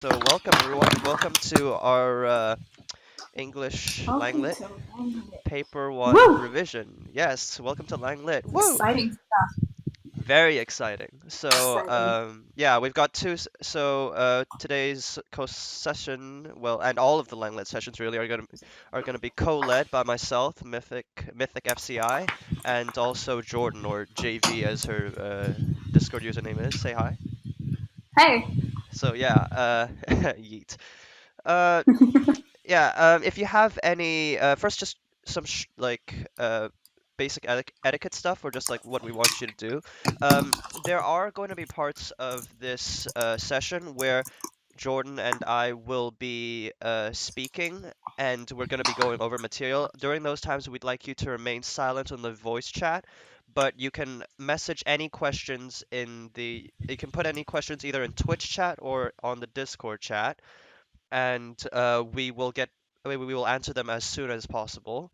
So welcome everyone. Welcome to our English Welcome LangLit to LangLit. Paper 1 Woo! revision. Yes, welcome to LangLit. Woo! Exciting stuff. Very exciting. So Exciting. yeah, we've got today's co-session, well, and all of the LangLit sessions really are gonna be co-led by myself, Mythic FCI, and also Jordan, or JV as her Discord username is. Say hi. Hey. So yeah, yeet. Uh, Yeah, if you have any, first just some basic etiquette stuff, or just like what we want you to do. There are going to be parts of this session where Jordan and I will be speaking, and we're going to be going over material. During those times, we'd like you to remain silent on the voice chat, but you can message any questions you can put any questions either in Twitch chat or on the Discord chat, and we will answer them as soon as possible.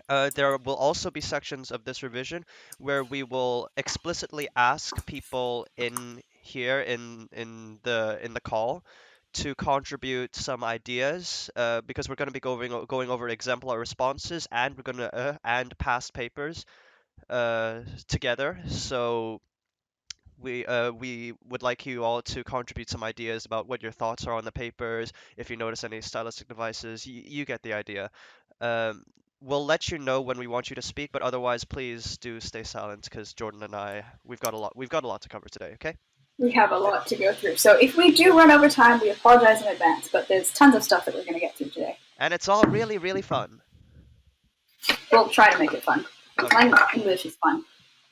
There will also be sections of this revision where we will explicitly ask people in here in the call to contribute some ideas, because we're going to be going over exemplar responses, and we're going to and past papers together. So we would like you all to contribute some ideas about what your thoughts are on the papers. If you notice any stylistic devices, you get the idea. Um, we'll let you know when we want you to speak, but otherwise, please do stay silent because Jordan and I, we've got a lot to cover today. Okay? We have a lot to go through. So if we do run over time, we apologize in advance, but there's tons of stuff that we're going to get through today. And it's all really, really fun. We'll try to make it fun. Okay. English is fun.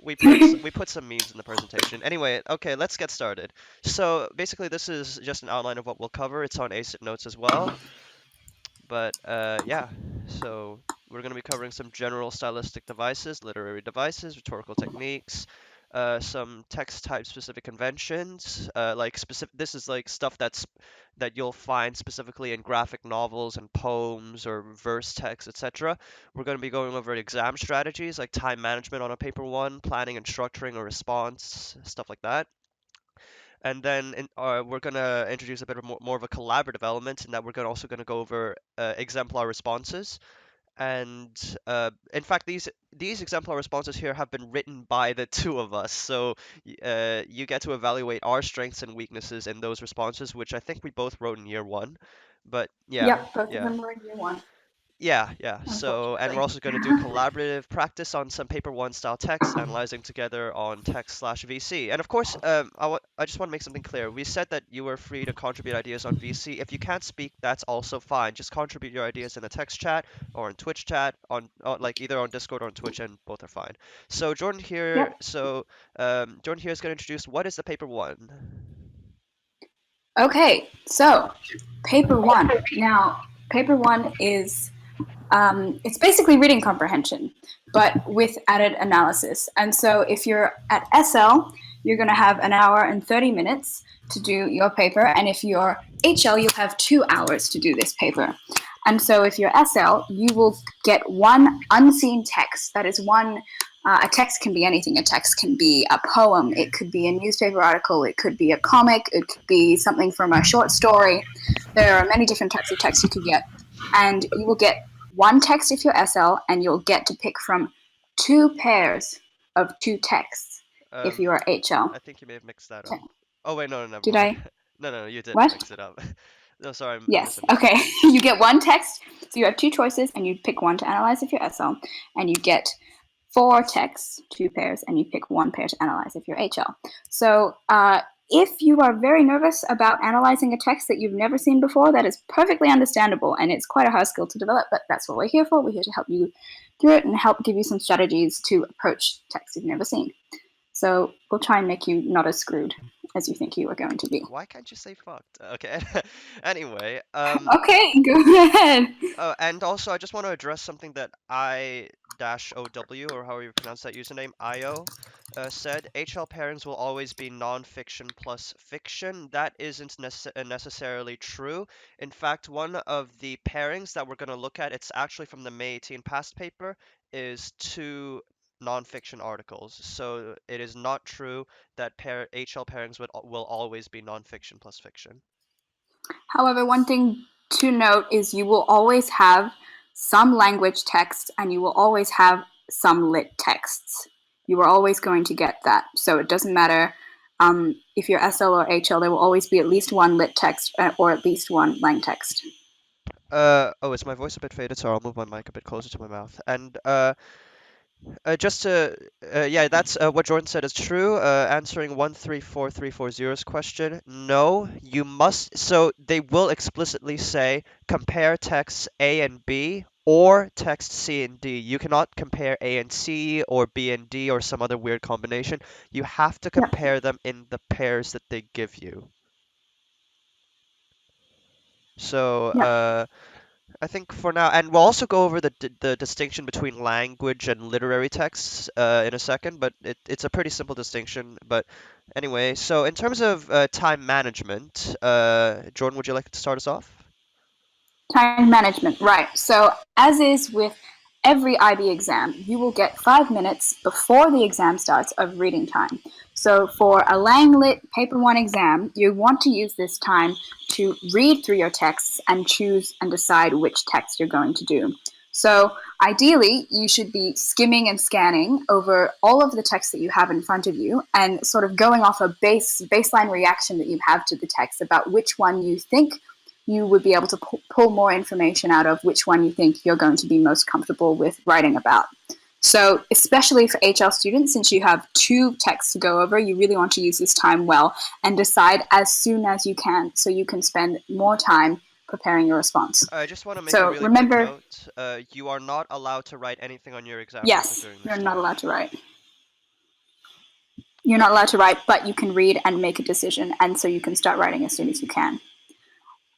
We put some memes in the presentation. Anyway, okay, let's get started. So basically, this is just an outline of what we'll cover. It's on ACID notes as well. But yeah, so we're going to be covering some general stylistic devices, literary devices, rhetorical techniques, some text type specific conventions. This is like stuff that you'll find specifically in graphic novels and poems or verse text, etc. We're going to be going over exam strategies like time management on a paper one, planning and structuring a response, stuff like that. And then we're going to introduce a bit of more of a collaborative element in that we're also going to go over exemplar responses. And in fact, these exemplar responses here have been written by the two of us. So you get to evaluate our strengths and weaknesses in those responses, which I think we both wrote in year one. But yeah, Yep, both of yeah. them were in year one, Yeah. So, and we're unfortunately. also going to do collaborative practice on some paper one style text, analyzing together on text/VC. And of course, I just want to make something clear. We said that you were free to contribute ideas on VC. If you can't speak, that's also fine. Just contribute your ideas in the text chat or in Twitch chat, like either on Discord or on Twitch, and both are fine. So Yep. Jordan here is going to introduce what is the paper one. Okay, so paper one. Now, paper one is it's basically reading comprehension, but with added analysis. And so if you're at SL, you're going to have an hour and 30 minutes to do your paper. And if you're HL, you'll have 2 hours to do this paper. And so if you're SL, you will get one unseen text. That is one. A text can be anything. A text can be a poem. It could be a newspaper article. It could be a comic. It could be something from a short story. There are many different types of text you could get. And you will get one text if you're SL, and you'll get to pick from 2 pairs of 2 texts if you are HL. I think you may have mixed that up. Oh wait, no, never Did mind. I? No, you didn't What? mix it up. No, sorry, I Yes. misunderstood. Okay. You get one text, so you have 2 choices, and you pick one to analyze if you're SL, and you get 4 texts, 2 pairs, and you pick 1 pair to analyze if you're HL. So if you are very nervous about analyzing a text that you've never seen before, that is perfectly understandable, and it's quite a hard skill to develop, but that's what we're here for. We're here to help you through it and help give you some strategies to approach texts you've never seen. So we'll try and make you not as screwed as you think you are going to be. Why can't you say fucked? Okay. Anyway, Okay, go ahead. and also I just want to address something that I-OW, or however you pronounce that username, IO, said. HL pairings will always be non-fiction plus fiction. That isn't necessarily true. In fact, one of the pairings that we're going to look at, it's actually from the May 18 past paper, is two non-fiction articles. So it is not true that HL pairings will always be non-fiction plus fiction. However, one thing to note is you will always have some language text and you will always have some lit texts. You are always going to get that. So it doesn't matter if you're SL or HL, there will always be at least one lit text or at least one lang text. Oh, is my voice a bit faded? So I'll move my mic a bit closer to my mouth. And just to, yeah, that's what Jordan said is true. Answering 134340's question, no, you must. So they will explicitly say compare texts A and B or text C and D. You cannot compare A and C or B and D or some other weird combination. You have to Yeah, compare them in the pairs that they give you. So, yeah, I think for now, and we'll also go over the distinction between language and literary texts in a second, but it's a pretty simple distinction. But anyway, so in terms of time management, Jordan, would you like to start us off? time management, right. So, as is with every IB exam, you will get 5 minutes before the exam starts of reading time. So, for a LangLit Paper 1 exam, you want to use this time to read through your texts and choose and decide which text you're going to do. So, ideally, you should be skimming and scanning over all of the text that you have in front of you and sort of going off a baseline reaction that you have to the text about which one you think you would be able to pull more information out of, which one you think you're going to be most comfortable with writing about. So, especially for HL students, since you have two texts to go over, you really want to use this time well and decide as soon as you can so you can spend more time preparing your response. I just want to make a So, really quick remember, note. You are not allowed to write anything on your exam paper yes, during you're this not time. allowed to write. You're not allowed to write, but you can read and make a decision, and so you can start writing as soon as you can.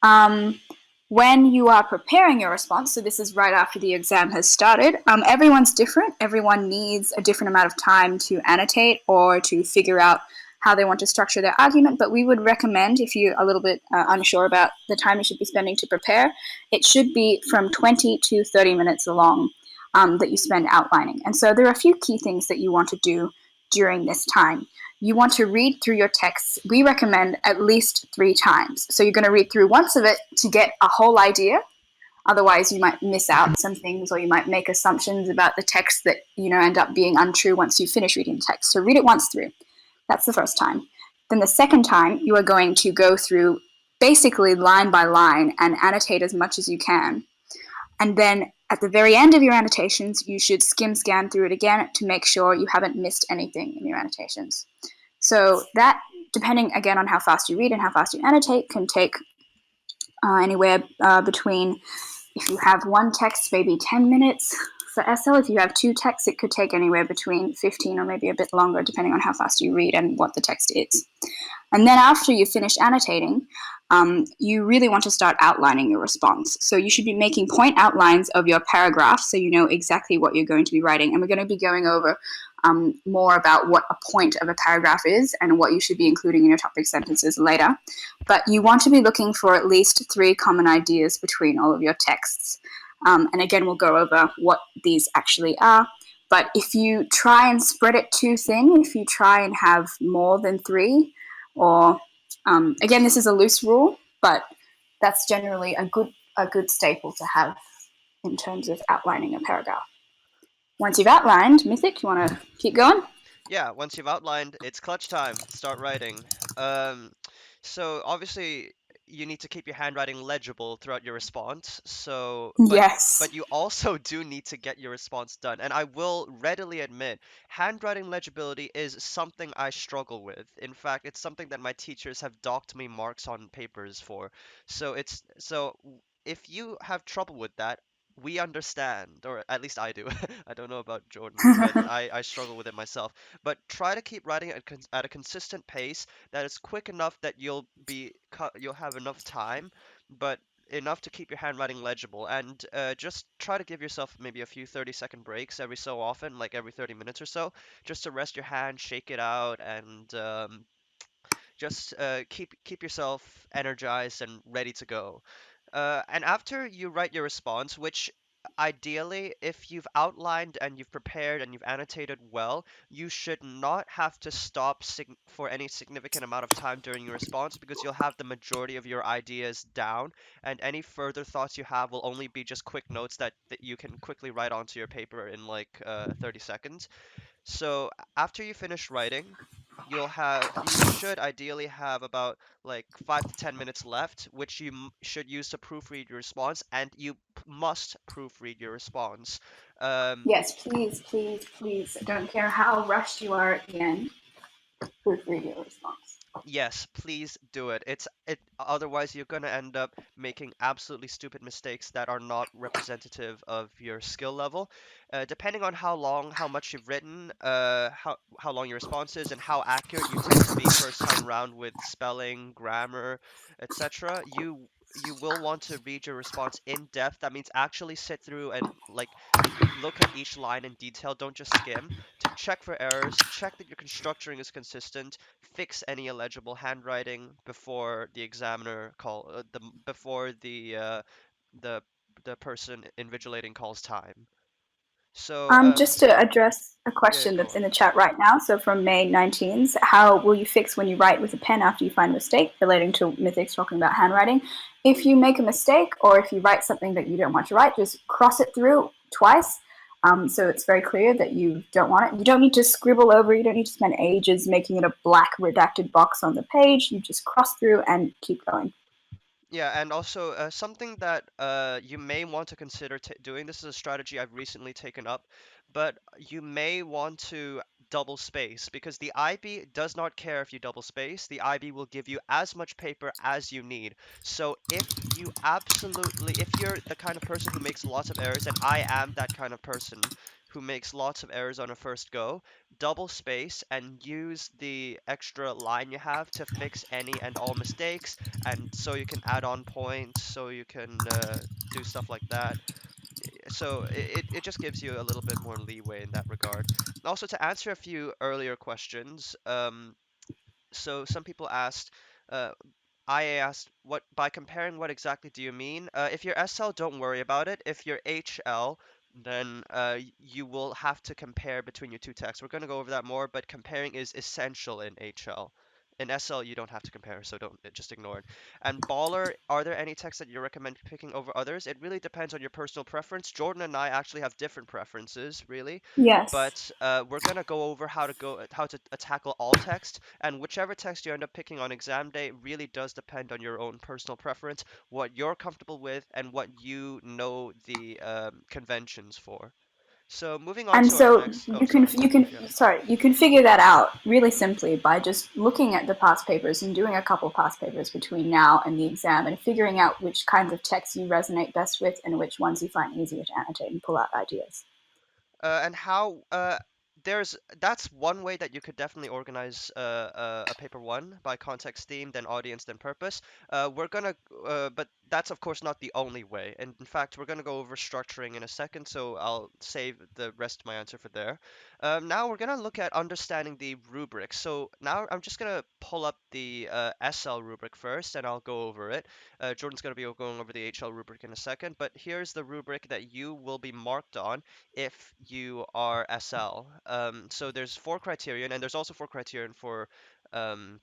Um, when you are preparing your response, so this is right after the exam has started, everyone's different. Everyone needs a different amount of time to annotate or to figure out how they want to structure their argument. But we would recommend, if you're a little bit unsure about the time you should be spending to prepare, it should be from 20 to 30 minutes long that you spend outlining. And so there are a few key things that you want to do during this time. You want to read through your texts, we recommend at least 3 times. So you're going to read through once of it to get a whole idea. Otherwise, you might miss out some things or you might make assumptions about the text that, end up being untrue once you finish reading the text. So read it once through. That's the first time. Then the second time, you are going to go through basically line by line and annotate as much as you can. And then at the very end of your annotations, you should skim scan through it again to make sure you haven't missed anything in your annotations. So that, depending again on how fast you read and how fast you annotate, can take anywhere between, if you have one text, maybe 10 minutes for SL. If you have two texts, it could take anywhere between 15 or maybe a bit longer, depending on how fast you read and what the text is. And then after you've finished annotating, you really want to start outlining your response. So you should be making point outlines of your paragraph so you know exactly what you're going to be writing. And we're going to be going over more about what a point of a paragraph is and what you should be including in your topic sentences later. But you want to be looking for at least 3 common ideas between all of your texts. And again, we'll go over what these actually are. But if you try and spread it too thin, if you try and have more than 3, or again, this is a loose rule, but that's generally a good staple to have in terms of outlining a paragraph. Once you've outlined, Mythic, you want to keep going? Yeah, once you've outlined, it's clutch time. Start writing. Um, so obviously you need to keep your handwriting legible throughout your response. So, Yes. but you also do need to get your response done. And I will readily admit, handwriting legibility is something I struggle with. In fact, it's something that my teachers have docked me marks on papers for. If you have trouble with that, we understand, or at least I do. I don't know about Jordan, but I struggle with it myself. But try to keep writing at a consistent pace that is quick enough that you'll have enough time, but enough to keep your handwriting legible. And just try to give yourself maybe a few 30-second breaks every so often, like every 30 minutes or so, just to rest your hand, shake it out, and just keep yourself energized and ready to go. And after you write your response, which ideally, if you've outlined and you've prepared and you've annotated well, you should not have to stop for any significant amount of time during your response because you'll have the majority of your ideas down, and any further thoughts you have will only be just quick notes that you can quickly write onto your paper in like 30 seconds. So after you finish writing, you should ideally have about like 5 to 10 minutes left, which you should use to proofread your response, and you must proofread your response. Um, Yes, please, please, please. I don't care how rushed you are at the end. Proofread your response. Yes, please do it. Otherwise you're going to end up making absolutely stupid mistakes that are not representative of your skill level. Depending on how much you've written, how long your response is, and how accurate you tend to be first time round with spelling, grammar, etc., you will want to read your response in depth. That means actually sit through and like look at each line in detail. Don't just skim to check for errors, check that your constructuring is consistent, fix any illegible handwriting before the examiner before the the person invigilating calls time. So Just to address a yeah, question go that's in on. the chat right now. So from May 19th, how will you fix when you write with a pen after you find a mistake relating to Mythics talking about handwriting? If you make a mistake or if you write something that you don't want to write, just cross it through twice. So it's very clear that you don't want it. You don't need to scribble over. You don't need to spend ages making it a black redacted box on the page. You just cross through and keep going. Yeah, and also something that you may want to consider doing. This is a strategy I've recently taken up, but you may want to double space because the IB does not care if you double space. The IB will give you as much paper as you need. So if you're the kind of person who makes lots of errors, and I am that kind of person who makes lots of errors on a first go, double space and use the extra line you have to fix any and all mistakes, and so you can add on points, so you can do stuff like that. So it just gives you a little bit more leeway in that regard. Also, to answer a few earlier questions, so some people asked, uh, I asked, what by comparing, what exactly do you mean? If you're SL, don't worry about it. If you're HL, then you will have to compare between your two texts. We're going to go over that more, but comparing is essential in HL. In SL, you don't have to compare, so don't just ignore it. And Baller, are there any texts that you recommend picking over others? It really depends on your personal preference. Jordan and I actually have different preferences, really, Yes. but we're gonna go over how to tackle all text, and whichever text you end up picking on exam day really does depend on your own personal preference, what you're comfortable with, and what you know the conventions for. So moving on And to our so next. Oh, sorry. Yeah. you can figure that out really simply by just looking at the past papers and doing a couple past papers between now and the exam and figuring out which kinds of texts you resonate best with and which ones you find easier to annotate and pull out ideas. And how there's That's one way that you could definitely organize a paper one by context theme, then audience, then purpose. But that's of course not the only way. And in fact, we're gonna go over structuring in a second, so I'll save the rest of my answer for there. Now we're gonna look at understanding the rubric. So now I'm just gonna pull up the SL rubric first, and I'll go over it. Jordan's gonna be going over the HL rubric in a second, but here's the rubric that you will be marked on if you are SL. So there's four criterion, and there's also four criterion um,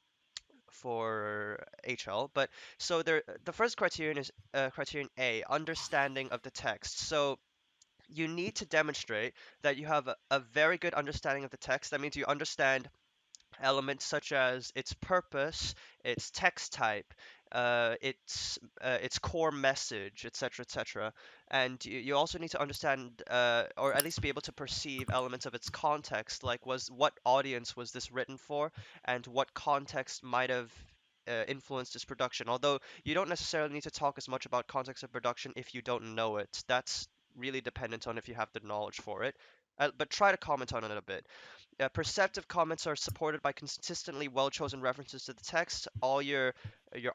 for HL. But so the first criterion is criterion A, understanding of the text. So you need to demonstrate that you have a very good understanding of the text. That means you understand elements such as its purpose, its text type, its core message, etc., etc. And you also need to understand, or at least be able to perceive elements of its context, like what audience was this written for, and what context might have influenced its production. Although you don't necessarily need to talk as much about context of production if you don't know it. That's really dependent on if you have the knowledge for it. But try to comment on it a bit. Perceptive comments are supported by consistently well-chosen references to the text. All your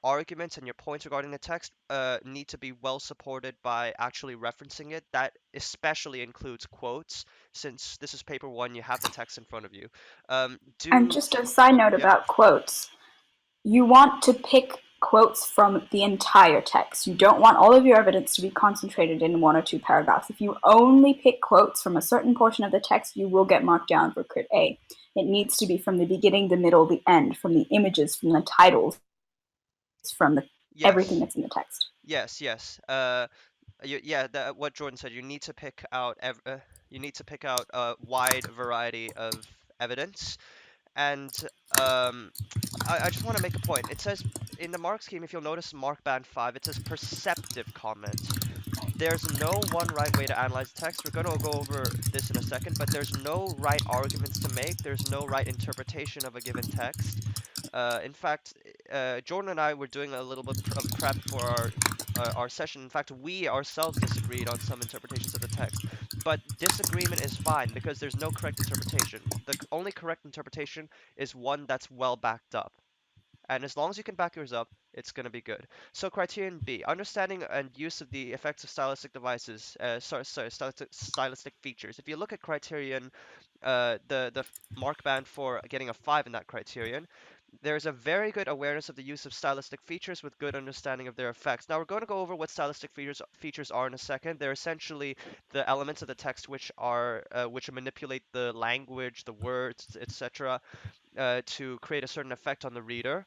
arguments and your points regarding the text need to be well supported by actually referencing it. That especially includes quotes, since this is paper one, you have the text in front of you. And Do just a side note Yeah. about quotes, you want to pick quotes from the entire text. You don't want all of your evidence to be concentrated in 1 or 2 paragraphs. If you only pick quotes from a certain portion of the text, you will get marked down for Crit A. It needs to be from the beginning, the middle, the end, from the images, from the titles, from everything Yes. that's in the text. Yes, yes. What Jordan said, you need to pick out a wide variety of evidence. And I just want to make a point. It says in the mark scheme, if you'll notice mark band 5, it says perceptive comment. There's no one right way to analyze the text. We're going to go over this in a second, but there's no right arguments to make. There's no right interpretation of a given text. In fact, Jordan and I were doing a little bit of prep for our session. In fact, we ourselves disagreed on some interpretations of the text, but disagreement is fine because there's no correct interpretation. The only correct interpretation is one that's well backed up. And as long as you can back yours up, it's going to be good. So criterion B, understanding and use of the effects of stylistic devices, stylistic features. If you look at criterion, the mark band for getting a 5 in that criterion, there's a very good awareness of the use of stylistic features with good understanding of their effects. Now we're going to go over what stylistic features are in a second. They're essentially the elements of the text which manipulate the language, the words, etc., to create a certain effect on the reader.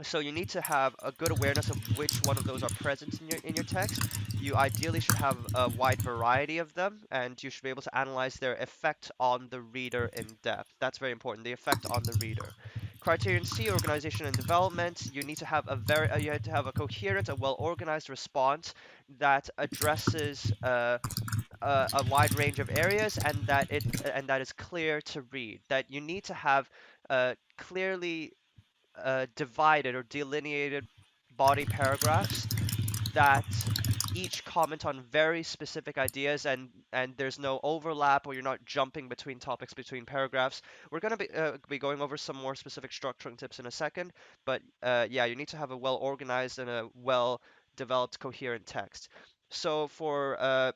So you need to have a good awareness of which one of those are present in your text. You ideally should have a wide variety of them, and you should be able to analyze their effect on the reader in depth. That's very important, the effect on the reader. Criterion C, organization and development. You need to have you have to have a coherent, a well-organized response that addresses a wide range of areas, and that is clear to read. That you need to have clearly divided or delineated body paragraphs that each comment on very specific ideas, and there's no overlap, or you're not jumping between topics between paragraphs. We're going to be going over some more specific structuring tips in a second, but yeah, you need to have a well organized and a well developed coherent text. So for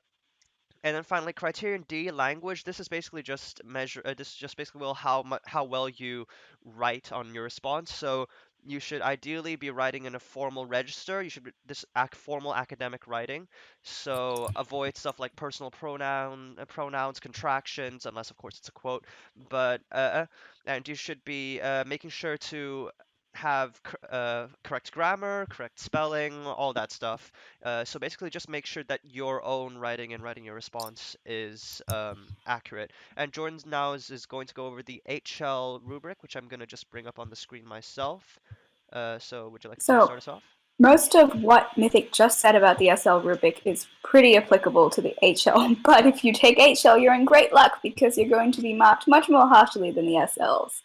and then finally, Criterion D Language. This is basically just measure. This is just basically how well you write on your response. So you should ideally be writing in a formal register. You should this formal academic writing. So avoid stuff like personal pronouns, contractions, unless of course it's a quote. But and you should be making sure to have correct grammar, correct spelling, all that stuff. So basically, just make sure that your own writing and writing your response is accurate. And Jordan now is going to go over the HL rubric, which I'm going to just bring up on the screen myself. So would you like to So start us off? most of what Mythic just said about the SL rubric is pretty applicable to the HL, but if you take HL, you're in great luck because you're going to be marked much more harshly than the SLs.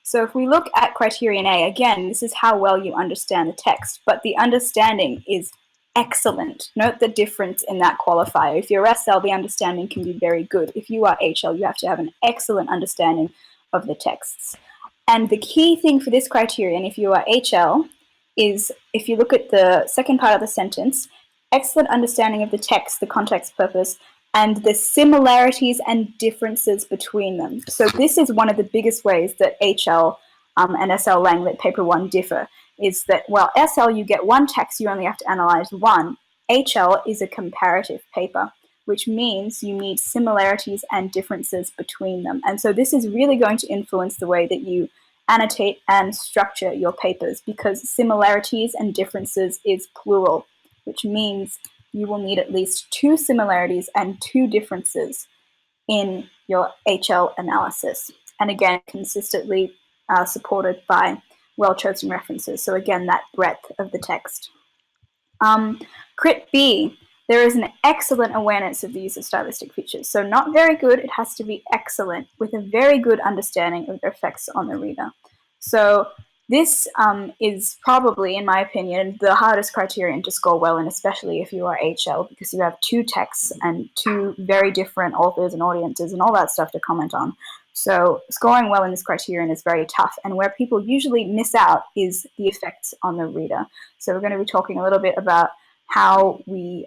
So if we look at Criterion A, again, this is how well you understand the text, but the understanding is excellent. Note the difference in that qualifier. If you're SL, the understanding can be very good. If you are HL, you have to have an excellent understanding of the texts. And the key thing for this criterion, if you are HL, is if you look at the second part of the sentence, excellent understanding of the text, the context, purpose, and the similarities and differences between them. So this is one of the biggest ways that HL and SL LangLit paper 1 differ, is that while SL you get one text, you only have to analyze one. HL is a comparative paper, which means you need similarities and differences between them. And so this is really going to influence the way that you annotate and structure your papers, because similarities and differences is plural, which means you will need at least 2 similarities and 2 differences in your HL analysis. And again, consistently supported by well-chosen references. So again, that breadth of the text. Crit B, there is an excellent awareness of the use of stylistic features. So not very good, it has to be excellent, with a very good understanding of their effects on the reader. So this is probably, in my opinion, the hardest criterion to score well in, especially if you are HL, because you have 2 texts and 2 very different authors and audiences and all that stuff to comment on. So scoring well in this criterion is very tough, and where people usually miss out is the effects on the reader. So we're going to be talking a little bit about how to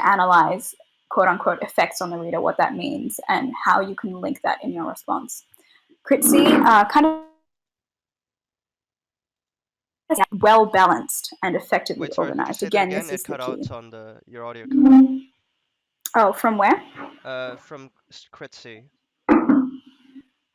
analyze quote-unquote effects on the reader, what that means, and how you can link that in your response. Crit C, kind of well balanced and effectively Wait, sorry, could you organized. say that Again, again? this It is the cut out key. on your audio cut out. Oh, from where? From Crit C.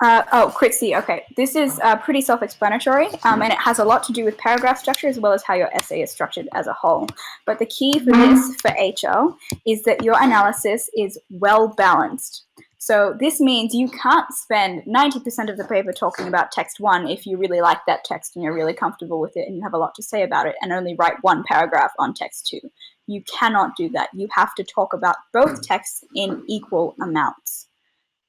Critzy. Okay, this is pretty self-explanatory, and it has a lot to do with paragraph structure as well as how your essay is structured as a whole. But the key for this, for HL, is that your analysis is well balanced. So this means you can't spend 90% of the paper talking about text 1 if you really like that text and you're really comfortable with it and you have a lot to say about it, and only write one paragraph on text 2. You cannot do that. You have to talk about both texts in equal amounts.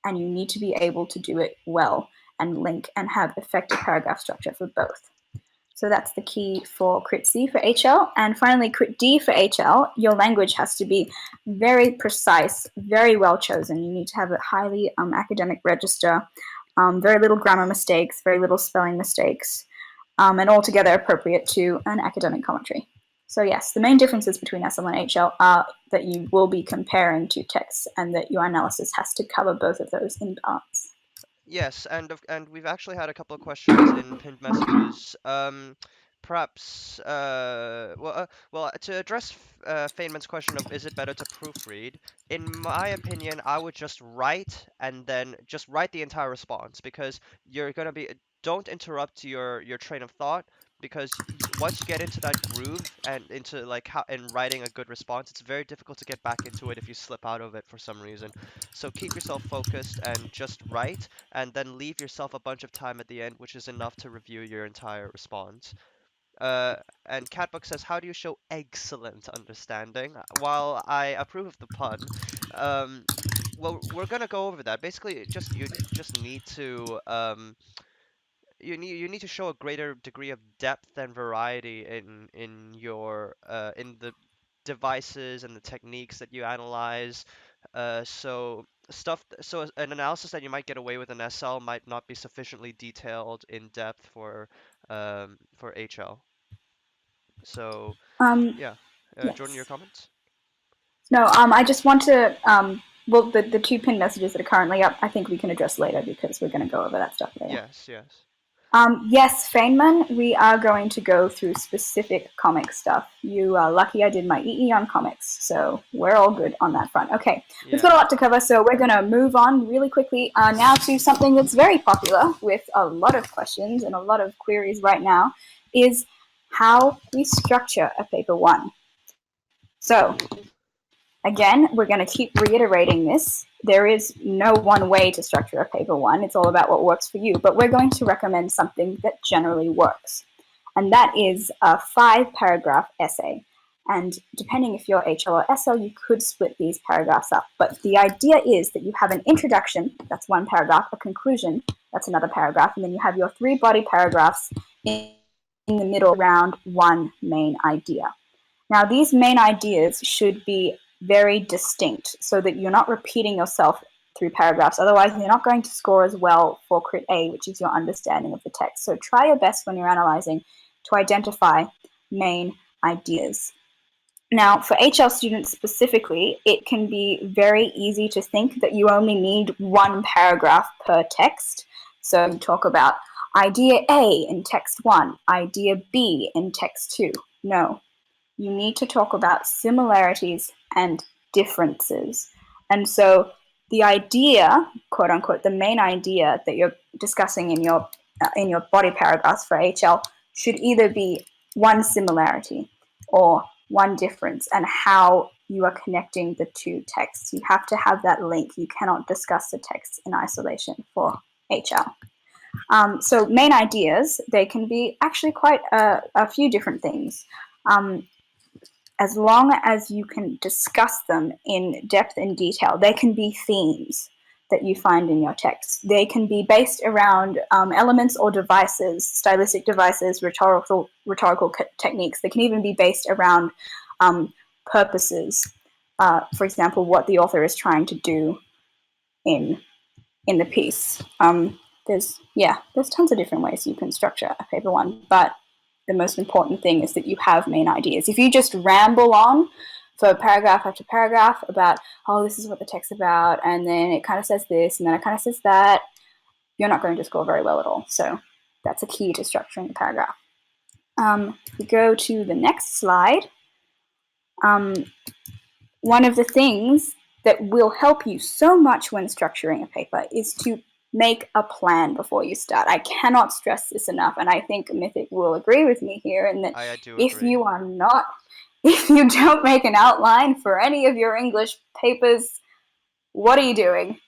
And you need to be able to do it well and link and have effective paragraph structure for both. So that's the key for Crit C for HL. And finally, Crit D for HL, your language has to be very precise, very well chosen. You need to have a highly academic register, very little grammar mistakes, very little spelling mistakes, and altogether appropriate to an academic commentary. So yes, the main differences between SL and HL are that you will be comparing two texts and that your analysis has to cover both of those in parts. Yes, and we've actually had a couple of questions in pinned messages. Perhaps well, to address Feynman's question of is it better to proofread? In my opinion, I would just write and then just write the entire response, because you're gonna be don't interrupt your train of thought, because once you get into that groove and into like how in writing a good response, it's very difficult to get back into it if you slip out of it for some reason. So keep yourself focused and just write, and then leave yourself a bunch of time at the end, which is enough to review your entire response. Uh, and Catbook says, how do you show excellent understanding? While I approve of the pun, um, well, we're gonna go over that. Basically, just you just need to you need to show a greater degree of depth and variety in your in the devices and the techniques that you analyze. So an analysis that you might get away with in SL might not be sufficiently detailed in depth for HL. So Um, yeah, Jordan, your yes. comments? No, I just want to, well, the two pin messages that are currently up, I think we can address later because we're going to go over that stuff later. Yes, yes. Yes, Feynman, we are going to go through specific comic stuff. You are lucky I did my EE on comics, so we're all good on that front. Okay, we've got a Yeah. lot to cover, so we're going to move on really quickly now to something that's very popular with a lot of questions and a lot of queries right now, is how we structure a paper one. So again, we're going to keep reiterating this. There is no one way to structure a paper one. It's all about what works for you. But we're going to recommend something that generally works. And that is a 5-paragraph essay. And depending if you're HL or SL, you could split these paragraphs up. But the idea is that you have an introduction, that's 1 paragraph, a conclusion, that's another paragraph, and then you have your 3 body paragraphs in the middle around one main idea. Now, these main ideas should be very distinct so that you're not repeating yourself through paragraphs. Otherwise, you're not going to score as well for Crit A, which is your understanding of the text. So try your best when you're analyzing to identify main ideas. Now, for HL students specifically, it can be very easy to think that you only need 1 paragraph per text. So you talk about idea A in text 1, idea B in text 2. No, you need to talk about similarities and differences. And so the idea, quote unquote, the main idea that you're discussing in your body paragraphs for HL should either be one similarity or one difference, and how you are connecting the two texts. You have to have that link. You cannot discuss the text in isolation for HL. So main ideas, they can be actually quite a few different things. As long as you can discuss them in depth and detail, they can be themes that you find in your text. They can be based around elements or devices, stylistic devices, rhetorical techniques. They can even be based around purposes. For example, what the author is trying to do in the piece. There's tons of different ways you can structure a paper one, but the most important thing is that you have main ideas. If you just ramble on for paragraph after paragraph about, oh, this is what the text's about, and then it kind of says this, and then it kind of says that, you're not going to score very well at all. So that's a key to structuring a paragraph. We go to the next slide. One of the things that will help you so much when structuring a paper is to make a plan before you start. I cannot stress this enough, and I think Mythic will agree with me here in that I do if agree. you are not, if you don't make an outline for any of your English papers, what are you doing?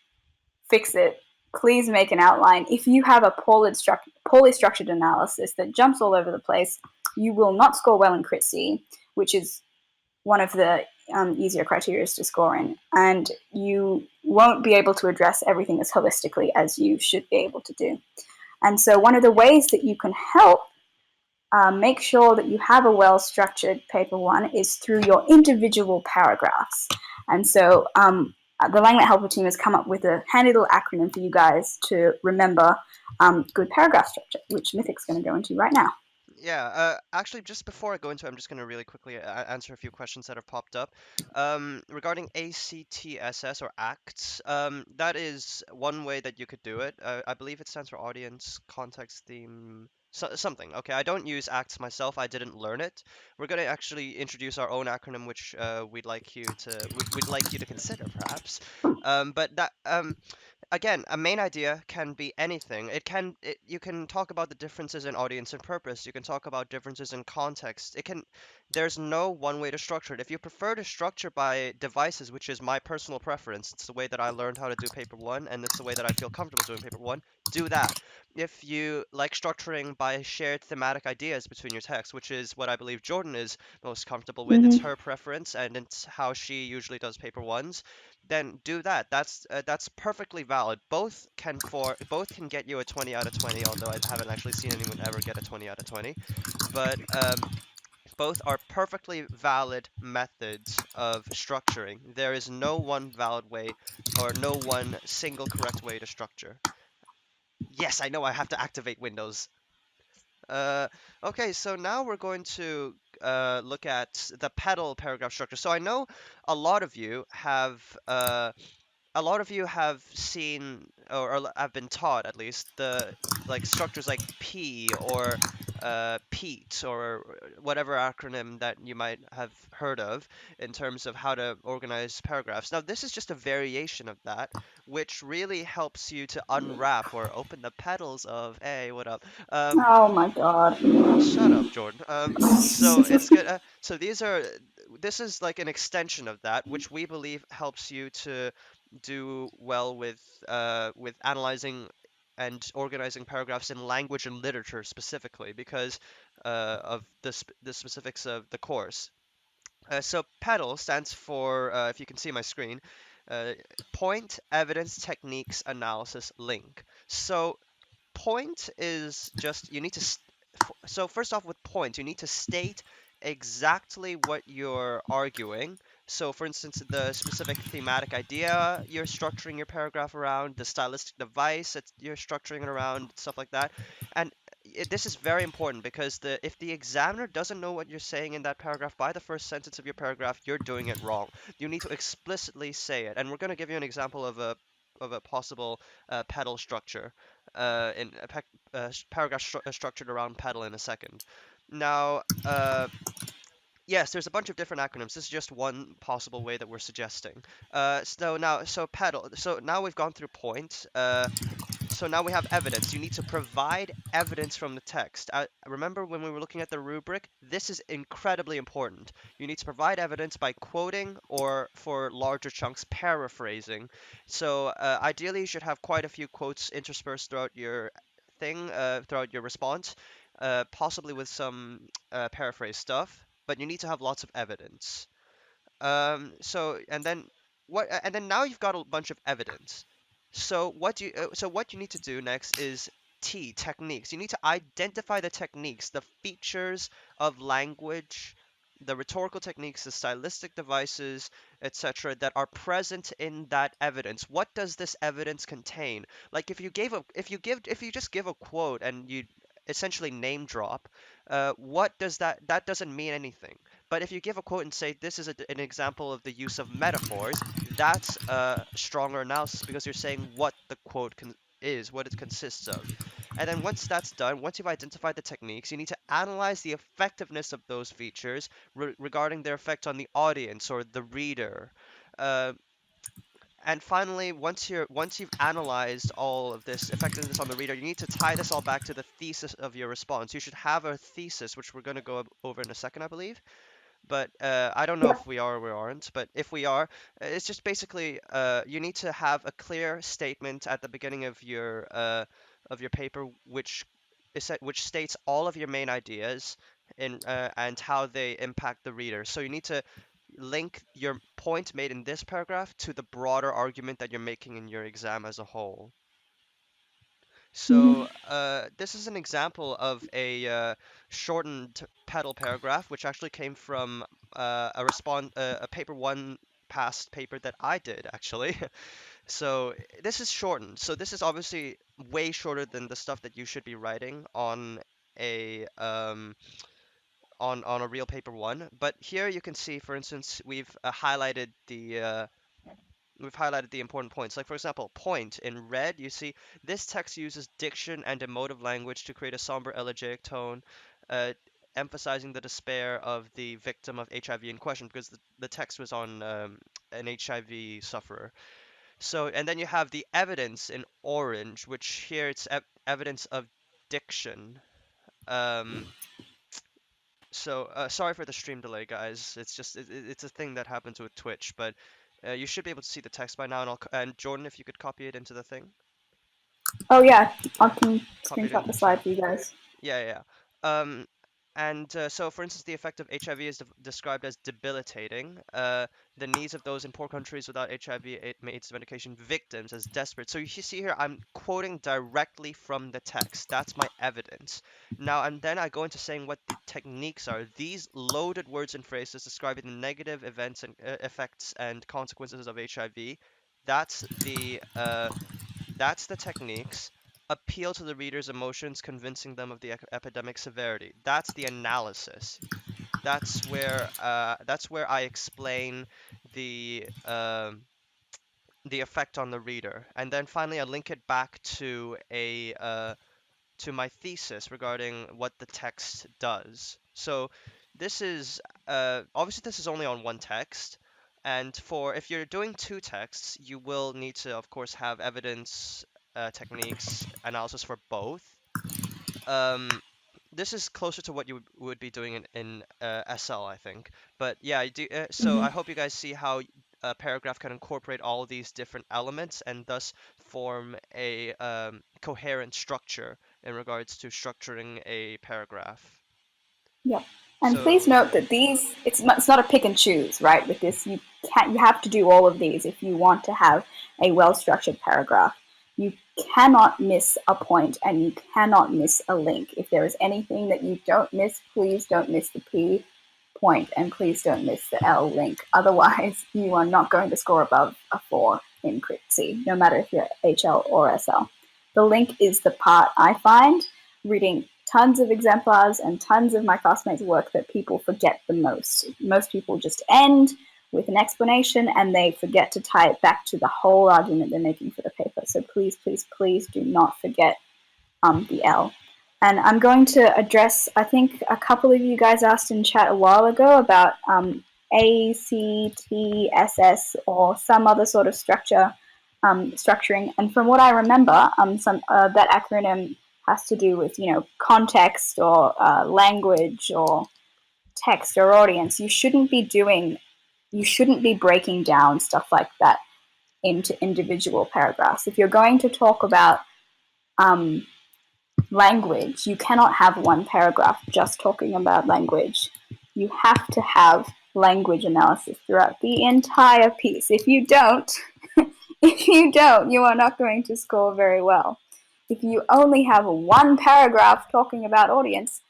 Fix it. Please make an outline. If you have a poorly structured analysis that jumps all over the place, you will not score well in Crit C, which is one of the easier criteria to score in, and you won't be able to address everything as holistically as you should be able to do. And so one of the ways that you can help make sure that you have a well-structured paper one is through your individual paragraphs. And so the LangLit Helper team has come up with a handy little acronym for you guys to remember good paragraph structure, which Mythic's going to go into right now. Yeah, actually, just before I go into it, I'm just going to really quickly answer a few questions that have popped up. Regarding ACTSS or ACTS, that is one way that you could do it. I believe it stands for Audience, Context, Theme, something. Okay, I don't use ACTS myself. I didn't learn it. We're going to actually introduce our own acronym, which we'd like you to consider, perhaps. But that again, a main idea can be anything. You can talk about the differences in audience and purpose. You can talk about differences in context. There's no one way to structure it. If you prefer to structure by devices, which is my personal preference, it's the way that I learned how to do paper one, and it's the way that I feel comfortable doing paper one, do that. If you like structuring by shared thematic ideas between your text, which is what I believe Jordan is most comfortable with, it's Mm-hmm. her preference and it's how she usually does paper ones, then do that. That's perfectly valid. Both can get you a 20 out of 20, although I haven't actually seen anyone ever get a 20 out of 20. But both are perfectly valid methods of structuring. There is no one valid way or no one single correct way to structure. Yes, I know I have to activate Windows. Uh, okay, so now we're going to look at the Petal paragraph structure. So I know a lot of you have seen or have been taught at least the like structures like P or Pete or whatever acronym that you might have heard of in terms of how to organize paragraphs. Now, this is just a variation of that, which really helps you to unwrap or open the petals of, hey, what up? Oh my god. Shut up, Jordan. So it's good. So this is like an extension of that, which we believe helps you to do well with analyzing and organizing paragraphs in language and literature specifically because of the specifics of the course. So Petal stands for, if you can see my screen, uh, Point, Evidence, Techniques, Analysis, Link. So point is just you need to so first off with point you need to state exactly what you're arguing. So for instance, the specific thematic idea you're structuring your paragraph around, the stylistic device that you're structuring it around, stuff like that. And this is very important because if the examiner doesn't know what you're saying in that paragraph by the first sentence of your paragraph, you're doing it wrong. You need to explicitly say it, and we're going to give you an example of a possible petal structure in a paragraph structured around Petal in a second. Now, yes, there's a bunch of different acronyms. This is just one possible way that we're suggesting. So Petal. So now we've gone through point. So now we have evidence. You need to provide evidence from the text. Remember when we were looking at the rubric? This is incredibly important. You need to provide evidence by quoting or, for larger chunks, paraphrasing. So ideally, you should have quite a few quotes interspersed throughout your throughout your response, possibly with some paraphrase stuff. But you need to have lots of evidence. And then now you've got a bunch of evidence. So what you need to do next is techniques. You need to identify the techniques, the features of language, the rhetorical techniques, the stylistic devices, etc., that are present in that evidence. What does this evidence contain? Like if you just give a quote and you essentially name drop, what does that doesn't mean anything. But if you give a quote and say this is an example of the use of metaphors, that's a stronger analysis because you're saying what the quote is, what it consists of. And then once that's done, once you've identified the techniques, you need to analyze the effectiveness of those features regarding their effect on the audience or the reader. Uh, and finally, once you've analyzed all of this effectiveness on the reader, you need to tie this all back to the thesis of your response. You should have a thesis, which we're going to go over in a second, I believe. But I don't know Yep. if we are or we aren't. But if we are, it's just basically you need to have a clear statement at the beginning of your paper, which states all of your main ideas and how they impact the reader. So you need to link your point made in this paragraph to the broader argument that you're making in your exam as a whole. Mhm. So this is an example of a shortened Petal paragraph, which actually came from a paper one past paper that I did actually. So this is shortened. So this is obviously way shorter than the stuff that you should be writing on a on a real paper one. But here you can see, for instance, we've highlighted the important points. Like, for example, point in red, you see this text uses diction and emotive language to create a somber elegiac tone, uh, emphasizing the despair of the victim of HIV in question, because the text was on an HIV sufferer. So, and then you have the evidence in orange, which here it's evidence of diction. Um, sorry for the stream delay, guys. It's just it's a thing that happens with Twitch, but you should be able to see the text by now. And Jordan, if you could copy it into the thing, Oh yeah, I can copy it screenshot into the the slide chat. for you guys. Yeah, yeah. Yeah. And so, for instance, the effect of HIV is described as debilitating. The needs of those in poor countries without HIV/AIDS medication victims as desperate. So you see here, I'm quoting directly from the text. That's my evidence. Now, and then I go into saying what the techniques are. These loaded words and phrases describing the negative events and effects and consequences of HIV. That's the techniques. Appeal to the reader's emotions, convincing them of the epidemic severity. That's the analysis. That's where I explain the the effect on the reader, and then finally I link it back to my thesis regarding what the text does. So this is obviously this is only on one text, and for if you're doing two texts, you will need to, of course, have evidence, techniques, analysis for both. Um, this is closer to what you would be doing in SL, I think. But yeah, so Hmm. I hope you guys see how a paragraph can incorporate all these different elements and thus form a coherent structure in regards to structuring a paragraph. Yep. And please So note that these, it's not a pick and choose, right? With this, you have to do all of these if you want to have a well-structured paragraph. You cannot miss a point and you cannot miss a link. If there is anything that you don't miss, please don't miss the P point and please don't miss the L link. Otherwise, you are not going to score above a 4 in Crit C, no matter if you're HL or SL. The link is the part I find reading tons of exemplars and tons of my classmates' work that people forget the most. Most people just end with an explanation and they forget to tie it back to the whole argument they're making for the paper. So please, please, please do not forget the L. And I'm going to address, I think a couple of you guys asked in chat a while ago about ACTSS or some other sort of structuring. And from what I remember, that acronym has to do with, context or language or text or audience. You shouldn't be breaking down stuff like that into individual paragraphs. If you're going to talk about language, you cannot have one paragraph just talking about language. You have to have language analysis throughout the entire piece. If you don't, you are not going to score very well. If you only have one paragraph talking about audience,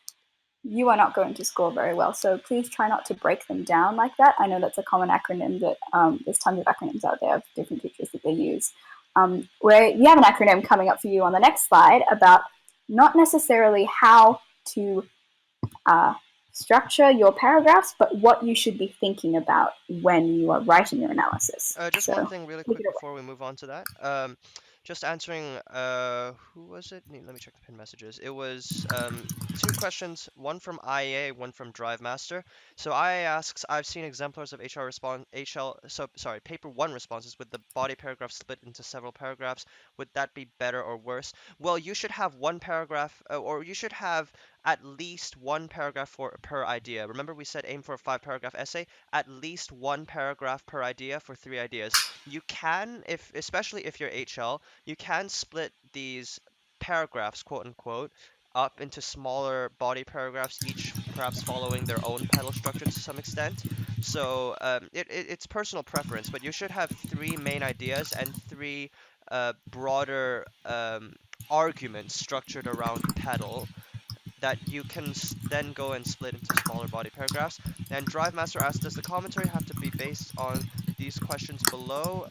you are not going to score very well. So please try not to break them down like that. I know that's a common acronym that there's tons of acronyms out there of different teachers that they use. Where you have an acronym coming up for you on the next slide about not necessarily how to structure your paragraphs, but what you should be thinking about when you are writing your analysis. just one So thing really take quick it away. before we move on to that. just answering, who was it? Let me check the pin messages. It was two questions, one from IA, one from Drive Master. So IA asks, I've seen exemplars of paper one responses with the body paragraph split into several paragraphs. Would that be better or worse? Well, you should have one paragraph, or you should have at least one paragraph per idea. Remember we said aim for a 5 paragraph essay? At least one paragraph per idea for 3 ideas. You can, if especially if you're HL, you can split these paragraphs, quote unquote, up into smaller body paragraphs, each perhaps following their own petal structure to some extent. So it's personal preference, but you should have three main ideas and three broader arguments structured around petal that you can then go and split into smaller body paragraphs. And Drive Master asks, does the commentary have to be based on these questions below?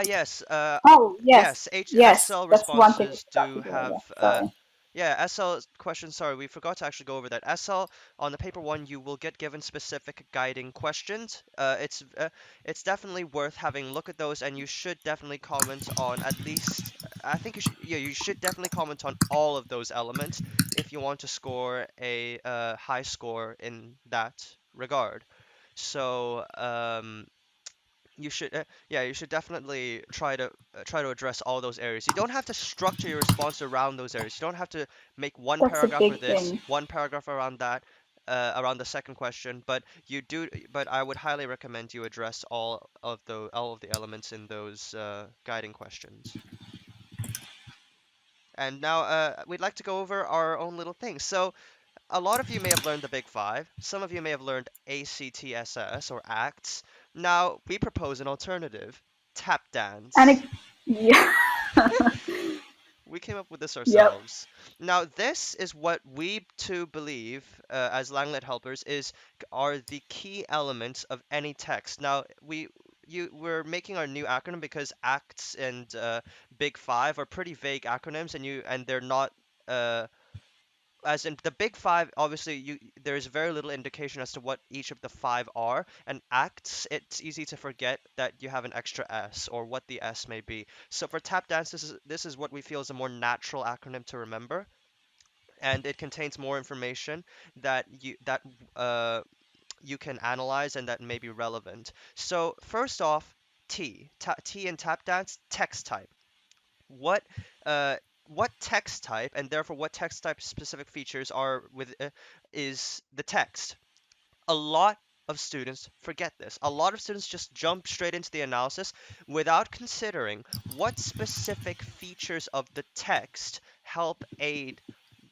Yes. Oh, yes. Yes. Yes. SL That's one thing we responses forgot do to do, I have. guess. Sorry. Yeah, SL questions. Sorry, we forgot to actually go over that. SL on the paper one, you will get given specific guiding questions. It's definitely worth having a look at those, and you should definitely comment on at least. I think you should definitely comment on all of those elements if you want to score a high score in that regard. So you should definitely try to address all those areas. You don't have to structure your response around those areas. You don't have to make one That's a paragraph for big this, thing. one paragraph around that, around the second question, but you do but I would highly recommend you address all of the elements in those guiding questions. And now we'd like to go over our own little things. So a lot of you may have learned the Big Five. Some of you may have learned ACTSS or ACTS. Now, we propose an alternative, tap And dance. yeah. We came up with this Yep. ourselves. Now, this is what we two believe, as Langlet helpers, are the key elements of any text. Now, we're making our new acronym because ACTS and Big Five are pretty vague acronyms, and they're not. As in the big five, obviously there's very little indication as to what each of the five are, and acts, it's easy to forget that you have an extra s or what the s may be. So for tap dance, this is what we feel is a more natural acronym to remember, and it contains more information uh you can analyze and that may be relevant. So first off, T in tap dance, text type. what uh, what text type, and therefore what text type specific features are with is the text. A lot of students forget this. A lot of students just jump straight into the analysis without considering what specific features of the text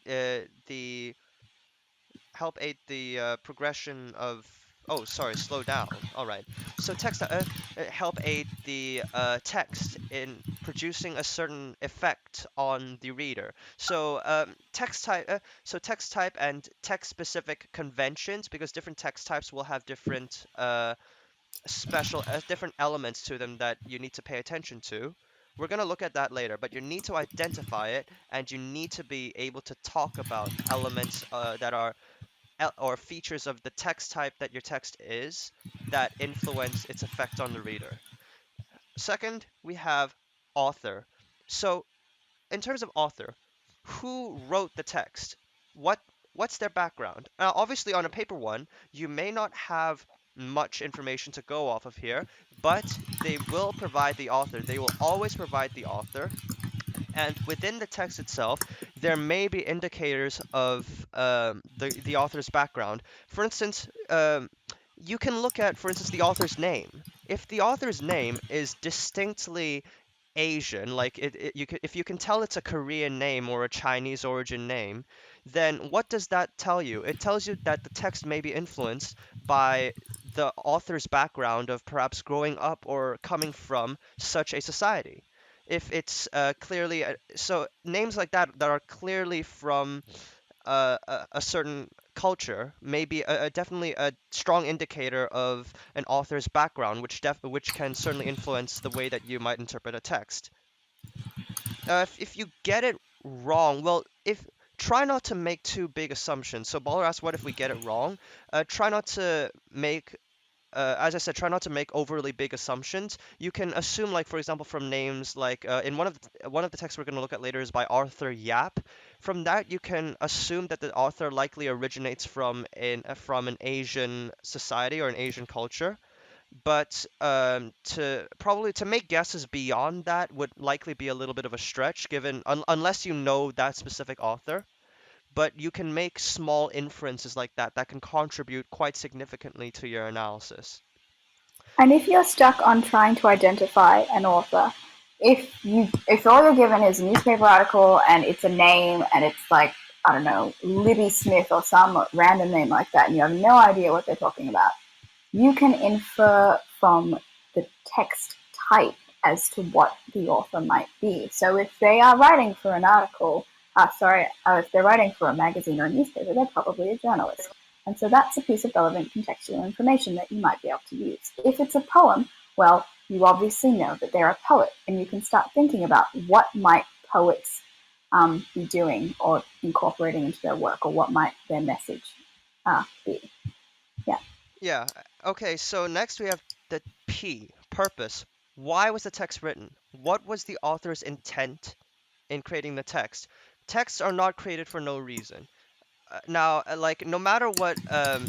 uh, the help aid the progression of. Oh, sorry, slow down. All right. So help aid the text in producing a certain effect on the reader. So text type and text specific conventions, because different text types will have different different elements to them that you need to pay attention to. We're going to look at that later, but you need to identify it, and you need to be able to talk about elements that are or features of the text type that your text is that influence its effect on the reader. Second, we have author. So, in terms of author, who wrote the text? What what's their background? Obviously, on a paper one, you may not have much information to go off of here, but they will provide the author. They will always provide the author, and within the text itself, there may be indicators of the author's background. For instance, you can look at, for instance, the author's name. If the author's name is distinctly Asian, like if you can tell it's a Korean name or a Chinese origin name, then what does that tell you? It tells you that the text may be influenced by the author's background of perhaps growing up or coming from such a society. If it's clearly so names like that are clearly from a certain culture may be definitely a strong indicator of an author's background, which can certainly influence the way that you might interpret a text. If you get it wrong, well, if try not to make too big assumptions. So Baller asks, what if we get it wrong? Try not to make as I said, try not to make overly big assumptions. You can assume, like for example, from names like in one of the texts we're going to look at later is by Arthur Yap. From that, you can assume that the author likely originates from an Asian society or an Asian culture. But to make guesses beyond that would likely be a little bit of a stretch, given unless you know that specific author. But you can make small inferences like that that can contribute quite significantly to your analysis. And if you're stuck on trying to identify an author, if all you're given is a newspaper article and it's a name and it's like, I don't know, Libby Smith or some random name like that, and you have no idea what they're talking about, you can infer from the text type as to what the author might be. So if they are writing for an article, if they're writing for a magazine or a newspaper, they're probably a journalist. And so that's a piece of relevant contextual information that you might be able to use. If it's a poem, well, you obviously know that they're a poet, and you can start thinking about what might poets be doing or incorporating into their work, or what might their message be. Yeah. Yeah. Okay, so next we have the P, purpose. Why was the text written? What was the author's intent in creating the text? Texts are not created for no reason. Now, like no matter what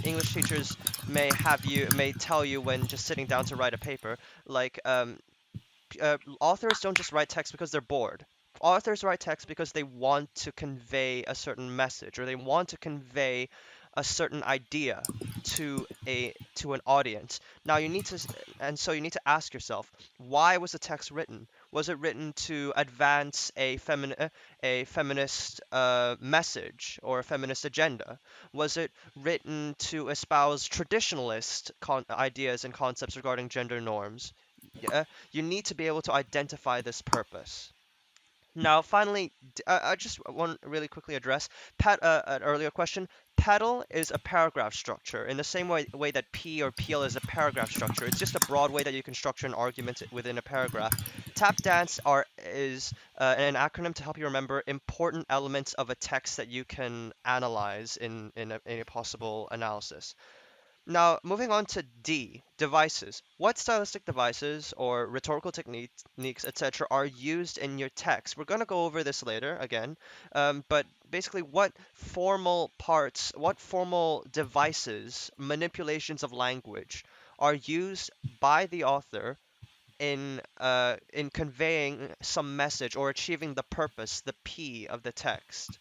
English teachers may tell you when just sitting down to write a paper, like authors don't just write text because they're bored. Authors write text because they want to convey a certain message, or they want to convey a certain idea to an audience. Now and so you need to ask yourself, why was the text written? Was it written to advance a feminist message or a feminist agenda? Was it written to espouse traditionalist ideas and concepts regarding gender norms? You need to be able to identify this purpose. Now, finally, I just want to really quickly address an earlier question. Petal is a paragraph structure in the same way that P or Peel is a paragraph structure. It's just a broad way that you can structure an argument within a paragraph. Tap dance is an acronym to help you remember important elements of a text that you can analyze in a possible analysis. Now, moving on to D, devices. What stylistic devices or rhetorical techniques, etc., are used in your text? We're going to go over this later again, but basically, what formal devices, manipulations of language, are used by the author in conveying some message or achieving the purpose, the P of the text?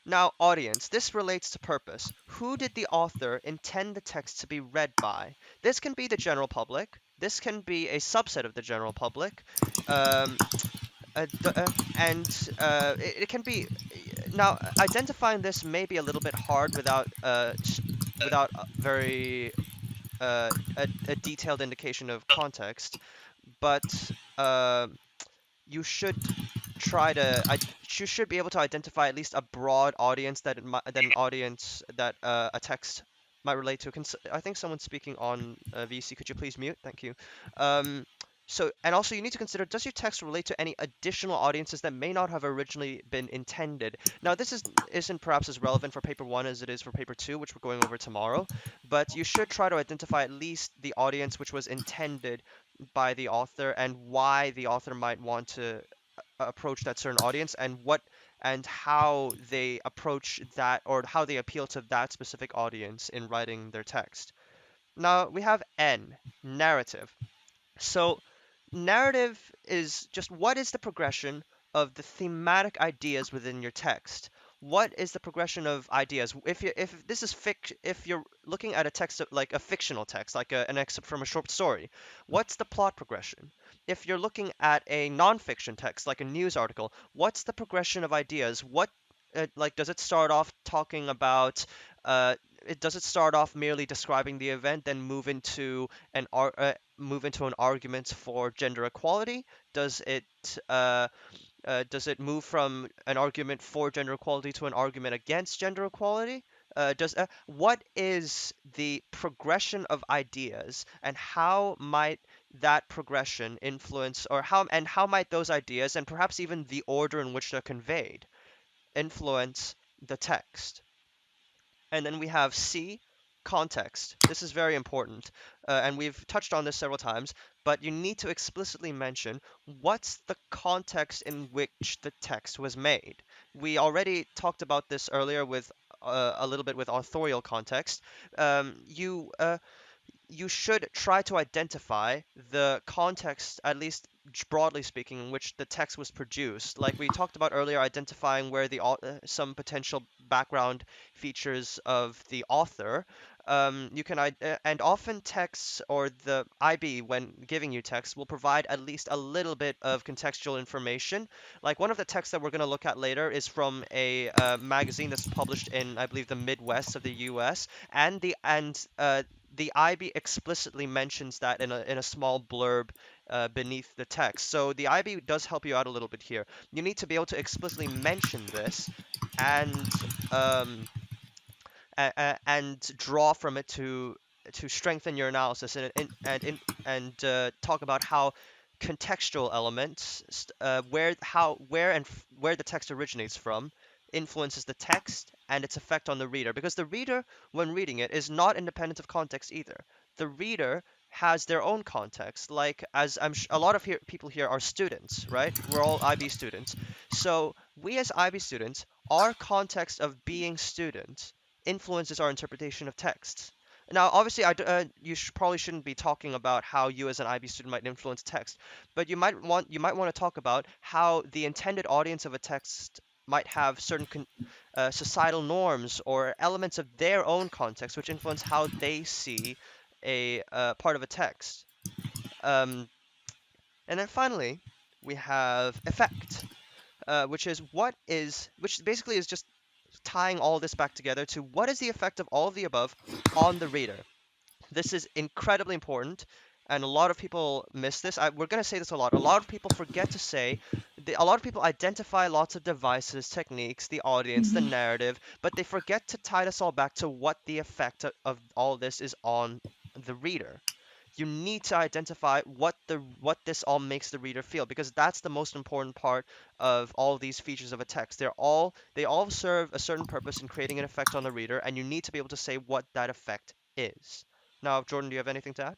Now, audience, this relates to purpose. Who did the author intend the text to be read by? This can be the general public. This can be a subset of the general public. Um, and it can be now identifying this may be a little bit hard without a detailed indication of context, but you should try to you should be able to identify at least a broad audience that an audience that a text might relate to. I think someone's speaking on VC. Could you please mute? Thank you. Um, and also you need to consider, does your text relate to any additional audiences that may not have originally been intended? Now, isn't perhaps as relevant for paper one as it is for paper two, which we're going over tomorrow, but you should try to identify at least the audience which was intended by the author and why the author might want to approach that certain audience, and how they approach that, or how they appeal to that specific audience in writing their text. Now we have N, narrative. So, narrative is just what is the progression of the thematic ideas within your text? What is the progression of ideas? If you're looking at a text like a fictional text, like an excerpt from a short story, what's the plot progression? If you're looking at a nonfiction text, like a news article, what's the progression of ideas? Does it start off talking about does it start off merely describing the event, then move into an argument for gender equality? Does it move from an argument for gender equality to an argument against gender equality? What is the progression of ideas, and how might that progression influence, how might those ideas, and perhaps even the order in which they're conveyed, influence the text? And then we have C, context. This is very important, and we've touched on this several times, but you need to explicitly mention what's the context in which the text was made. We already talked about this earlier with a little bit with authorial context. You should try to identify the context, at least broadly speaking, in which the text was produced. Like we talked about earlier, identifying where some potential background features of the author. And often texts or the IB, when giving you text, will provide at least a little bit of contextual information. Like one of the texts that we're going to look at later is from a magazine that's published in, I believe, the Midwest of the U.S. and the IB explicitly mentions that in a small blurb beneath the text. So the IB does help you out a little bit here. You need to be able to explicitly mention this and um, and draw from it to strengthen your analysis and talk about how contextual elements where the text originates from influences the text and its effect on the reader, because the reader, when reading it, is not independent of context either. The reader has their own context. Like, as a lot of people here are students, right? We're all IB students. So we as IB students, our context of being students influences our interpretation of texts. Now, obviously, you probably shouldn't be talking about how you as an IB student might influence text, but you might want to talk about how the intended audience of a text might have certain societal norms or elements of their own context which influence how they see a part of a text. Um, and then finally, we have effect, which basically is just tying all this back together to what is the effect of all of the above on the reader. This is incredibly important, and a lot of people miss this. We're going to say this a lot. A lot of people forget to say, a lot of people identify lots of devices, techniques, the audience, the narrative, but they forget to tie this all back to what the effect of all this is on the reader. You need to identify what this all makes the reader feel, because that's the most important part of all these features of a text. They all serve a certain purpose in creating an effect on the reader, and you need to be able to say what that effect is. Now, Jordan, do you have anything to add?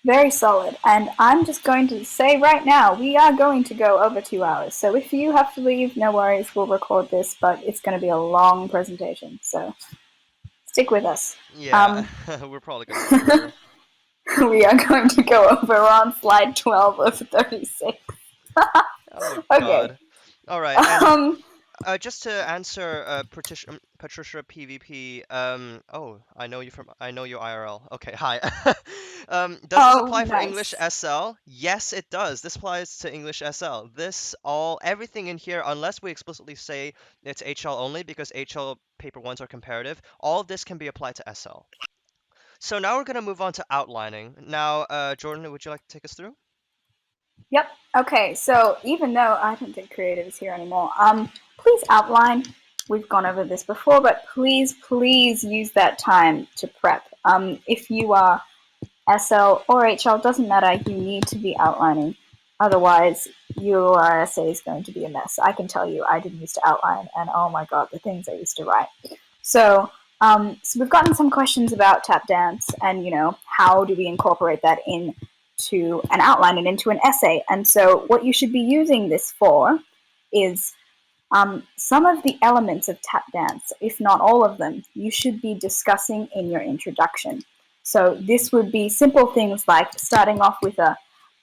Very solid. And I'm just going to say right now, we are going to go over 2 hours. So if you have to leave, no worries, we'll record this, but it's going to be a long presentation. So stick with us. Yeah, we're probably gonna go over. We are going to go over on slide 12 of 36. Oh Okay. God. All right, and Um, just to answer Patricia PvP, oh, I know you IRL. Okay, hi. Does this oh, apply for English nice. SL? Yes, it does. This applies to English SL. Everything in here, unless we explicitly say it's HL only, because HL paper ones are comparative, all of this can be applied to SL. So now we're gonna move on to outlining. Now, Jordan, would you like to take us through? Yep. Okay, so even though I don't think creative is here anymore, please outline. We've gone over this before, but please use that time to prep. If you are SL or HL, doesn't matter, you need to be outlining. Otherwise, your essay is going to be a mess. I can tell you, I didn't used to outline, and oh my god, the things I used to write. So we've gotten some questions about tap dance, and how do we incorporate that into an outline and into an essay? And so, what you should be using this for is some of the elements of tap dance, if not all of them, you should be discussing in your introduction. So this would be simple things like starting off with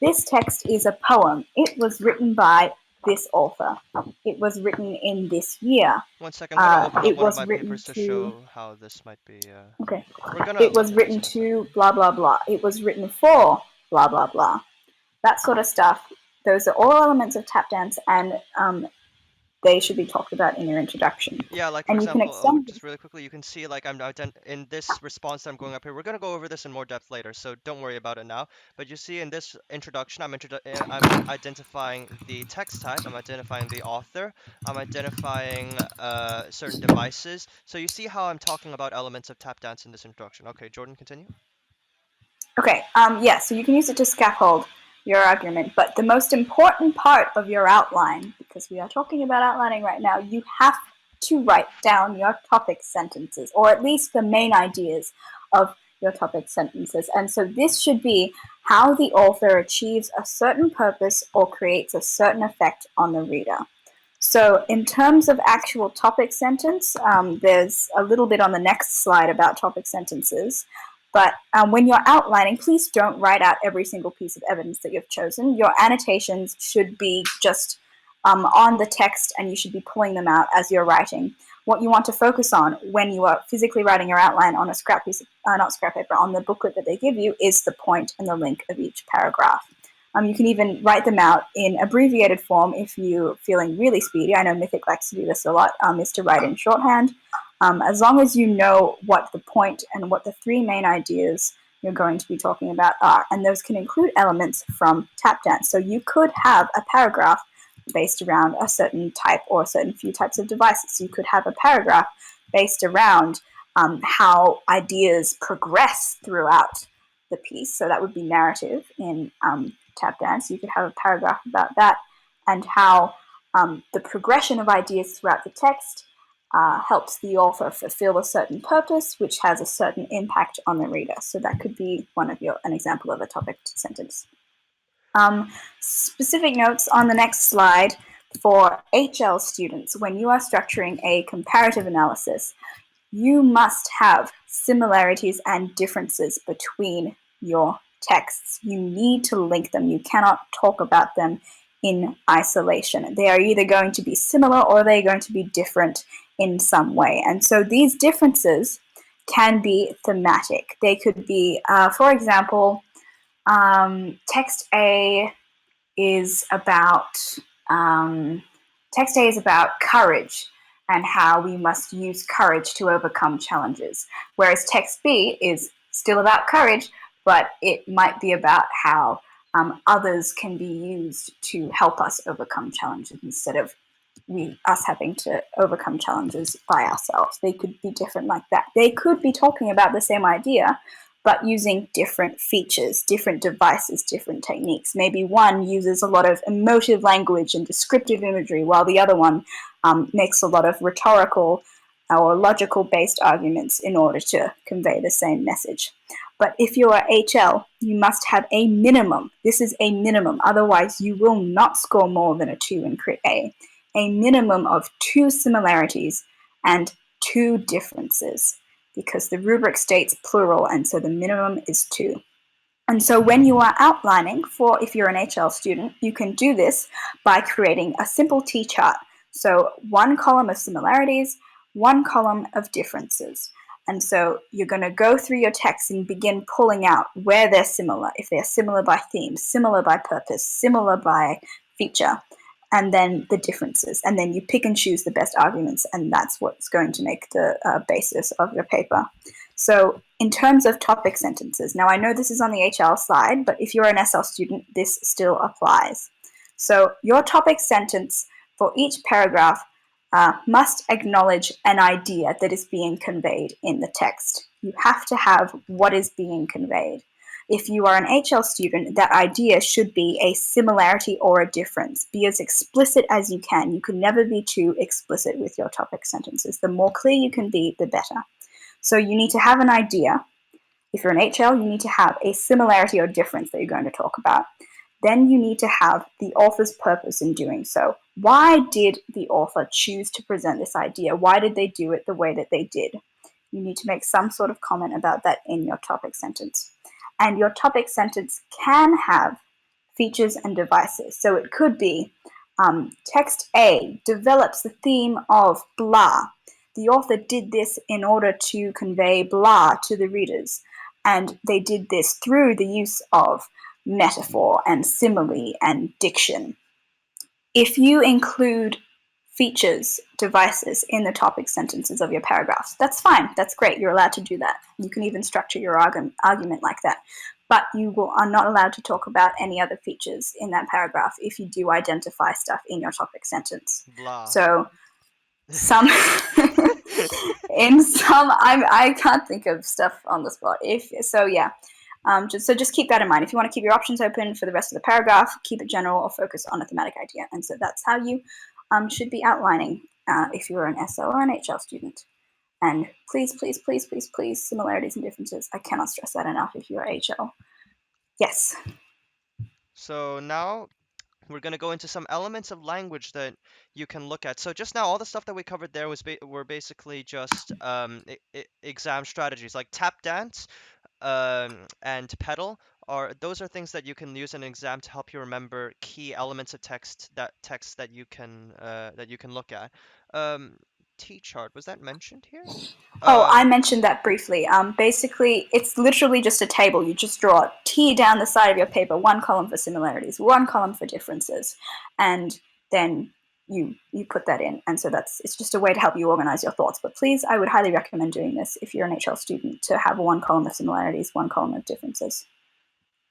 this text is a poem. It was written by this author. It was written in this year. 1 second, I'm gonna open up It one of was my written papers to to, show how this might be. okay. We're gonna It look was at this written in a sec. to blah, blah, blah. It was written for blah, blah, blah. That sort of stuff. Those are all elements of tap dance, and they should be talked about in your introduction. Yeah, like for And you can example, oh, extend just really quickly, you can see like in this response that I'm going up here. We're gonna go over this in more depth later, so don't worry about it now. But you see in this introduction, I'm identifying the text type, I'm identifying the author, I'm identifying certain devices. So you see how I'm talking about elements of tap dance in this introduction. Okay, Jordan, continue. Okay, yeah, so you can use it to scaffold your argument, but the most important part of your outline, because we are talking about outlining right now, you have to write down your topic sentences, or at least the main ideas of your topic sentences. And so this should be how the author achieves a certain purpose or creates a certain effect on the reader. So in terms of actual topic sentence, there's a little bit on the next slide about topic sentences. But when you're outlining, please don't write out every single piece of evidence that you've chosen. Your annotations should be just on the text, and you should be pulling them out as you're writing. What you want to focus on when you are physically writing your outline on a scrap piece of, not scrap paper, on the booklet that they give you, is the point and the link of each paragraph. You can even write them out in abbreviated form if you're feeling really speedy. I know Mythic likes to do this a lot, is to write in shorthand. As long as you know what the point and what the three main ideas you're going to be talking about are, and those can include elements from tap dance. So you could have a paragraph based around a certain type or a certain few types of devices. You could have a paragraph based around how ideas progress throughout the piece. So that would be narrative in tap dance. You could have a paragraph about that, and how the progression of ideas throughout the text helps the author fulfill a certain purpose, which has a certain impact on the reader. So that could be an example of a topic sentence. Specific notes on the next slide for HL students. When you are structuring a comparative analysis, you must have similarities and differences between your texts. You need to link them. You cannot talk about them in isolation. They are either going to be similar or they're going to be different in some way. And so these differences can be thematic. They could be, for example, text A is about courage and how we must use courage to overcome challenges, whereas text B is still about courage, but it might be about how others can be used to help us overcome challenges instead of us having to overcome challenges by ourselves. They could be different like that. They could be talking about the same idea, but using different features, different devices, different techniques. Maybe one uses a lot of emotive language and descriptive imagery, while the other one makes a lot of rhetorical or logical-based arguments in order to convey the same message. But if you are HL, you must have a minimum. This is a minimum. Otherwise, you will not score more than a 2 in Crit A. A minimum of 2 similarities and 2 differences, because the rubric states plural, and so the minimum is 2. And so when you are outlining if you're an HL student, you can do this by creating a simple T-chart. So 1 column of similarities, 1 column of differences. And so you're going to go through your text and begin pulling out where they're similar, if they're similar by theme, similar by purpose, similar by feature, and then the differences. And then you pick and choose the best arguments, and that's what's going to make the basis of your paper. So in terms of topic sentences, now I know this is on the HL slide, but if you're an SL student, this still applies. So your topic sentence for each paragraph must acknowledge an idea that is being conveyed in the text. You have to have what is being conveyed. If you are an HL student, that idea should be a similarity or a difference. Be as explicit as you can. You can never be too explicit with your topic sentences. The more clear you can be, the better. So you need to have an idea. If you're an HL, you need to have a similarity or difference that you're going to talk about. Then you need to have the author's purpose in doing so. Why did the author choose to present this idea? Why did they do it the way that they did? You need to make some sort of comment about that in your topic sentence. And your topic sentence can have features and devices. So it could be text A develops the theme of blah. The author did this in order to convey blah to the readers. And they did this through the use of metaphor and simile and diction. If you include features, devices in the topic sentences of your paragraphs, that's fine. That's great. You're allowed to do that. You can even structure your argument like that. But you are not allowed to talk about any other features in that paragraph if you do identify stuff in your topic sentence. Blah. So I can't think of stuff on the spot. Just keep that in mind. If you want to keep your options open for the rest of the paragraph, keep it general or focus on a thematic idea. And so that's how you should be outlining if you're an SL or an HL student. And please, please, please, please, please, similarities and differences. I cannot stress that enough if you're HL. Yes. So now we're going to go into some elements of language that you can look at. So just now, all the stuff that we covered there were basically just exam strategies like tap dance and Petal. Those are things that you can use in an exam to help you remember key elements of text that you can look at. Um, T chart, was that mentioned here? Oh, I Um, mentioned that briefly. Basically, it's literally just a table. You just draw a T down the side of your paper, one column for similarities, one column for differences, and then you put that in. And so it's just a way to help you organize your thoughts. But please, I would highly recommend doing this if you're an HL student, to have one column of similarities, one column of differences.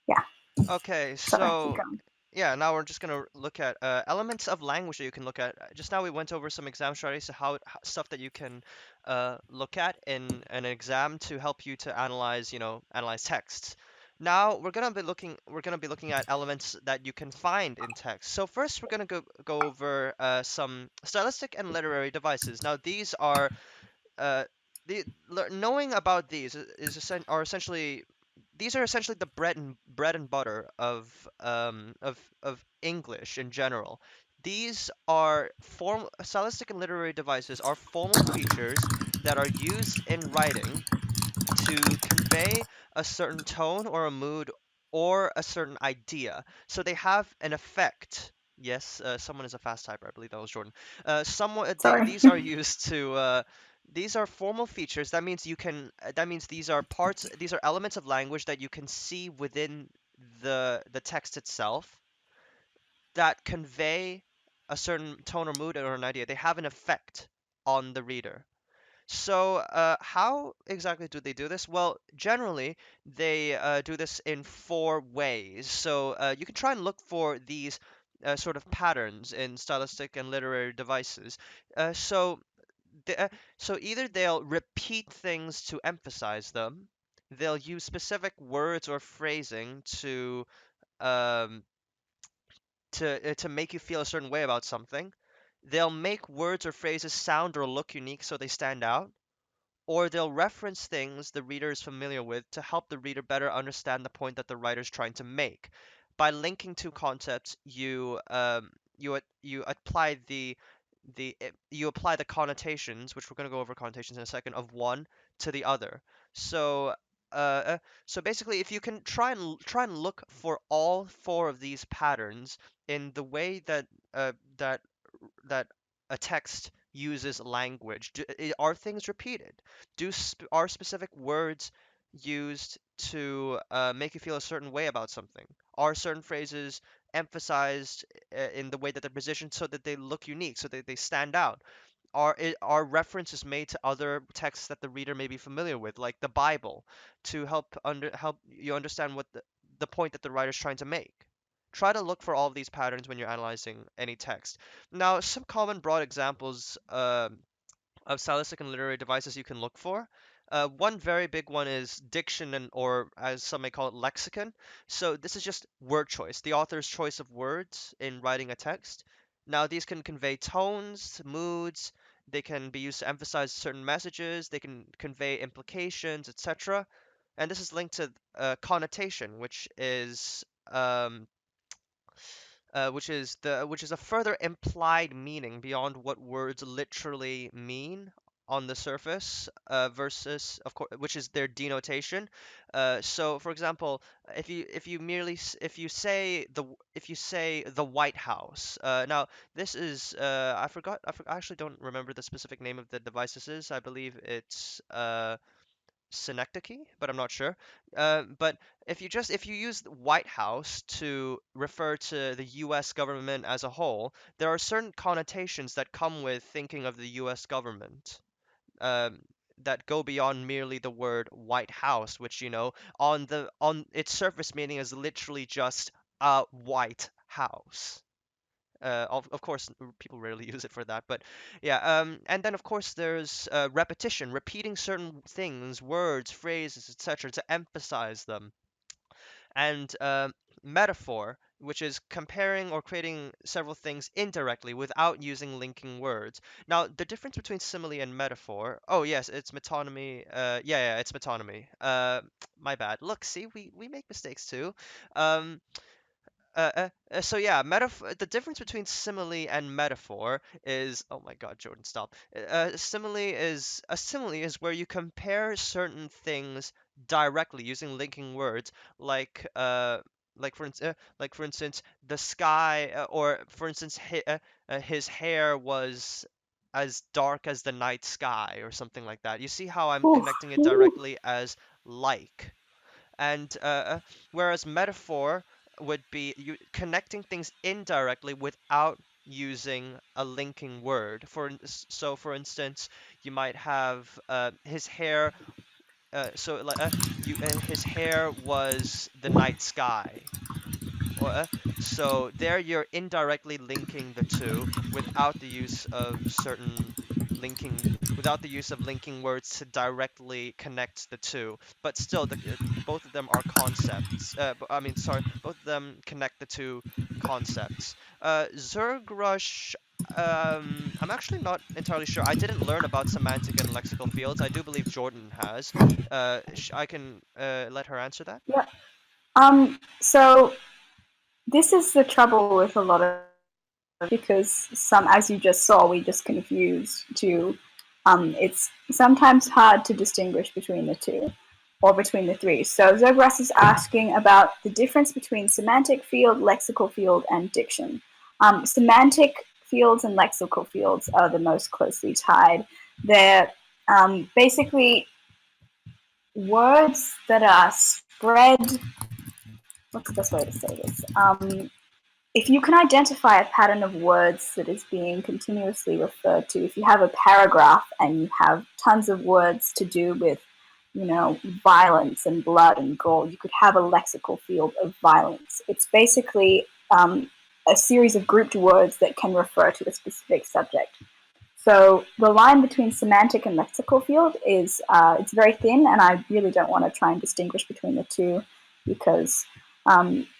Yeah. okay, Sorry, keep so going. yeah, now we're just gonna look at elements of language that you can look at. Just now we went over some exam strategies, so stuff that you can look at in an exam to help you to analyze, analyze texts. Now we're gonna be looking at elements that you can find in text. So first we're gonna go over some stylistic and literary devices. Now these are uh, knowing about these are essentially these are essentially the bread and butter of English in general. These are stylistic and literary devices are formal features that are used in writing to convey a certain tone or a mood or a certain idea. So they have an effect. Yes, someone is a fast typer. I believe that was Jordan. Sorry. These are used to. These are formal features. That means you can. That means these are parts. These are elements of language that you can see within the text itself that convey a certain tone or mood or an idea. They have an effect on the reader. So, how exactly do they do this? Well, generally, they do this in four ways. So, you can try and look for these sort of patterns in stylistic and literary devices. Uh, so, the, uh, so either they'll repeat things to emphasize them, they'll use specific words or phrasing um, to make you feel a certain way about something. They'll make words or phrases sound or look unique so they stand out, or they'll reference things the reader is familiar with to help the reader better understand the point that the writer is trying to make. By linking two concepts, you apply you apply the connotations, which we're going to go over connotations in a second, of one to the other. So uh, uh, so basically, if you can try and look for all four of these patterns in the way that that a text uses language. Are things repeated? Are specific words used to make you feel a certain way about something? Are certain phrases emphasized in the way that they're positioned so that they look unique, so that they stand out? Are references made to other texts that the reader may be familiar with, like the Bible, to help you understand what the point that the writer is trying to make? Try to look for all of these patterns when you're analyzing any text. Now, some common broad examples of stylistic and literary devices you can look for. One very big one is diction, or as some may call it, lexicon. So this is just word choice, the author's choice of words in writing a text. Now these can convey tones, moods. They can be used to emphasize certain messages. They can convey implications, etc. And this is linked to connotation, um, which is a further implied meaning beyond what words literally mean on the surface, versus, of course, which is their denotation. So, for example, if you say the White House. Now this is I actually don't remember the specific name of the device this is. I believe it's synecdoche, but I'm not sure. But if you use White House to refer to the U.S. government as a whole, there are certain connotations that come with thinking of the U.S. government. That go beyond merely the word White House, which on its surface meaning is literally just a white house. Of course, people rarely use it for that, but yeah. And then of course there's repetition, repeating certain things, words, phrases, etc., to emphasize them. And metaphor which is comparing or creating several things indirectly without using linking words. Now, the difference between simile and metaphor. Oh yes, it's metonymy. Yeah, it's metonymy. My bad. Look, see, we make mistakes too. Um, so yeah, metaphor. The difference between simile and metaphor is, oh my God, Jordan, stop. Simile is where you compare certain things directly using linking words, like for instance, the sky, or for instance, his hair was as dark as the night sky, or something like that. You see how I'm Oof. connecting it directly as like. And whereas metaphor would be you connecting things indirectly without using a linking word. For instance, you might have his hair. His hair was the night sky. Or, so there you're indirectly linking the two without the use of linking words to directly connect the two. But still, both of them are concepts. I mean, sorry, both of them connect the two concepts. Zergrush. I'm actually not entirely sure. I didn't learn about semantic and lexical fields. I do believe Jordan has. I can let her answer that. Yeah. So this is the trouble with a lot of, because some, as you just saw, we just confused to. It's sometimes hard to distinguish between the two, or between the three. So Zogras is asking about the difference between semantic field, lexical field, and diction. Semantic fields and lexical fields are the most closely tied. They're basically words that are spread. What's the best way to say this? If you can identify a pattern of words that is being continuously referred to, if you have a paragraph and you have tons of words to do with, violence and blood and gore, you could have a lexical field of violence. It's basically a series of grouped words that can refer to a specific subject. So the line between semantic and lexical field is it's very thin, and I really don't want to try and distinguish between the two because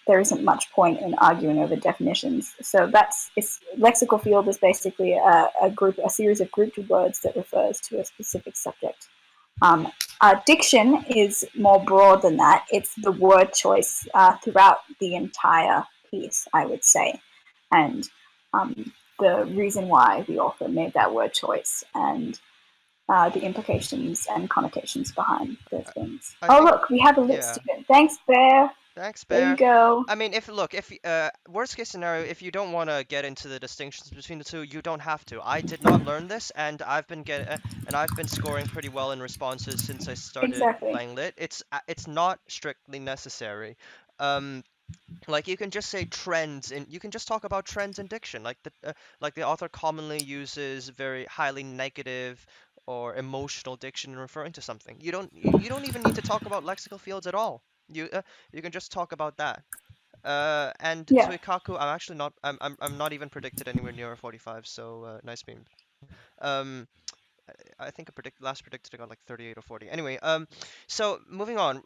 there isn't much point in arguing over definitions. So lexical field is basically a series of grouped words that refers to a specific subject. Diction is more broad than that. It's the word choice throughout the entire piece, I would say, and the reason why the author made that word choice and the implications and connotations behind those things. I Oh, think, look, we have a lit yeah. student. Thanks, Bear. Thanks, There you Bear. go. I mean, if worst case scenario, if you don't want to get into the distinctions between the two, you don't have to. I did not learn this, and I've been scoring pretty well in responses since I started Exactly. LangLit. It's not strictly necessary. Um, like you can just say trends, and you can just talk about trends in diction. Like the author commonly uses very highly negative or emotional diction in referring to something. You don't even need to talk about lexical fields at all. You can just talk about that. And Yeah. Suikaku, I'm not even predicted anywhere near a 45, so nice beam. Um, I think last predicted I got like 38 or 40. Anyway, so moving on.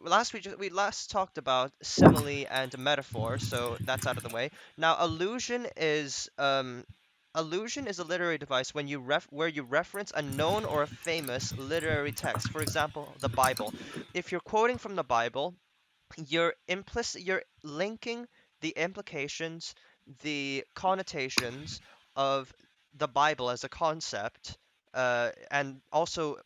We last talked about simile and metaphor, so that's out of the way. Now, allusion is a literary device where you reference a known or a famous literary text. For example, the Bible. If you're quoting from the Bible, you're linking the implications, the connotations of the Bible as a concept, and also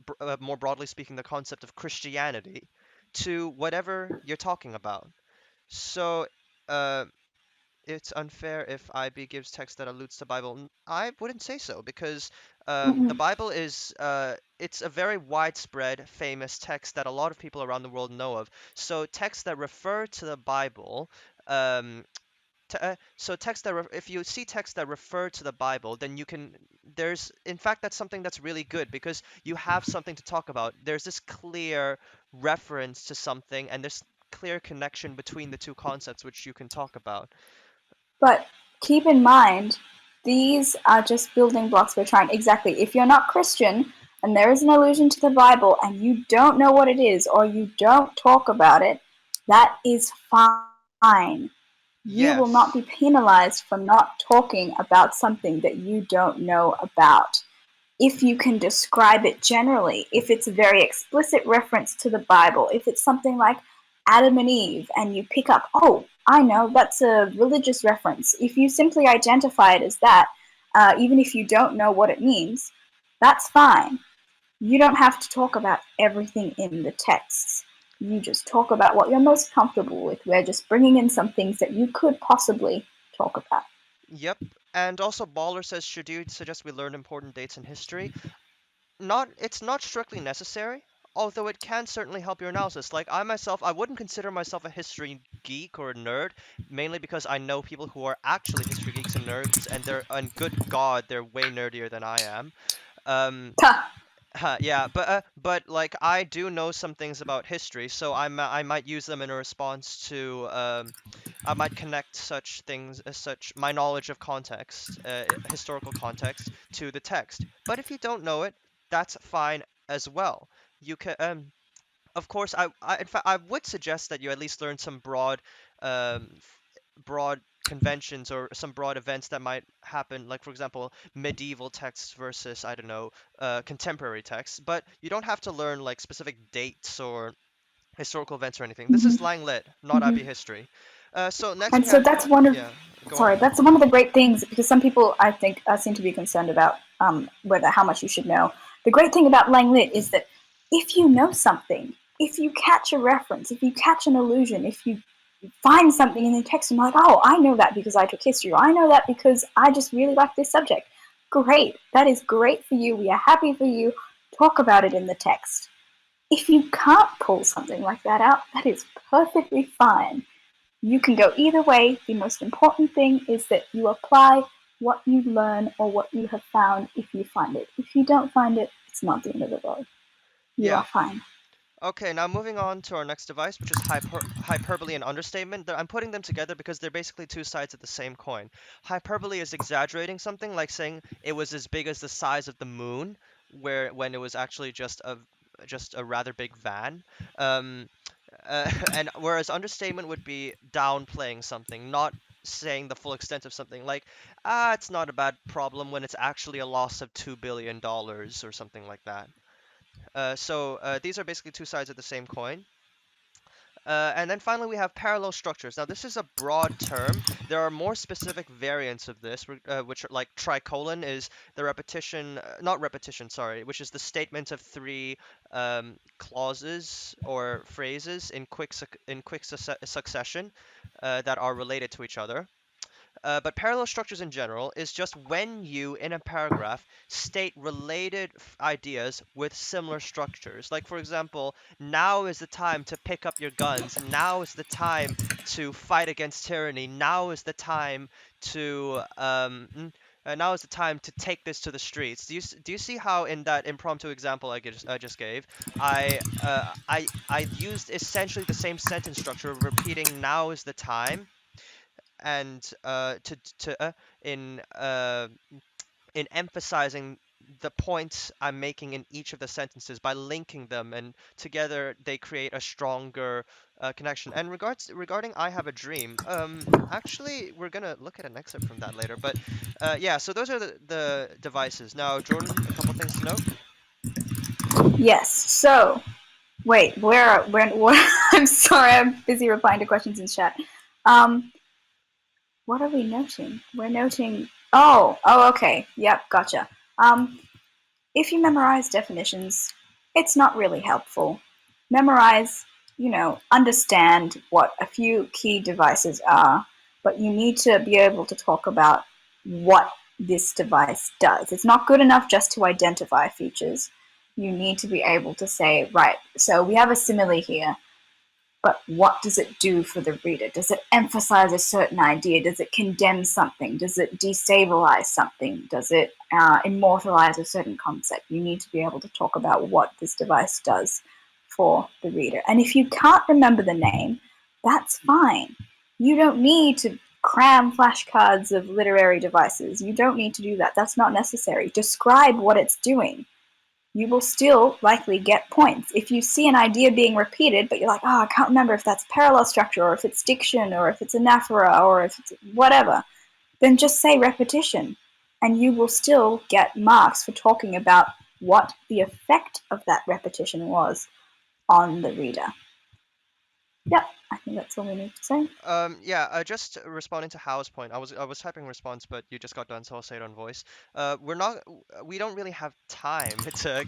more broadly speaking, the concept of Christianity to whatever you're talking about. So, uh, it's unfair if IB gives text that alludes to Bible. I wouldn't say so because the Mm-mm. Bible is it's a very widespread, famous text that a lot of people around the world know of. So texts that refer to the Bible, um, if you see texts that refer to the Bible, then you can. There's in fact that's something that's really good because you have something to talk about. There's this clear reference to something, and there's clear connection between the two concepts which you can talk about. But keep in mind, these are just building blocks we're trying. Exactly. If you're not Christian and there is an allusion to the Bible and you don't know what it is or you don't talk about it, that is fine. You will not Yes. be penalized for not talking about something that you don't know about. If you can describe it generally, if it's a very explicit reference to the Bible, if it's something like Adam and Eve, and you pick up, oh, I know, that's a religious reference. If you simply identify it as that, even if you don't know what it means, that's fine. You don't have to talk about everything in the texts. You just talk about what you're most comfortable with. We're just bringing in some things that you could possibly talk about. Yep. And also, Baller says, should you suggest we learn important dates in history? Not, it's not strictly necessary, although it can certainly help your analysis. Like I myself, I wouldn't consider myself a history geek or a nerd, mainly because I know people who are actually history geeks and nerds, and good God, they're way nerdier than I am. Um, yeah, but like I do know some things about history, so I might use them in a response to I might connect such things as such my knowledge of context, historical context, to the text. But if you don't know it, that's fine as well. You can of course, in fact, I would suggest that you at least learn some broad conventions or some broad events that might happen, like for example, medieval texts versus, I don't know, contemporary texts. But you don't have to learn like specific dates or historical events or anything. This is Mm-hmm. LangLit, not IB Mm-hmm. history. So next And we so have, that's one of yeah, go on. sorry, that's one of the great things, because some people I think seem to be concerned about whether how much you should know. The great thing about LangLit is that if you know something, if you catch a reference, if you catch an allusion, if you find something in the text and you're like, oh, I know that because I took history, or I know that because I just really like this subject. Great, that is great for you. We are happy for you. Talk about it in the text. If you can't pull something like that out, that is perfectly fine. You can go either way. The most important thing is that you apply what you learn or what you have found if you find it. If you don't find it, it's not the end of the world. You are Yeah. fine. Okay, now moving on to our next device, which is hyperbole and understatement. I'm putting them together because they're basically two sides of the same coin. Hyperbole is exaggerating something, like saying it was as big as the size of the moon, where when it was actually just a rather big van. Um, and whereas understatement would be downplaying something, not saying the full extent of something. Like, it's not a bad problem when it's actually a loss of $2 billion or something like that. So these are basically two sides of the same coin. And then finally, we have parallel structures. Now, this is a broad term. There are more specific variants of this, which are like tricolon is the repetition, not repetition, sorry, which is the statement of three clauses or phrases in quick succession that are related to each other. But parallel structures in general is just when you, in a paragraph, state related ideas with similar structures. Like, for example, now is the time to pick up your guns. Now is the time to fight against tyranny. Now is the time to now is the time to take this to the streets. Do you see how in that impromptu example I just gave, I used essentially the same sentence structure, repeating now is the time and in in emphasizing the points I'm making in each of the sentences by linking them, and together they create a stronger connection. And regarding "I have a dream," actually we're gonna look at an excerpt from that later. But yeah, so those are the devices. Now, Jordan, a couple things to note. Yes. So, wait, where I'm sorry, I'm busy replying to questions in chat. Um, what are we noting? We're noting. Oh, okay. Yep, gotcha. Um, if you memorize definitions, it's not really helpful. Memorize, understand what a few key devices are, but you need to be able to talk about what this device does. It's not good enough just to identify features. You need to be able to say, right, so we have a simile here, but what does it do for the reader? Does it emphasize a certain idea? Does it condemn something? Does it destabilize something? Does it immortalize a certain concept? You need to be able to talk about what this device does for the reader. And if you can't remember the name, that's fine. You don't need to cram flashcards of literary devices. You don't need to do that. That's not necessary. Describe what it's doing. you will still likely get points. If you see an idea being repeated, but you're like, oh, I can't remember if that's parallel structure, or if it's diction, or if it's anaphora, or if it's whatever, then just say repetition, and you will still get marks for talking about what the effect of that repetition was on the reader. Yep, I think that's all we need to say. Yeah, just responding to Hal's point, I was typing response, but you just got done, so I'll say it on voice. We don't really have time to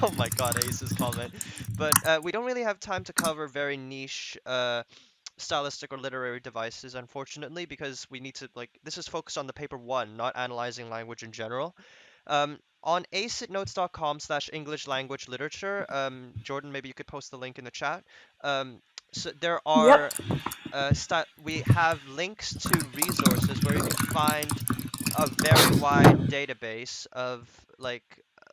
oh my God, Ace's comment, but we don't really have time to cover very niche stylistic or literary devices, unfortunately, because we need to this is focused on the paper one, not analyzing language in general. On acitnotes.com/English language literature, Jordan, maybe you could post the link in the chat. So there Yep. are we have links to resources where you can find a very wide database of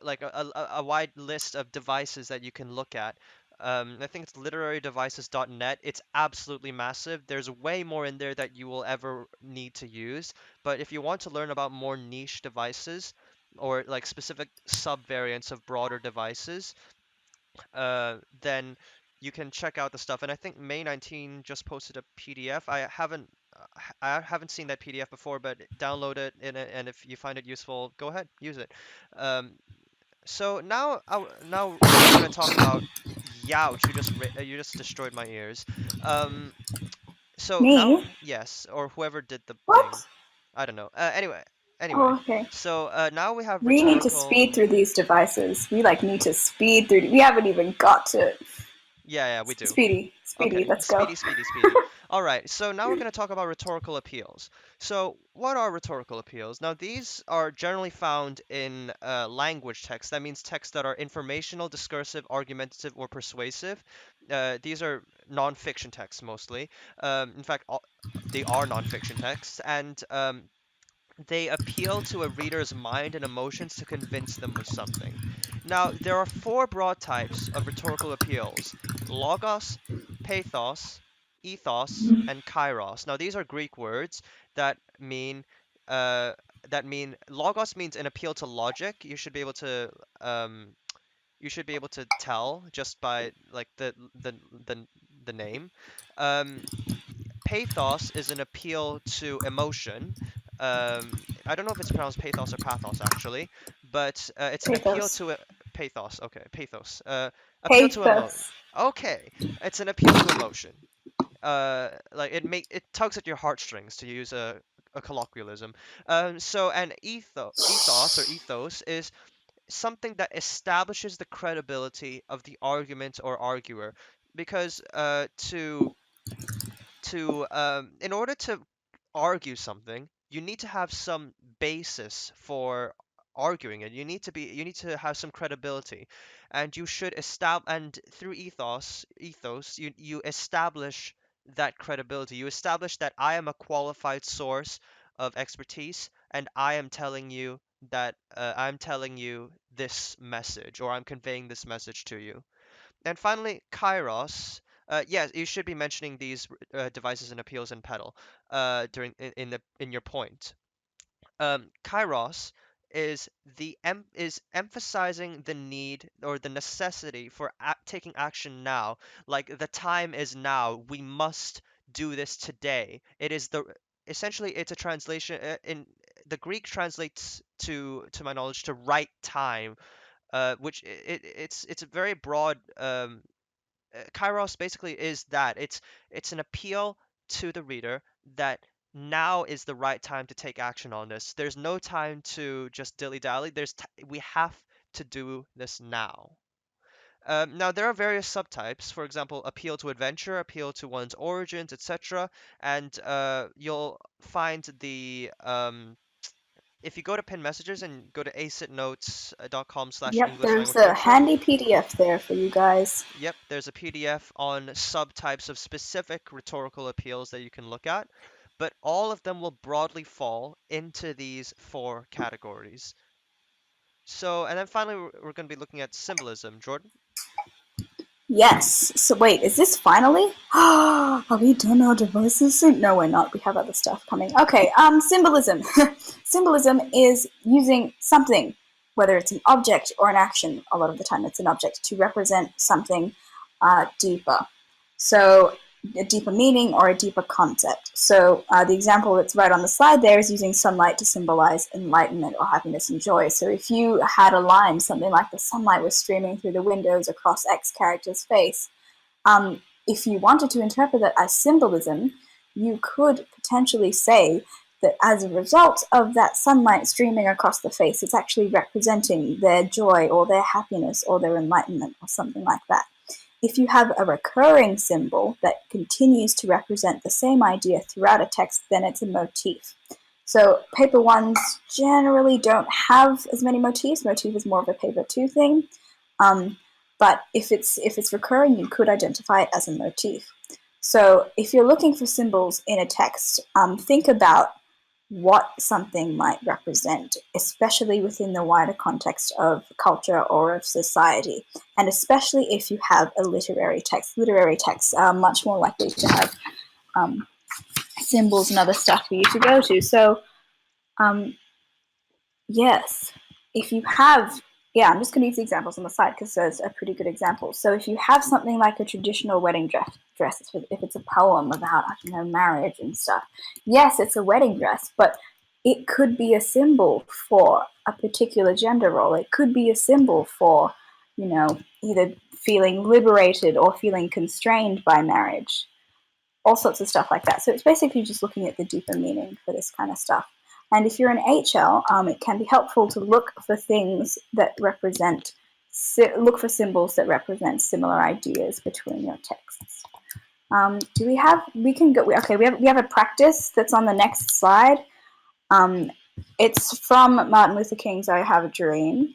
a wide list of devices that you can look at. I think it's literarydevices.net. It's absolutely massive. There's way more in there that you will ever need to use. But if you want to learn about more niche devices or like specific subvariants of broader devices, then you can check out the stuff. And I think May19 just posted a PDF. I haven't seen that PDF before, but download it and if you find it useful, go ahead, use it. Um, so now we're gonna talk about Youch. You just destroyed my ears. Um, so now, Me? yes, or whoever did the thing. What? I don't know. Anyway. Oh, okay. So now we have We need to rhetorical. speed through these devices. We need to speed through. We haven't even got to Yeah, we do. Speedy. Okay, Let's go. speedy. All right, so now we're going to talk about rhetorical appeals. So, what are rhetorical appeals? Now, these are generally found in language text. That means texts that are informational, discursive, argumentative, or persuasive. These are non-fiction texts mostly. In fact, they are non-fiction texts, and they appeal to a reader's mind and emotions to convince them of something. Now, there are four broad types of rhetorical appeals: logos, pathos, ethos, and kairos. Now, these are Greek words that mean uh, logos means an appeal to logic. Um, you should be able to tell just by like the name. Um, Pathos is an appeal to emotion. I don't know if it's pronounced pathos or pathos actually, but it's an appeal Pathos. to pathos. Okay, pathos. Appeal to emotion. Pathos. Okay, it's an appeal to emotion. Like it tugs at your heartstrings to use a colloquialism. So an ethos is something that establishes the credibility of the argument or arguer, because in order to argue something, you need to have some basis for arguing it. You need to have some credibility, and you should establish. And through ethos, you establish that credibility. You establish that I am a qualified source of expertise, and I'm telling you this message, or I'm conveying this message to you. And finally, Kairos. Yes, you should be mentioning these devices and appeals in Petal in your point. Kairos is emphasizing the need or the necessity for taking action now. Like the time is now. We must do this today. Essentially it's a translation in the Greek translates to my knowledge to right time, which it's a very broad. Kairos basically is that it's an appeal to the reader that now is the right time to take action on this. There's no time to just dilly-dally. We have to do this now. Now there are various subtypes. For example, appeal to adventure, appeal to one's origins, etc. And you'll find if you go to pin messages and go to acitnotes.com slash Yep, English there's language a literature. handy PDF there for you guys. Yep, there's a PDF on subtypes of specific rhetorical appeals that you can look at, but all of them will broadly fall into these four categories. So, and then finally, we're going to be looking at symbolism. Jordan? Yes. So wait, is this finally? Are we done our devices soon? No, we're not. We have other stuff coming. Okay. Symbolism. Symbolism is using something. whether it's an object or an action, a lot of the time it's an object, to represent something deeper. So a deeper meaning or a deeper concept. So the example that's right on the slide there is using sunlight to symbolize enlightenment or happiness and joy. So if you had a line, something like the sunlight was streaming through the windows across X character's face, if you wanted to interpret that as symbolism, you could potentially say that as a result of that sunlight streaming across the face, it's actually representing their joy or their happiness or their enlightenment or something like that. If you have a recurring symbol that continues to represent the same idea throughout a text, then it's a motif. So paper ones generally don't have as many motifs. Motif is more of a paper two thing. But if it's recurring, you could identify it as a motif. So if you're looking for symbols in a text, think about what something might represent, especially within the wider context of culture or of society, and especially if you have a literary text. Literary texts are much more likely to have symbols and other stuff for you to go to. So, yes, if you have, I'm just going to use the examples on the side because those are pretty good examples. So if you have something like a traditional wedding dress, if it's a poem about, marriage and stuff, yes, it's a wedding dress, but it could be a symbol for a particular gender role. It could be a symbol for, either feeling liberated or feeling constrained by marriage, all sorts of stuff like that. So it's basically just looking at the deeper meaning for this kind of stuff. And if you're an HL, it can be helpful to look for things that represent, look for symbols that represent similar ideas between your texts. We have a practice that's on the next slide. It's from Martin Luther King's I Have a Dream.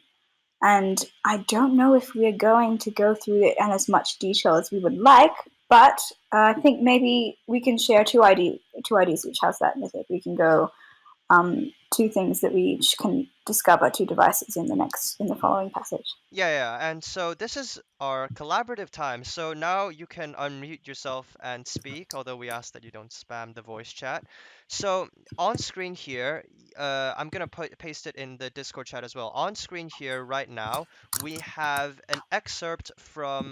And I don't know if we're going to go through it in as much detail as we would like, but I think maybe we can share two IDs each. How's that, Mythic? We can go two things that we each can discover, two devices in the following passage. Yeah, and so this is our collaborative time. So now you can unmute yourself and speak, although we ask that you don't spam the voice chat. So on screen here, I'm gonna paste it in the Discord chat as well. On screen here right now, we have an excerpt from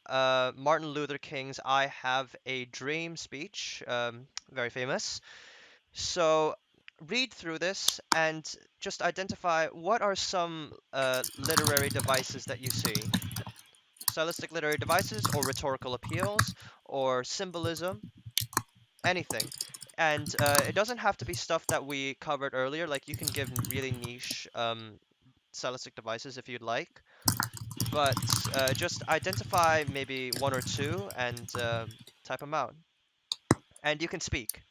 Martin Luther King's "I Have a Dream" speech, very famous. So read through this and just identify what are some literary devices that you see. Stylistic literary devices or rhetorical appeals or symbolism, anything. And it doesn't have to be stuff that we covered earlier. Like you can give really niche stylistic devices if you'd like. But just identify maybe one or two and type them out. And you can speak.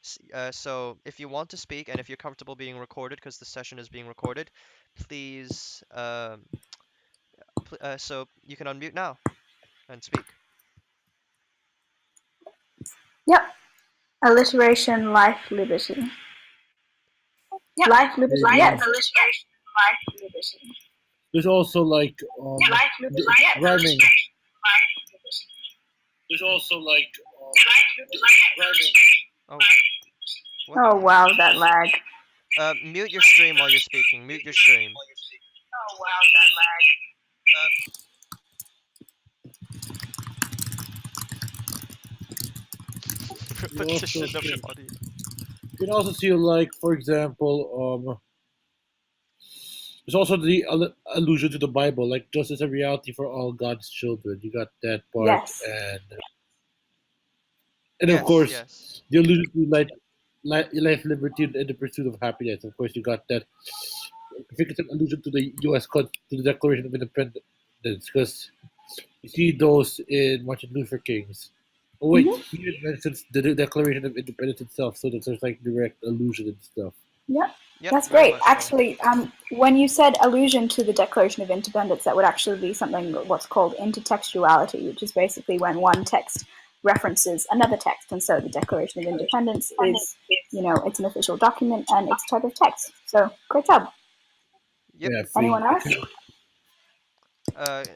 So if you want to speak and if you're comfortable being recorded, because the session is being recorded, please, so you can unmute now and speak. Yep. Alliteration, life, liberty. Yep. Life, liberty. Yes. Alliteration, life, liberty. There's also like rhyming. There's also like rhyming. Oh. What? Oh wow, that lag. Mute your stream while you're speaking. Mute your stream. Oh wow, that lag. Repetition of the audio. You can also see, like, for example, there's also the allusion to the Bible, like justice and reality for all God's children. You got that part, yes. and of course, the allusion to life, liberty, and the pursuit of happiness. Of course, you got that. I think it's an allusion to the U.S. to the Declaration of Independence, because you see those in Martin Luther King's. Oh wait, he mentions the Declaration of Independence itself, so that there's like direct allusion and stuff. Yep, that's great. Actually, when you said allusion to the Declaration of Independence, that would actually be something what's called intertextuality, which is basically when one text references another text. And so the Declaration of Independence is, it's an official document and it's a type of text. So great job. Yep. Yeah, anyone else?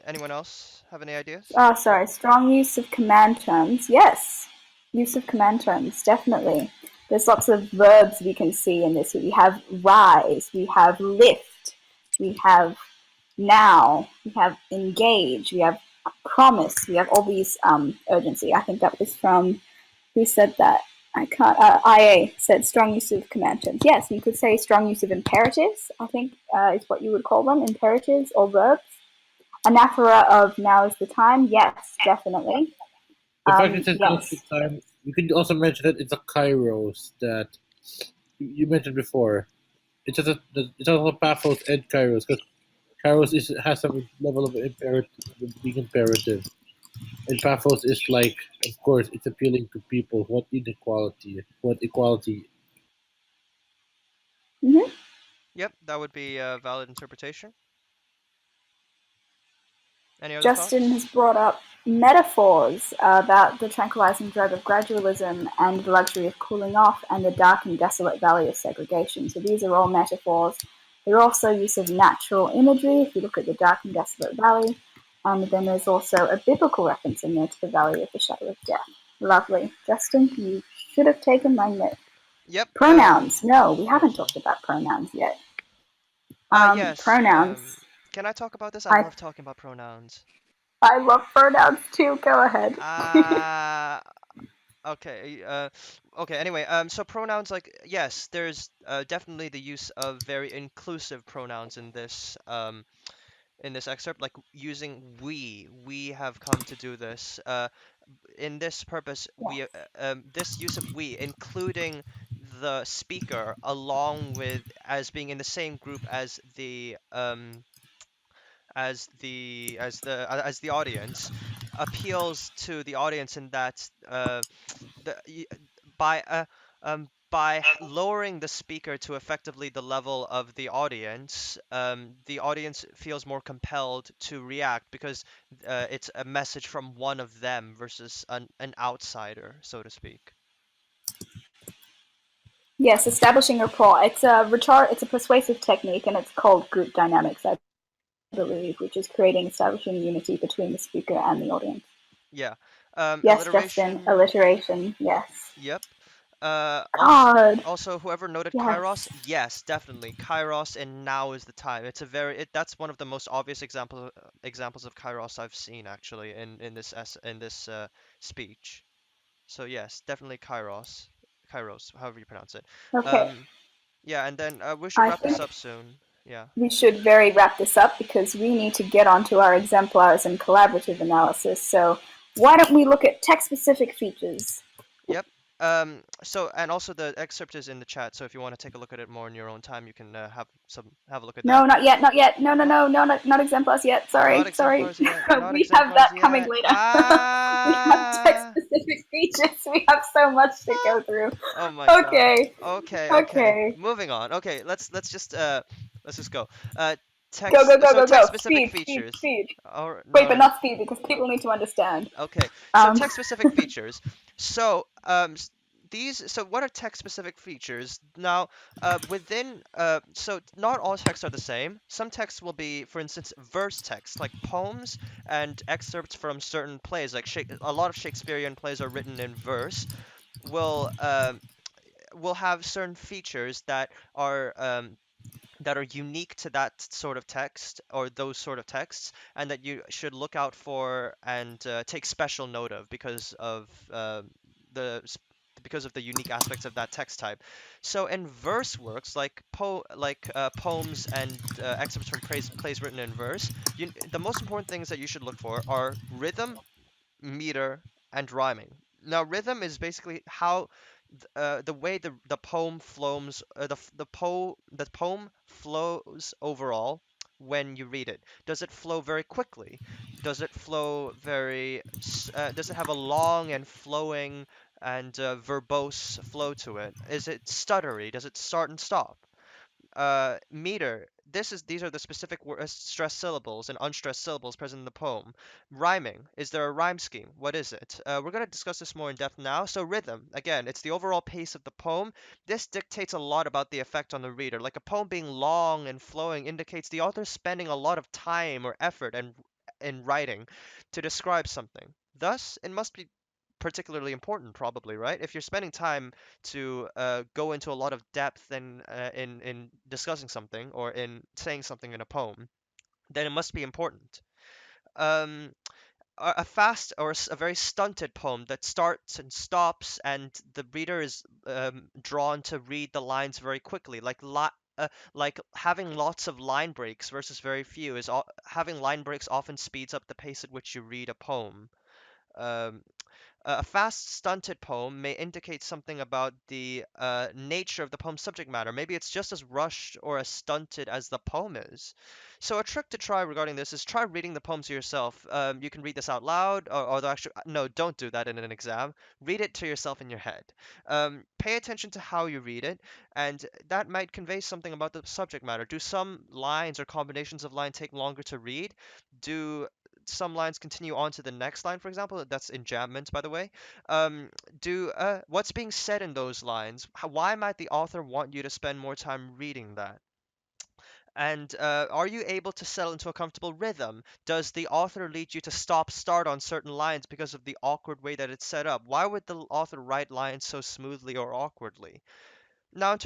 Anyone else have any ideas? Oh, sorry. Strong use of command terms. Yes. Use of command terms, definitely. There's lots of verbs we can see in this. We have rise, we have lift, we have now, we have engage, we have promise, we have all these urgency. I think that was from, who said that? I can't. IA said strong use of command terms. Yes, you could say strong use of imperatives. I think is what you would call them, imperatives or verbs. Anaphora of now is the time. Yes, definitely. The fact it says now is the Yes. time, you could also mention that it's a Kairos that you mentioned before. It's also Paphos and Kairos because Kairos has some level of being imperative, and Paphos is like, of course, it's appealing to people who want inequality, who want equality. Mm-hmm. Yep, that would be a valid interpretation. Any other Justin thoughts? has brought up metaphors about the tranquilizing drug of gradualism and the luxury of cooling off and the dark and desolate valley of segregation. So these are all metaphors. There are also use of natural imagery if you look at the dark and desolate valley. And then there's also a biblical reference in there to the valley of the shadow of death. Lovely. Justin, you should have taken LangLit. Yep. Pronouns. No, we haven't Also. talked about pronouns yet. Yes. Pronouns. Can I talk about this? I I love talking about pronouns. I love pronouns too. Go ahead. Uh, okay. Okay. Anyway, so pronouns, like, yes, there's definitely the use of very inclusive pronouns in this excerpt, like using we. We have come to do this. In this purpose, Yes. this use of we, including the speaker, along with as being in the same group as the audience, appeals to the audience in that the y- by lowering the speaker to effectively the level of the audience feels more compelled to react because it's a message from one of them versus an outsider, so to speak. Yes, establishing rapport. It's a persuasive technique, and it's called group dynamics, I believe, which is creating, establishing unity between the speaker and the audience. Yeah. Yes, Justin. Alliteration. Alliteration. Yes. Yep. God. Also, whoever noted Kairos, Yes. yes, definitely. Kairos and now is the time. That's one of the most obvious examples of Kairos I've seen actually in this speech. So yes, definitely Kairos. Kairos, however you pronounce it. Okay. Um, yeah, and then we should I wrap this think up soon. Yeah. we should very wrap this up because we need to get onto our exemplars and collaborative analysis. So why don't we look at text-specific features? Yep. So and also the excerpt is in the chat, so if you want to take a look at it more in your own time, you can have a look at No, that. not yet, not yet. No, no, What? no, no, not exemplars yet. Not Sorry, sorry. exemplars yet. Not We have exemplars that coming yet. later. We have Ah! text-specific features. We have so much to go through. Oh my God. Okay, Okay, okay. okay. Moving on. Okay, let's just go. Go, go, go, So go, text go. specific Speed, speed, features. speed. Or Wait, no, but no, no. not speed because people need to understand. Okay. So Um, text specific features. So so what are text specific features? Now, so not all texts are the same. Some texts will be, for instance, verse text, like poems and excerpts from certain plays, like a lot of Shakespearean plays are written in verse, will will have certain features that are unique to that sort of text or those sort of texts, and that you should look out for and take special note of the s- because of the unique aspects of that text type. So in verse works like poems and excerpts from plays written in verse, the most important things that you should look for are rhythm, meter, and rhyming. Now, rhythm is basically how the way the poem flows, the poem flows overall when you read it. Does it flow very quickly? Does it have a long and flowing and verbose flow to it? Is it stuttery? Does it start and stop? Meter. These are the specific stressed syllables and unstressed syllables present in the poem. Rhyming. Is there a rhyme scheme? What is it? We're going to discuss this more in depth now. So rhythm. Again, it's the overall pace of the poem. This dictates a lot about the effect on the reader. Like a poem being long and flowing indicates the author spending a lot of time or effort and in writing to describe something. Thus, it must be particularly important, probably, right? If you're spending time to go into a lot of depth in discussing something or in saying something in a poem, then it must be important. Um, a fast or a very stunted poem that starts and stops, and the reader is drawn to read the lines very quickly, like having lots of line breaks versus very few having line breaks often speeds up the pace at which you read a poem. Um, a fast, stunted poem may indicate something about the nature of the poem's subject matter. Maybe it's just as rushed or as stunted as the poem is. So a trick to try regarding this is try reading the poem to yourself. You can read this out loud, or actually, no, don't do that in an exam. Read it to yourself in your head. Pay attention to how you read it, and that might convey something about the subject matter. Do some lines or combinations of lines take longer to read? Do some lines continue on to the next line, for example? That's enjambment, by the way. Do What's being said in those lines? Why might the author want you to spend more time reading that? And are you able to settle into a comfortable rhythm? Does the author lead you to stop start on certain lines because of the awkward way that it's set up? Why would the author write lines so smoothly or awkwardly? Now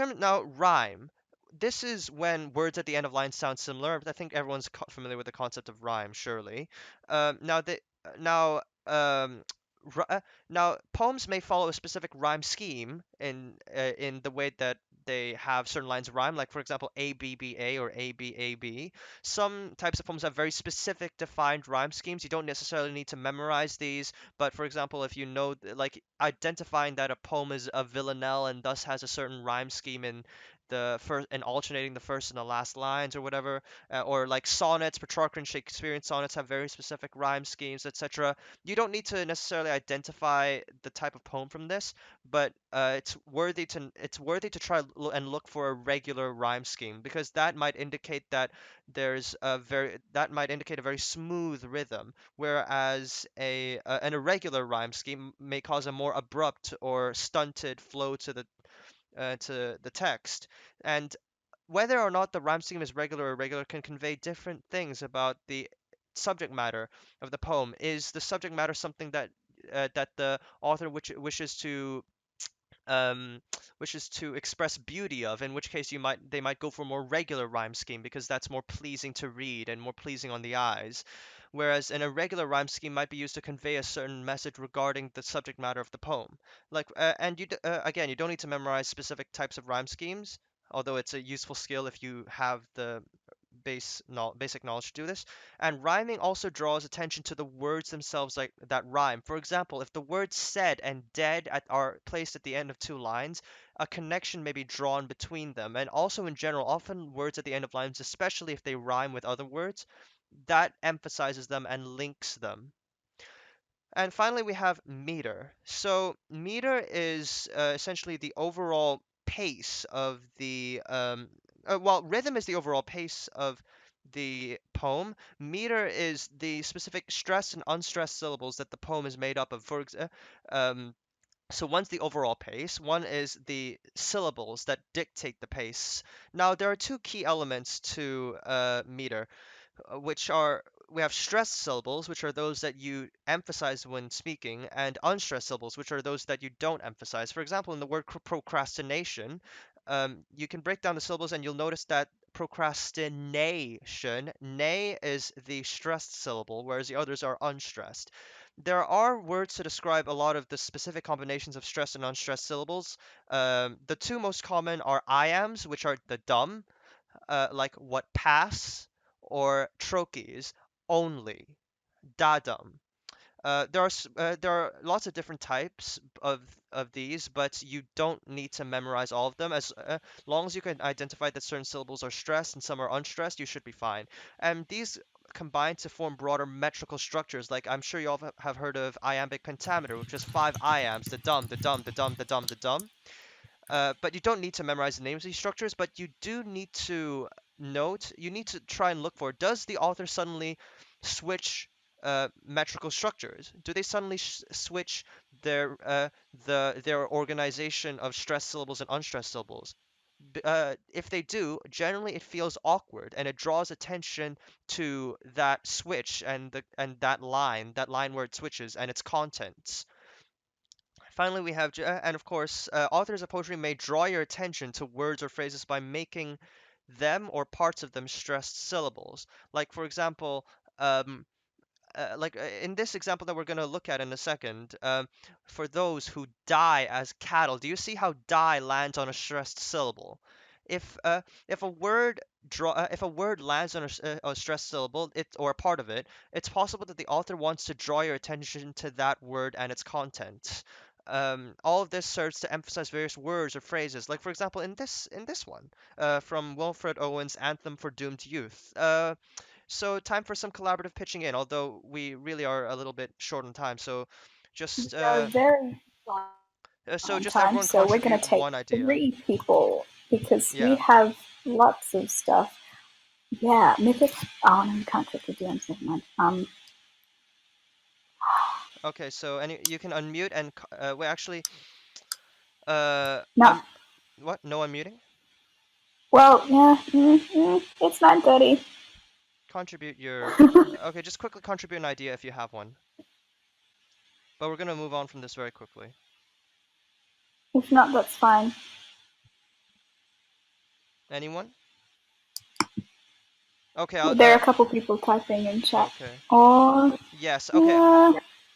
rhyme. This is when words at the end of lines sound similar. I think everyone's familiar with the concept of rhyme, surely. Now the now r- Now poems may follow a specific rhyme scheme in the way that they have certain lines rhyme, like for example A B B A or A B A B. Some types of poems have very specific defined rhyme schemes. You don't necessarily need to memorize these, but for example, if you know, like identifying that a poem is a villanelle and thus has a certain rhyme scheme in the first and alternating the first and the last lines or whatever, or like sonnets, Petrarch and Shakespearean sonnets have very specific rhyme schemes, etc. You don't need to necessarily identify the type of poem from this, but it's worthy to try and look for a regular rhyme scheme, because that might indicate a very smooth rhythm, whereas an irregular rhyme scheme may cause a more abrupt or stunted flow to the text. And whether or not the rhyme scheme is regular or irregular can convey different things about the subject matter of the poem. Is the subject matter something that the author um, wishes to express beauty of, in which case they might go for a more regular rhyme scheme because that's more pleasing to read and more pleasing on the eyes, whereas an irregular rhyme scheme might be used to convey a certain message regarding the subject matter of the poem. Again, you don't need to memorize specific types of rhyme schemes, although it's a useful skill if you have the basic knowledge to do this. And rhyming also draws attention to the words themselves, like that rhyme. For example, if the words said and dead are placed at the end of two lines, a connection may be drawn between them. And also in general, often words at the end of lines, especially if they rhyme with other words, that emphasizes them and links them. And finally, we have meter. So meter is essentially the overall pace of rhythm is the overall pace of the poem. Meter is the specific stressed and unstressed syllables that the poem is made up of. So one's the overall pace, one is the syllables that dictate the pace. Now, there are two key elements to meter, which are we have stressed syllables, which are those that you emphasize when speaking, and unstressed syllables, which are those that you don't emphasize. For example, in the word procrastination, you can break down the syllables and you'll notice that procrastination, nay is the stressed syllable, whereas the others are unstressed. There are words to describe a lot of the specific combinations of stressed and unstressed syllables. The two most common are iams, which are the dumb, like what pass, or trochees, only, dadum. There are lots of different types of these, but you don't need to memorize all of them. As long as you can identify that certain syllables are stressed and some are unstressed, you should be fine. And these combine to form broader metrical structures. Like I'm sure you all have heard of iambic pentameter, which is five iambs: the dum, the dum, the dum, the dum, the dum. But you don't need to memorize the names of these structures, but you do need to you need to try and look for, does the author suddenly switch metrical structures? Do they suddenly switch their their organization of stressed syllables and unstressed syllables? If they do, generally it feels awkward and it draws attention to that switch and that line where it switches and its contents. Finally, we have, and of course, authors of poetry may draw your attention to words or phrases by making them or parts of them stressed syllables. Like for example, in this example that we're going to look at in a second, for those who die as cattle, do you see how die lands on a stressed syllable? If if a word if a word lands on a stressed syllable, or a part of it, it's possible that the author wants to draw your attention to that word and its content. All of this serves to emphasize various words or phrases. Like for example, in this one, from Wilfred Owen's Anthem for Doomed Youth. So time for some collaborative pitching in, although we really are a little bit short on time. So just We're very so on just time, everyone so we're going contribute to take one idea. 3 people because we Yeah. have lots of stuff. Yeah, Mythic. Oh no, you can't click the DMs. Never mind. Okay. So you can unmute and wait. Actually, No. what? No unmuting. Well, yeah. It's 9:30. Contribute your. Okay. Just quickly contribute an idea if you have one. But we're gonna move on from this very quickly. If not, that's fine. Anyone? Okay. There are a couple people typing in chat. Okay. Or Yes. Okay. yeah,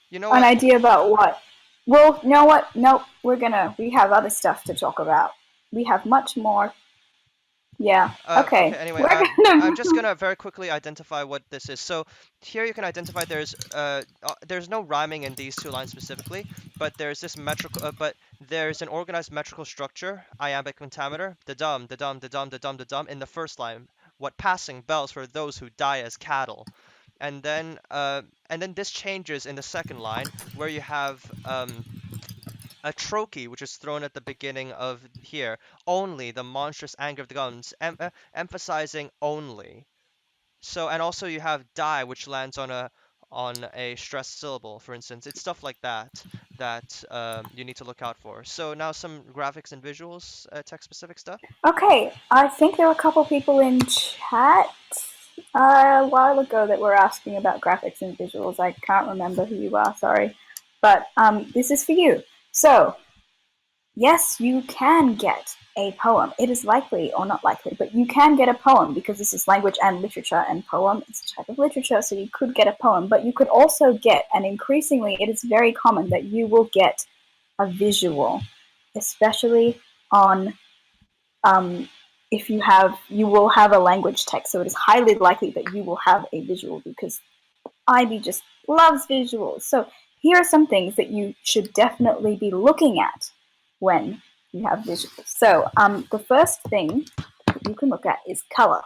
You know an what? idea about what? Well, you know what? Nope. We have other stuff to talk about. We have much more. Yeah. Okay, Okay. anyway, We're I'm gonna. just gonna very quickly identify what this is. So here you can identify there's no rhyming in these two lines specifically, but there's an organized metrical structure, iambic pentameter, da dum, da dum, da dum, da dum, da dum in the first line. What passing bells for those who die as cattle. And then this changes in the second line where you have a trochee which is thrown at the beginning of here. Only the monstrous anger of the guns, emphasizing only. So and also you have die which lands on a stressed syllable, for instance. It's stuff like that that you need to look out for. So now some graphics and visuals, text specific stuff. Okay. I think there were a couple people in chat a while ago that were asking about graphics and visuals. I can't remember who you are. Sorry, but this is for you. So yes, you can get a poem. It is likely, or not likely, but you can get a poem because this is language and literature, and poem is a type of literature, so you could get a poem. But you could also get, and increasingly it is very common that you will get a visual, especially on if you will have a language text. So it is highly likely that you will have a visual because IB just loves visuals. So here are some things that you should definitely be looking at when you have visuals. So the first thing that you can look at is color.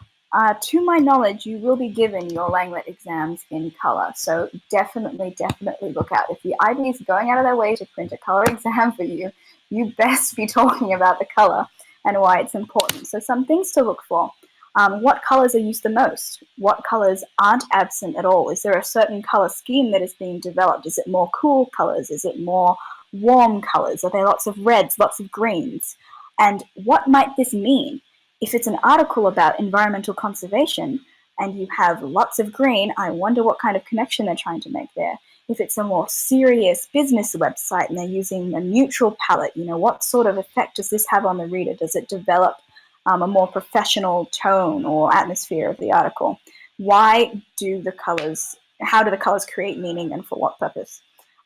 To my knowledge, you will be given your LangLit exams in color. So definitely look out. If the IB is going out of their way to print a color exam for you, you best be talking about the color and why it's important. So some things to look for. What colors are used the most? What colors aren't absent at all? Is there a certain color scheme that is being developed? Is it more cool colors? Is it more warm colors? Are there lots of reds, lots of greens? And what might this mean? If it's an article about environmental conservation and you have lots of green, I wonder what kind of connection they're trying to make there. If it's a more serious business website and they're using a neutral palette, what sort of effect does this have on the reader? Does it develop a more professional tone or atmosphere of the article? How do the colors create meaning and for what purpose?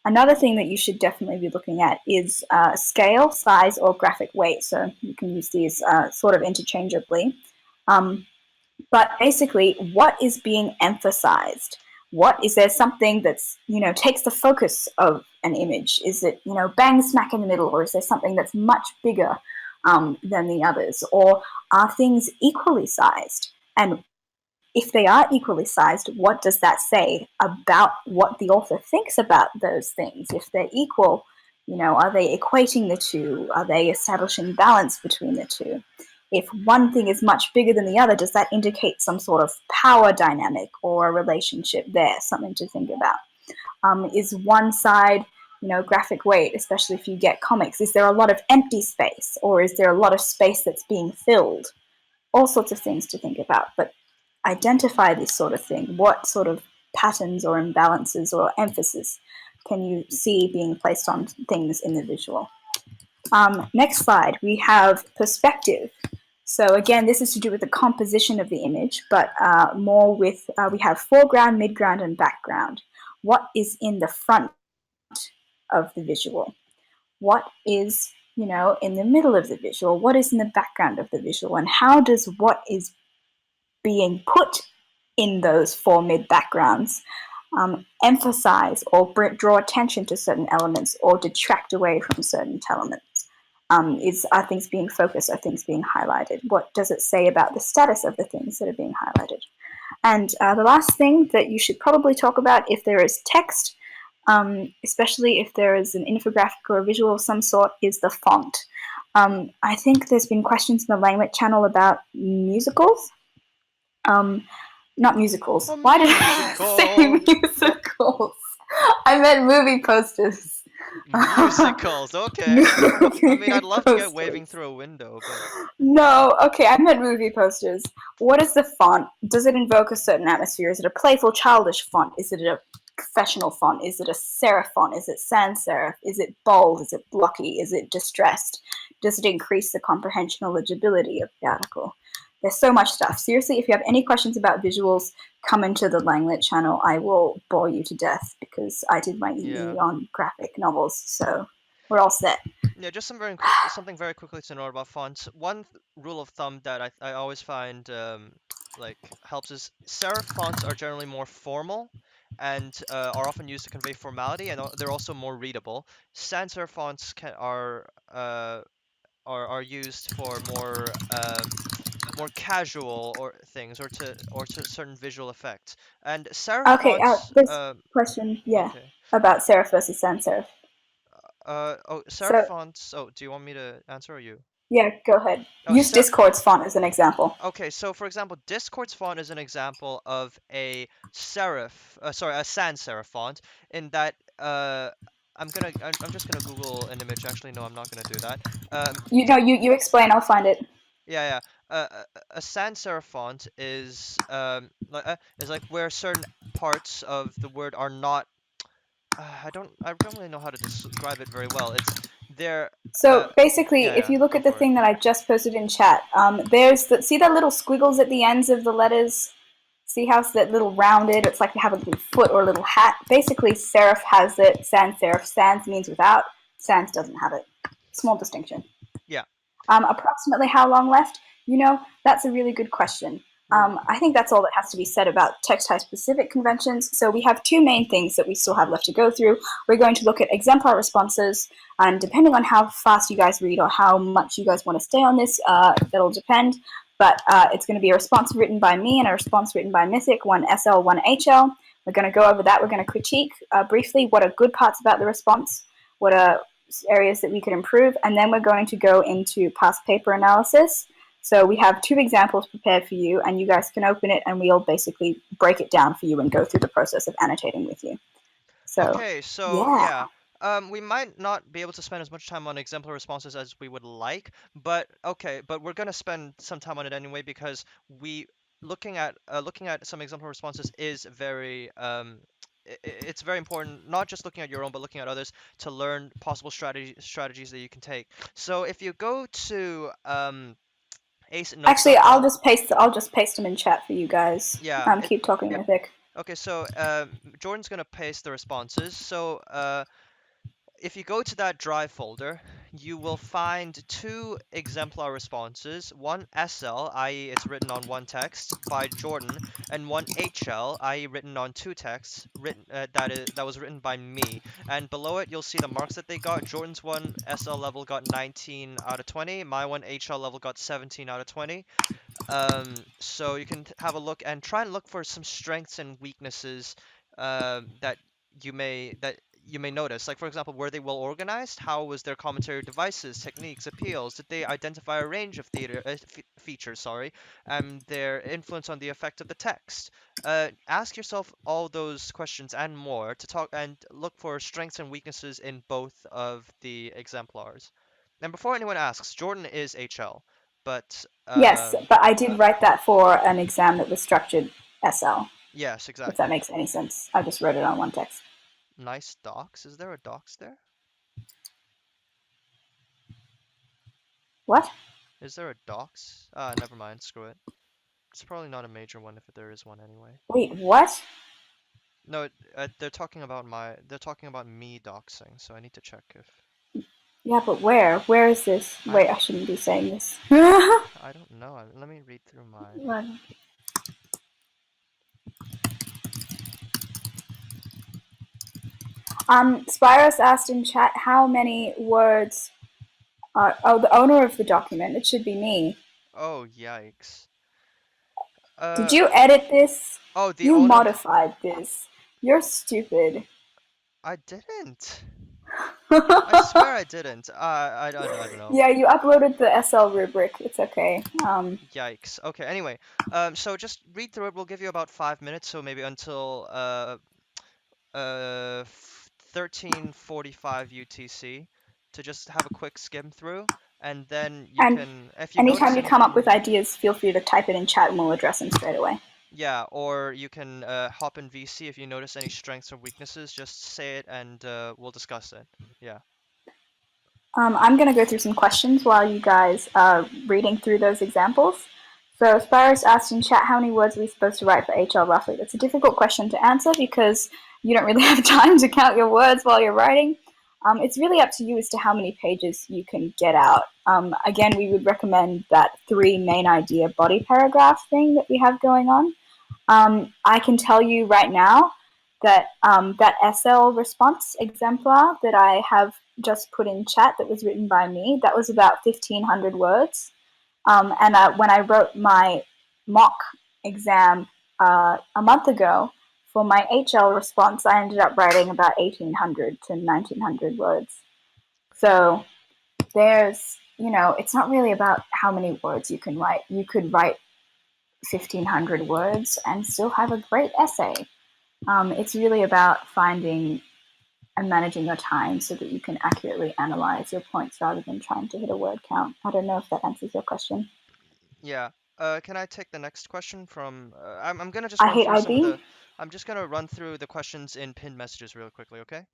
Another thing that you should definitely be looking at is scale, size, or graphic weight. So you can use these sort of interchangeably. But basically, what is being emphasized? What is there something that's, takes the focus of an image? Is it, bang smack in the middle, or is there something that's much bigger than the others? Or are things equally sized? And if they are equally sized, what does that say about what the author thinks about those things? If they're equal, are they equating the two? Are they establishing balance between the two? If one thing is much bigger than the other, does that indicate some sort of power dynamic or a relationship there? Something to think about. Is one side, graphic weight, especially if you get comics, is there a lot of empty space or is there a lot of space that's being filled? All sorts of things to think about, but identify this sort of thing. What sort of patterns or imbalances or emphasis can you see being placed on things in the visual? Next slide, we have perspective. So again, this is to do with the composition of the image, but more with, we have foreground, midground, and background. What is in the front of the visual? What is, in the middle of the visual? What is in the background of the visual? And how does what is being put in those four mid backgrounds emphasize or draw attention to certain elements or detract away from certain elements? Are things being focused? Are things being highlighted? What does it say about the status of the things that are being highlighted? And the last thing that you should probably talk about, if there is text, especially if there is an infographic or a visual of some sort, is the font. I think there's been questions in the LangLit channel about musicals. Not musicals. Why did I say musicals? I meant movie posters. Musicals, okay. I mean, I'd love to get Waving Through a Window, but... No, okay, I meant movie posters. What is the font? Does it invoke a certain atmosphere? Is it a playful, childish font? Is it a professional font? Is it a serif font? Is it sans serif? Is it bold? Is it blocky? Is it distressed? Does it increase the comprehension or legibility of the article? There's so much stuff. Seriously, if you have any questions about visuals, come into the LangLit channel. I will bore you to death because I did my EE on graphic novels, so we're all set. Yeah, just something very quickly to note about fonts. One rule of thumb that I always find helps is serif fonts are generally more formal and are often used to convey formality, and they're also more readable. Sans serif fonts are used for more casual or things, or to certain visual effects. And serif fonts. This question, about serif versus sans serif. Serif fonts. Oh, do you want me to answer or you? Yeah, go ahead. Use Discord's font as an example. Okay, so for example, Discord's font is an example of a sans serif font. In that, I'm just gonna Google an image. Actually, no, I'm not gonna do that. You explain. I'll find it. Yeah. A sans serif font is like where certain parts of the word are not. I don't really know how to describe it very well. So basically, if you look at the thing that I just posted in chat, see that little squiggles at the ends of the letters? See how it's that little rounded? It's like they have a little foot or a little hat. Basically, serif has it. Sans serif. Sans means without. Sans doesn't have it. Small distinction. Yeah. Approximately how long left? That's a really good question. I think that's all that has to be said about text type specific conventions. So we have two main things that we still have left to go through. We're going to look at exemplar responses, and depending on how fast you guys read or how much you guys want to stay on this, that'll depend. But it's going to be a response written by me and a response written by Mythic, one SL, one HL. We're going to go over that. We're going to critique briefly what are good parts about the response, what are areas that we could improve, and then we're going to go into past paper analysis. So we have two examples prepared for you, and you guys can open it, and we'll basically break it down for you and go through the process of annotating with you. We might not be able to spend as much time on exemplar responses as we would like, but we're going to spend some time on it anyway, because looking at some exemplar responses is very it's very important, not just looking at your own, but looking at others, to learn possible strategies that you can take. So if you go to Actually, I'll just paste them in chat for you guys. Yeah. Keep talking, Mythic. Okay, so Jordan's gonna paste the responses. So if you go to that drive folder, you will find two exemplar responses, one SL, i.e. it's written on one text by Jordan, and one HL, i.e. written on two texts, that was written by me. And below it, you'll see the marks that they got. Jordan's one SL level got 19 out of 20. My one HL level got 17 out of 20. So you can have a look and try and look for some strengths and weaknesses that you may notice. Like, for example, were they well organized? How was their commentary devices, techniques, appeals? Did they identify a range of features, and their influence on the effect of the text? Ask yourself all those questions and more to talk and look for strengths and weaknesses in both of the exemplars. And before anyone asks, Jordan is HL, but yes, but I did write that for an exam that was structured SL. Yes, exactly. If that makes any sense. I just wrote it on one text. Nice docs. Is there a docs there? What? Is there a docs? Never mind, screw it. It's probably not a major one if there is one anyway. Wait, what? No, they're talking about me doxing, so I need to check if Yeah, but where? Where is this? I Wait, don't I shouldn't be saying this. I don't know. Let me read through my Spyros asked in chat how many words are. Oh, the owner of the document. It should be me. Oh, yikes. Did Uh you edit this? oh, the You owner of modified this. You're stupid. I didn't. I swear I didn't. I don't know. Yeah, you uploaded the SL rubric. It's okay. Yikes. Okay, anyway. So just read through it. We'll give you about 5 minutes, so maybe until 13:45 UTC to just have a quick skim through, and then you And can, if you anytime notice you come up with anything, ideas, feel free to type it in chat and we'll address them straight away. yeah, or you can hop in VC if you notice any strengths or weaknesses, just say it and we'll discuss it. Yeah. I'm going to go through some questions while you guys are reading through those examples. So Spyros asked in chat, how many words are we supposed to write for HL roughly? That's a difficult question to answer because you don't really have time to count your words while you're writing. It's really up to you as to how many pages you can get out. Again, we would recommend that 3 main idea body paragraph thing that we have going on. I can tell you right now that that SL response exemplar that I have just put in chat that was written by me, that was about 1,500 words. And when I wrote my mock exam a month ago for my HL response, I ended up writing about 1,800 to 1,900 words. So there's, it's not really about how many words you can write. You could write 1,500 words and still have a great essay. It's really about finding and managing your time so that you can accurately analyze your points rather than trying to hit a word count. I don't know if that answers your question. Yeah. Can I take the next question from I'm gonna just I run hate through some of IB. the I'm just gonna run through the questions in pinned messages real quickly, okay?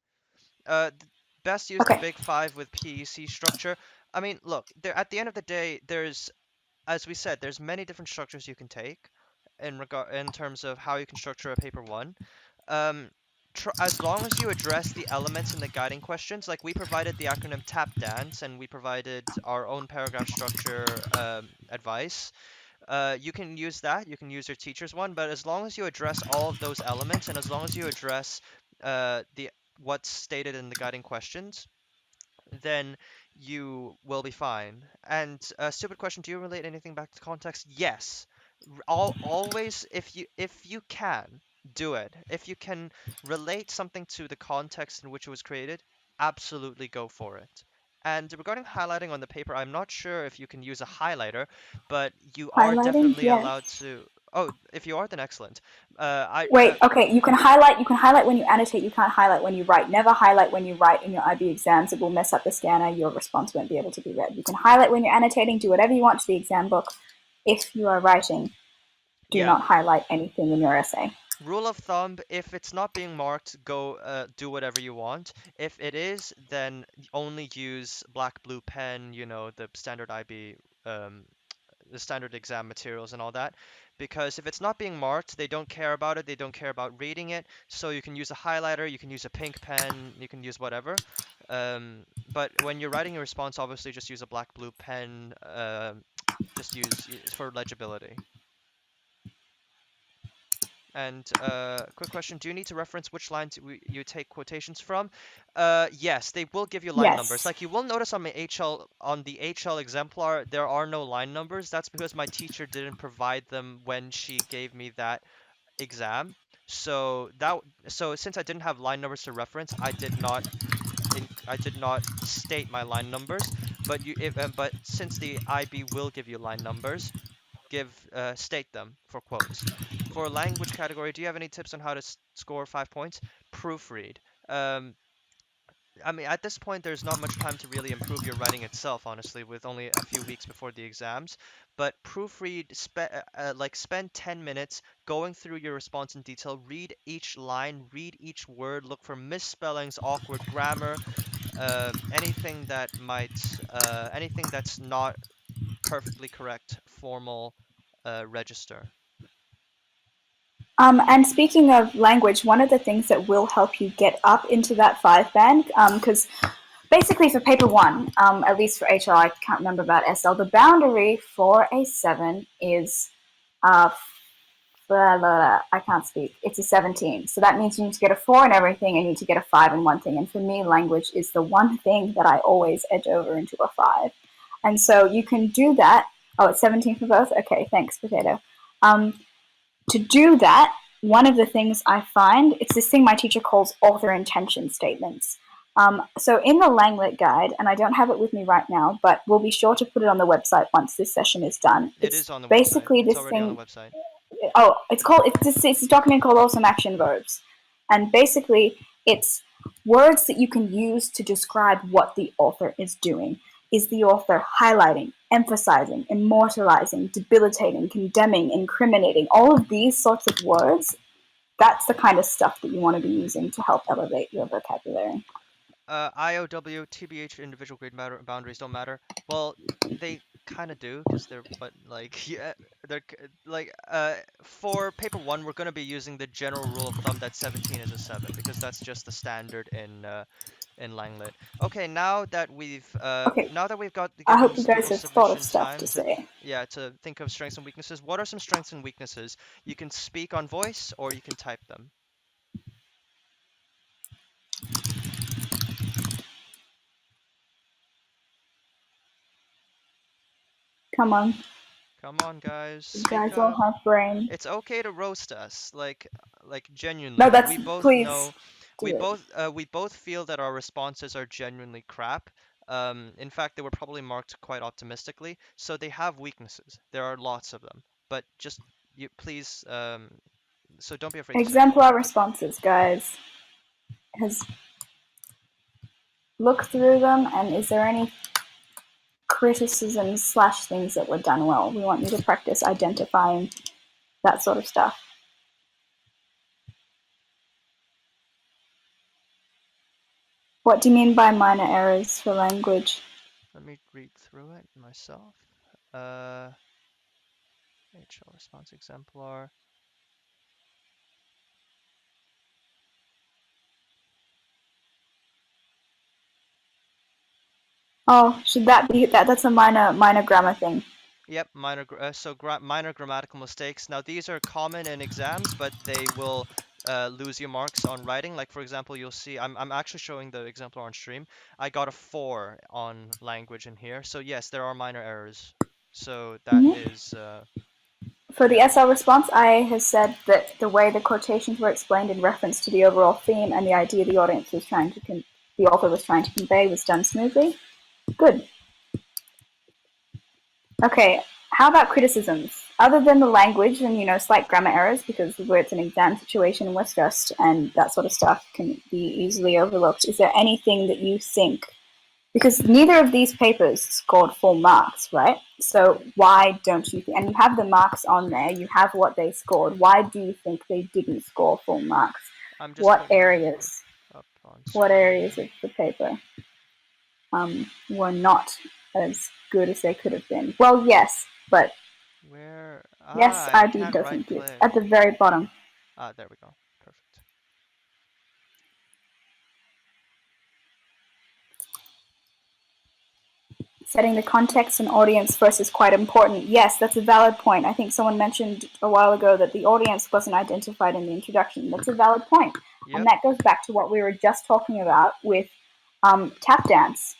Best use the Okay. big five with PEC structure. I mean, look, there at the end of the day, there's, as we said, there's many different structures you can take in terms of how you can structure a paper one. Um, as long as you address the elements in the guiding questions, like we provided the acronym tap dance and we provided our own paragraph structure advice, you can use that. You can use your teacher's one, but as long as you address all of those elements and as long as you address the what's stated in the guiding questions, then you will be fine. And stupid question, do you relate anything back to context? Yes. Always, if you can, do it. If you can relate something to the context in which it was created, absolutely go for it. And regarding highlighting on the paper, I'm not sure if you can use a highlighter, but you are Highlighting, definitely yes. allowed to. Oh, if you are, then excellent. I Wait, okay, you can highlight. You can highlight when you annotate. You can't highlight when you write. Never highlight when you write in your IB exams. It will mess up the scanner. Your response won't be able to be read. You can highlight when you're annotating. Do whatever you want to the exam book. If you are writing, do yeah. not highlight anything in your essay. Rule of thumb, if it's not being marked, go do whatever you want. If it is, then only use black blue pen, the standard IB, um, the standard exam materials and all that. Because if it's not being marked, they don't care about it, they don't care about reading it. So you can use a highlighter, you can use a pink pen, you can use whatever. But when you're writing a response, obviously just use a black blue pen, just use for legibility. And quick question, do you need to reference which lines you take quotations from? Yes, they will give you line numbers. Yes. Like you will notice on the HL exemplar, there are no line numbers. That's because my teacher didn't provide them when she gave me that exam. So since I didn't have line numbers to reference, I did not state my line numbers. But since the IB will give you line numbers, state them for quotes. For language category, do you have any tips on how to score 5 points? Proofread. Um, I mean, at this point, there's not much time to really improve your writing itself, honestly, with only a few weeks before the exams. But proofread, spend 10 minutes going through your response in detail. Read each line, read each word, look for misspellings, awkward grammar, anything that's not perfectly correct formal register. And speaking of language, one of the things that will help you get up into that 5 band, because basically for paper 1, at least for HL, I can't remember about SL, the boundary for a 7 is, I can't speak, it's a 17. So that means you need to get a 4 in everything and you need to get a 5 in one thing. And for me, language is the one thing that I always edge over into a 5. And so you can do that. Oh, it's 17 for both? Okay, thanks, Potato. To do that, one of the things I find, it's this thing my teacher calls author intention statements. So in the LangLit guide, and I don't have it with me right now, but we'll be sure to put it on the website once this session is done. It is on the basically website. It's this already thing, on the website. Oh, it's a document called Awesome Action Verbs. And basically it's words that you can use to describe what the author is doing. Is the author highlighting, emphasizing, immortalizing, debilitating, condemning, incriminating, all of these sorts of words? That's the kind of stuff that you want to be using to help elevate your vocabulary. IOW, TBH, individual grade boundaries don't matter. Well, they kind of do, because they're, but like, yeah, they're like, for paper 1, we're going to be using the general rule of thumb that 17 is a 7, because that's just the standard in LangLit. Okay, now that we've got I given hope you guys people have thought of sufficient stuff time to say. to think of strengths and weaknesses, what are some strengths and weaknesses? You can speak on voice or you can type them. Come on. Come on, guys. You Speak guys all up. have brain. It's okay to roast us, like genuinely. No, that's, We both please. know, we both feel that our responses are genuinely crap. In fact, they were probably marked quite optimistically, so they have weaknesses. There are lots of them, but just you please, so don't be afraid to say them. Exemplar Responses, guys. Has looked through them, and is there any criticisms / things that were done well? We want you to practice identifying that sort of stuff. What do you mean by minor errors for language? Let me read through it myself. HL response exemplar. Oh, should that be that? That's a minor grammar thing. Yep, minor grammatical mistakes. Now these are common in exams, but they will lose you marks on writing. Like for example, you'll see I'm actually showing the exemplar on stream. I got a 4 on language in here. So yes, there are minor errors. So that is For the SL response, I have said that the way the quotations were explained in reference to the overall theme and the idea the audience was trying to the author was trying to convey was done smoothly. Good. Okay, how about criticisms? Other than the language and, slight grammar errors, because where it's an exam situation and we're stressed and that sort of stuff can be easily overlooked, is there anything that you think? Because neither of these papers scored full marks, right? So why don't you think, and you have the marks on there, you have what they scored, why do you think they didn't score full marks? What areas of the paper were not as good as they could have been? Well, yes, but where yes, I IB can't doesn't right do click. at the very bottom. There we go. Perfect. Setting the context and audience first is quite important. Yes, that's a valid point. I think someone mentioned a while ago that the audience wasn't identified in the introduction. That's a valid point. Yep. And that goes back to what we were just talking about with tap dance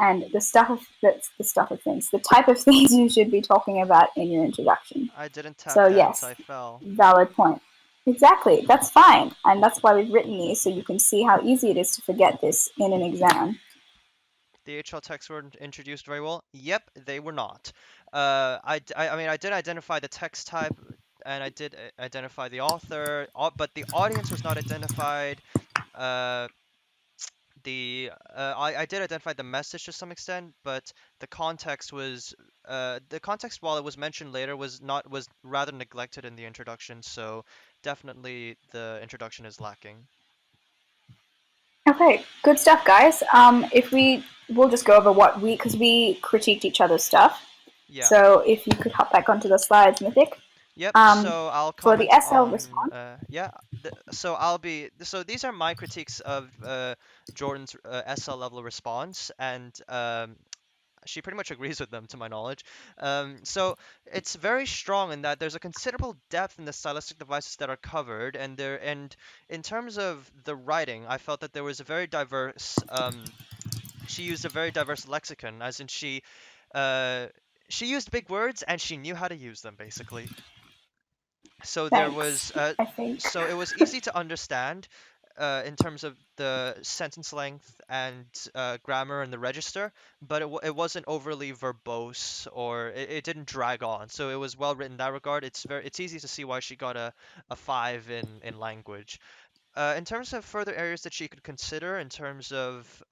and the type of things you should be talking about in your introduction. I didn't tap dance, yes, I fell. Valid point. Exactly, that's fine. And that's why we've written these, so you can see how easy it is to forget this in an exam. The HL texts were introduced very well. Yep, they were not. I mean, I did identify the text type, and I did identify the author, but the audience was not identified. I did identify the message to some extent, but the context was while it was mentioned later was rather neglected in the introduction. So definitely the introduction is lacking. Okay, good stuff, guys. We'll just go over because we critiqued each other's stuff. Yeah. So if you could hop back onto the slides, Mythic. Yep. Um, So I'll for the comment SL on response, yeah. So I'll be so these are my critiques of Jordan's SL level response, and she pretty much agrees with them to my knowledge. So it's very strong in that there's a considerable depth in the stylistic devices that are covered, and in terms of the writing, I felt that there was a very diverse. She used a very diverse lexicon, as in uh, she used big words and she knew how to use them basically. So there thanks, was I think. so it was easy to understand in terms of the sentence length and grammar and the register, but it wasn't overly verbose or it didn't drag on. So it was well written in that regard. It's easy to see why she got a 5 in language. In terms of further areas that she could consider in terms of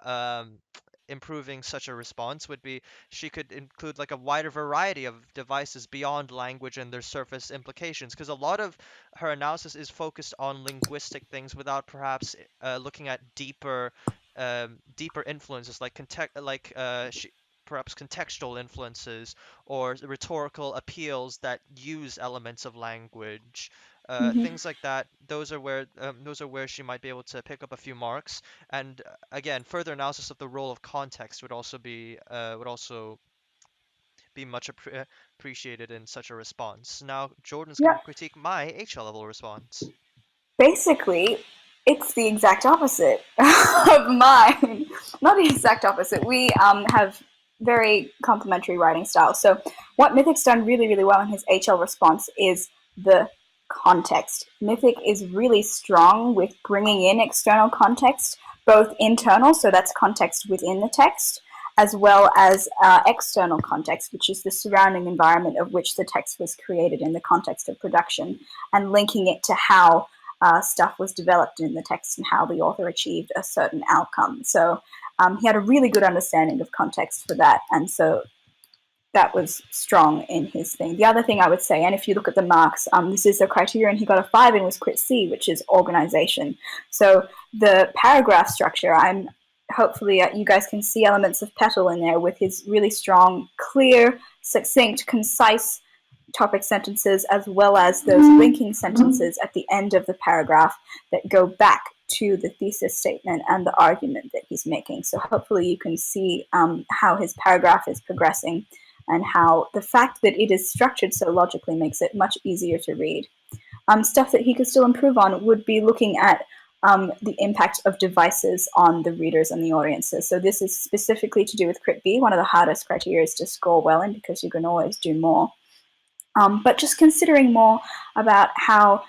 improving such a response would be she could include like a wider variety of devices beyond language and their surface implications, because a lot of her analysis is focused on linguistic things without perhaps looking at deeper influences like perhaps contextual influences or rhetorical appeals that use elements of language, Hmm. things like that. Those are where she might be able to pick up a few marks. And again, further analysis of the role of context would also be much appreciated in such a response. Now, Jordan's going Yeah, to critique my HL level response. basically, it's the exact opposite of mine. Not the exact opposite. We have very complementary writing styles. So, what Mythic's done really, really well in his HL response is the context. Mythic is really strong with bringing in external context, both internal, so that's context within the text, as well as external context, which is the surrounding environment of which the text was created in the context of production, and linking it to how stuff was developed in the text and how the author achieved a certain outcome. So he had a really good understanding of context for that, and so that was strong in his thing. The other thing I would say, and if you look at the marks, this is a criterion he got a 5 in was Crit C, which is organization. So the paragraph structure, I'm hopefully you guys can see elements of Petal in there with his really strong, clear, succinct, concise topic sentences, as well as those linking sentences at the end of the paragraph that go back to the thesis statement and the argument that he's making. So hopefully you can see how his paragraph is progressing and how the fact that it is structured so logically makes it much easier to read. Stuff that he could still improve on would be looking at the impact of devices on the readers and the audiences. So this is specifically to do with Crit B, one of the hardest criteria to score well in because you can always do more. But just considering more about how,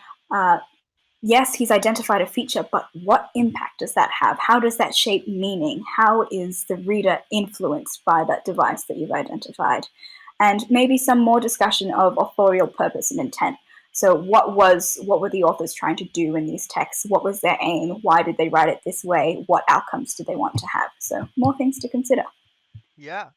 yes, he's identified a feature, but what impact does that have? How does that shape meaning? How is the reader influenced by that device that you've identified? And maybe some more discussion of authorial purpose and intent. So what were the authors trying to do in these texts? What was their aim? Why did they write it this way? What outcomes did they want to have? So more things to consider. Yeah.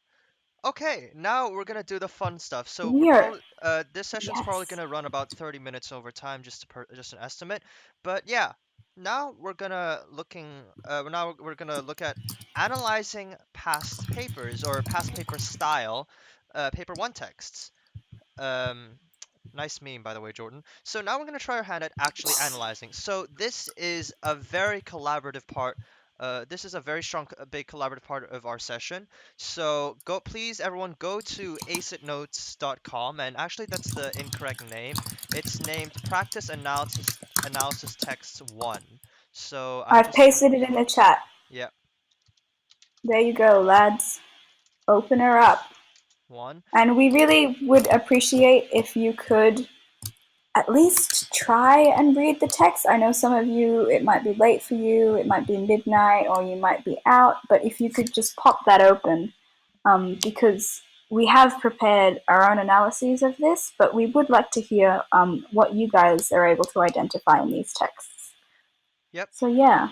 Okay, now we're gonna do the fun stuff. So we're Weird. probably this session's probably Yes. gonna run about 30 minutes over time, just an estimate. But yeah, now we're gonna look at analyzing past papers or past paper style, paper one texts. Um, Nice meme, by the way, Jordan. So now we're going to try our hand at actually analyzing. So this is a very collaborative part. This is a very strong, big collaborative part of our session. So please, everyone, go to acitnotes.com, and actually that's the incorrect name. It's named Practice Analysis Text 1. So I'm I've just gonna, pasted it in the chat. yeah, There you go, lads. Open her up. 1. And we really would appreciate if you could at least try and read the text. I know some of you, it might be late for you, it might be midnight, or you might be out, but if you could just pop that open, because we have prepared our own analyses of this, but we would like to hear what you guys are able to identify in these texts. Yep. So, yeah.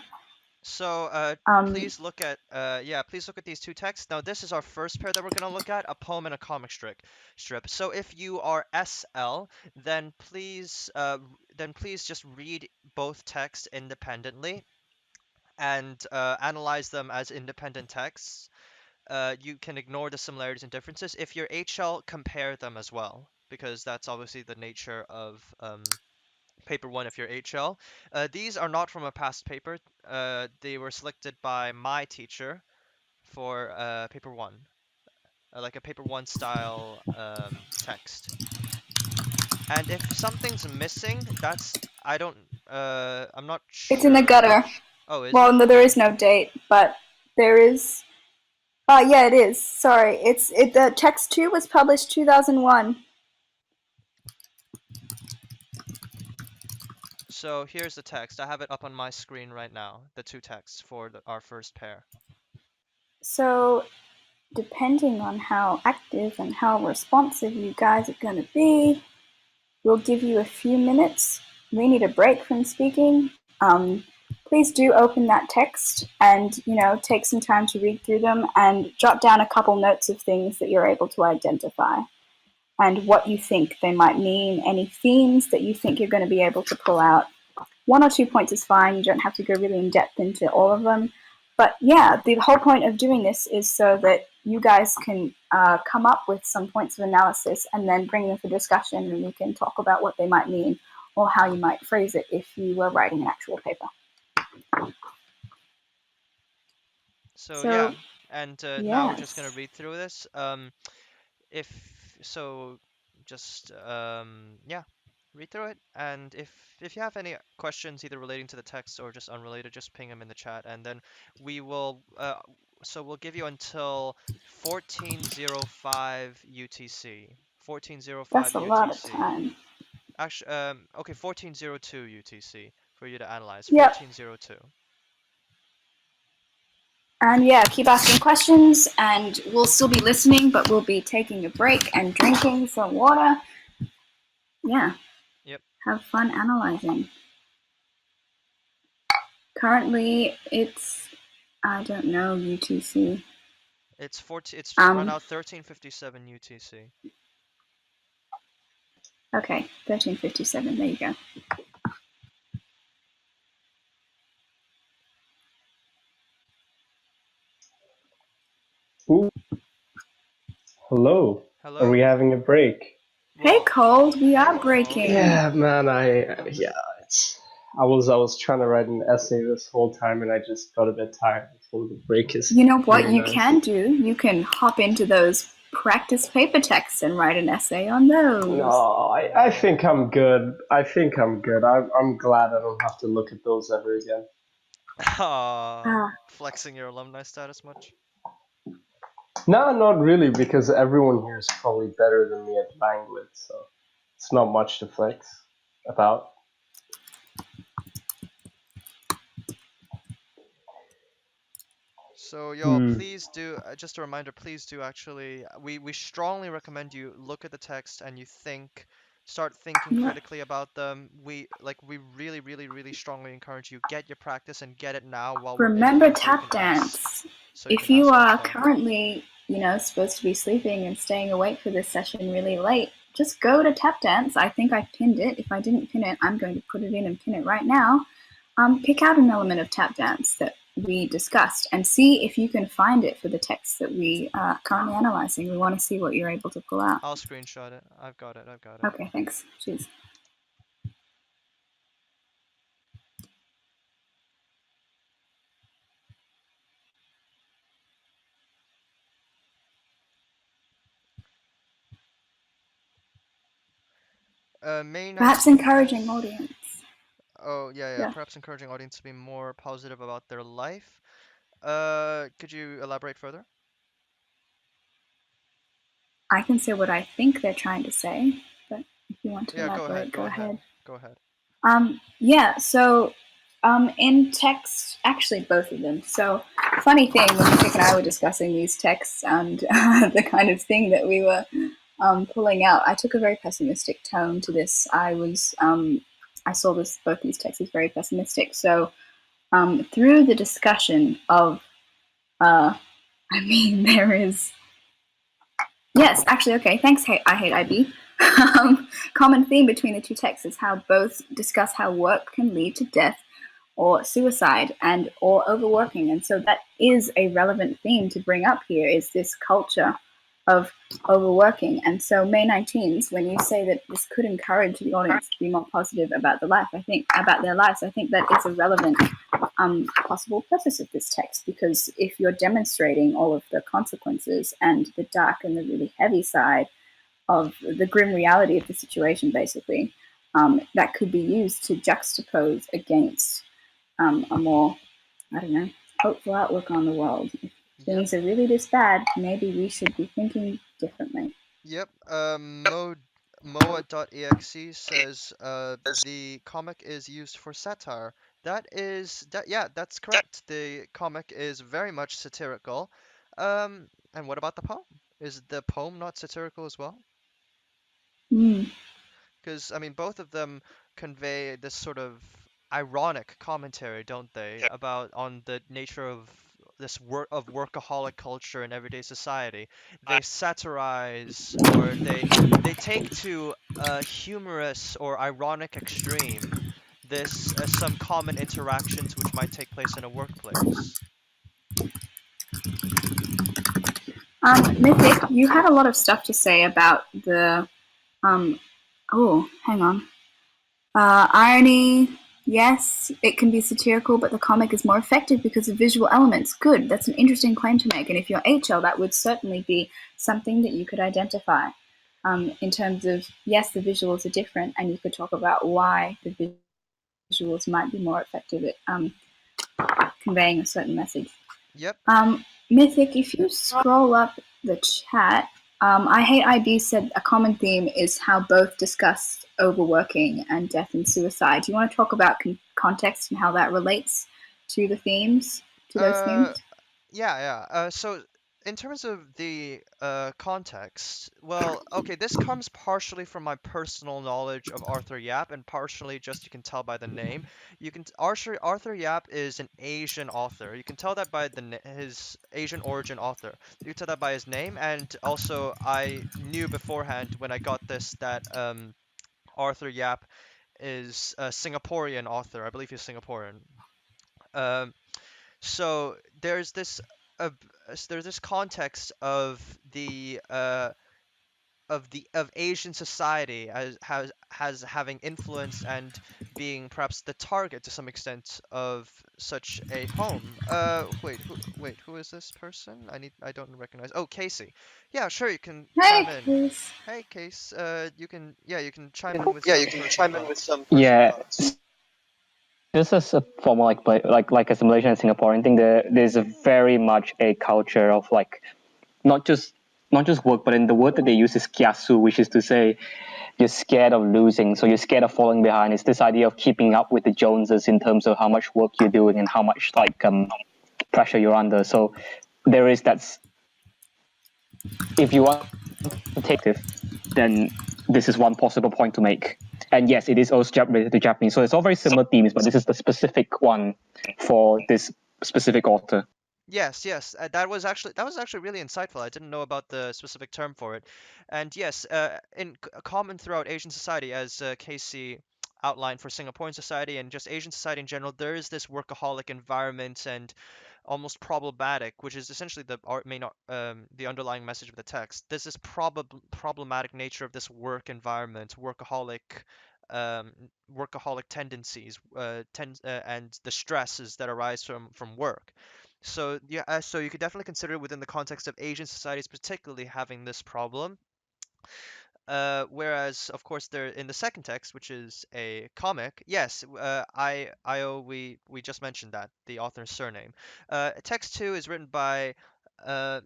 So Um, please look at these two texts. Now this is our first pair that we're gonna look at, a poem and a comic strip. So if you are SL, then please just read both texts independently and analyze them as independent texts. you can ignore the similarities and differences. If you're HL, compare them as well, because that's obviously the nature of paper one if you're HL. These are not from a past paper. They were selected by my teacher for paper one, like a paper one style text. And if something's missing, I'm not It's in the sure. gutter. Oh, is Well, it? no, there is no date, but there is. Yeah, it is. Sorry, the text 2 was published 2001. So here's the text. I have it up on my screen right now. The two texts for our first pair. So, depending on how active and how responsive you guys are going to be, we'll give you a few minutes. We need a break from speaking. Please do open that text and, take some time to read through them and jot down a couple notes of things that you're able to identify and what you think they might mean, any themes that you think you're going to be able to pull out. 1 or 2 points is fine. You don't have to go really in depth into all of them. But yeah, the whole point of doing this is so that you guys can come up with some points of analysis and then bring them for discussion, and we can talk about what they might mean or how you might phrase it if you were writing an actual paper. So yeah, and now we're just gonna Yes. read through this. If so, just yeah, read through it, and if you have any questions either relating to the text or just unrelated, just ping them in the chat, and then we will so we'll give you until 14:05 UTC. 14:05 That's a lot of UTC. time. Actually, okay, 14:02 UTC for you to analyze. Yep. 14:02. And yeah, keep asking questions, and we'll still be listening, but we'll be taking a break and drinking some water. Yeah. Yep. Have fun analyzing. Currently, it's, I don't know, UTC. It's right now 13:57 UTC. Okay, 13:57. There you go. Ooh. Hello. Hello. Are we having a break? Hey, Cold. We are breaking. Yeah, man. I was trying to write an essay this whole time, and I just got a bit tired before the break. Is You know what really you nice. can do? You can hop into those practice paper texts and write an essay on those. No, I think I'm good. I'm glad I don't have to look at those ever again. Flexing your alumni status much? No, not really, because everyone here is probably better than me at LangLit, so it's not much to flex about. So y'all, please do, just a reminder, please do actually, we strongly recommend you look at the text and you start thinking critically about them. We really, really, really strongly encourage you, get your practice and get it now while we're in the Remember group so you tap can ask. dance. So If you are currently, supposed to be sleeping and staying awake for this session really late, just go to tap dance. I think I pinned it. If I didn't pin it, I'm going to put it in and pin it right now. Pick out an element of tap dance that we discussed and see if you can find it for the text that we are currently analyzing. We want to see what you're able to pull out. I'll screenshot it. I've got it. Okay, thanks. Cheers. Perhaps encouraging audience. Oh, yeah. Perhaps encouraging audience to be more positive about their life. Could you elaborate further? I can say what I think they're trying to say, but if you want to elaborate, go ahead. Go ahead. So in text, actually both of them. So funny thing, when Nick and I were discussing these texts and the kind of thing that we were pulling out, I took a very pessimistic tone to this. I saw both these texts as very pessimistic. So through the discussion of, there is. Yes, actually, okay. Thanks, I Hate IB. Common theme between the two texts is how both discuss how work can lead to death or suicide and or overworking. And so that is a relevant theme to bring up here, is this culture of overworking. And so May 19s, when you say that this could encourage the audience to be more positive about their life, I think that is a relevant possible purpose of this text, because if you're demonstrating all of the consequences and the dark and the really heavy side of the grim reality of the situation, basically, that could be used to juxtapose against a more, I don't know, hopeful outlook on the world. If Yep. things are really this bad, maybe we should be thinking differently. Yep. Moa.exe says the comic is used for satire. Yeah, that's correct. The comic is very much satirical. And what about the poem? Is the poem not satirical as well? Mm. Because, I mean, both of them convey this sort of ironic commentary, don't they, about on the nature of this workaholic culture in everyday society. They satirize, or they take to a humorous or ironic extreme this some common interactions which might take place in a workplace. Mythic, you had a lot of stuff to say about the oh, hang on. Irony, yes, it can be satirical, but the comic is more effective because of visual elements. Good, that's an interesting claim to make. And if you're HL, that would certainly be something that you could identify in terms of, yes, the visuals are different, and you could talk about why the visuals might be more effective at conveying a certain message. Yep. Mythic, if you scroll up the chat, I Hate IB said a common theme is how both discuss overworking and death and suicide. Do you want to talk about context and how that relates to the themes, to those Uh, themes? Yeah, yeah. So in terms of the context, well, okay, this comes partially from my personal knowledge of Arthur Yap, and partially just you can tell by the name. Arthur Yap is an Asian author. You can tell that by his Asian origin author. You can tell that by his name, and also I knew beforehand when I got this that Arthur Yap is a Singaporean author. I believe he's Singaporean. Um, so uh, there's this context of Asian society as has having influenced and being perhaps the target to some extent of such a poem. Who is this person? I don't recognize. Oh, Casey. Yeah, sure, you can Hey, chime in. Chris. Hey, Case. You can chime in with some personal thoughts. Yeah, just as a form like a simulation in Singapore, I think there's a very much a culture of like not just not just work, but in the word that they use is kiasu, which is to say you're scared of losing, so you're scared of falling behind. It's this idea of keeping up with the Joneses in terms of how much work you're doing and how much pressure you're under. So there is that. If you want to take it, then this is one possible point to make. And yes, it is also related to Japanese. So it's all very similar themes, but this is the specific one for this specific author. Yes, yes, that was actually really insightful. I didn't know about the specific term for it, and yes, common throughout Asian society, as Casey outlined for Singaporean society and just Asian society in general, there is this workaholic environment and almost problematic, which is essentially the the underlying message of the text. There's this problematic nature of this work environment, um, workaholic tendencies, and the stresses that arise from work. So yeah, so you could definitely consider it within the context of Asian societies, particularly having this problem. Whereas, of course, there in the second text, which is a comic, yes, we just mentioned that the author's surname. Text two is written by.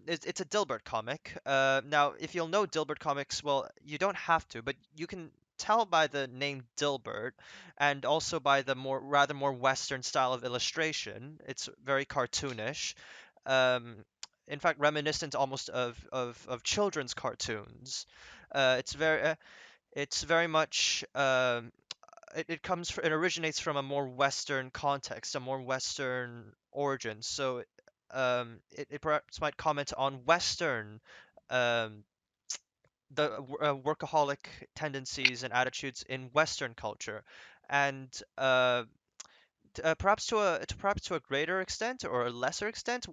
It's a Dilbert comic. Now, if you'll know Dilbert comics, well, you don't have to, but you can tell by the name Dilbert, and also by the rather more Western style of illustration. It's very cartoonish. Um, in fact, reminiscent almost of children's cartoons. It's very much it originates from a more Western context, a more Western origin. So it perhaps might comment on Western um, workaholic tendencies and attitudes in Western culture, and perhaps to a greater extent or a lesser extent,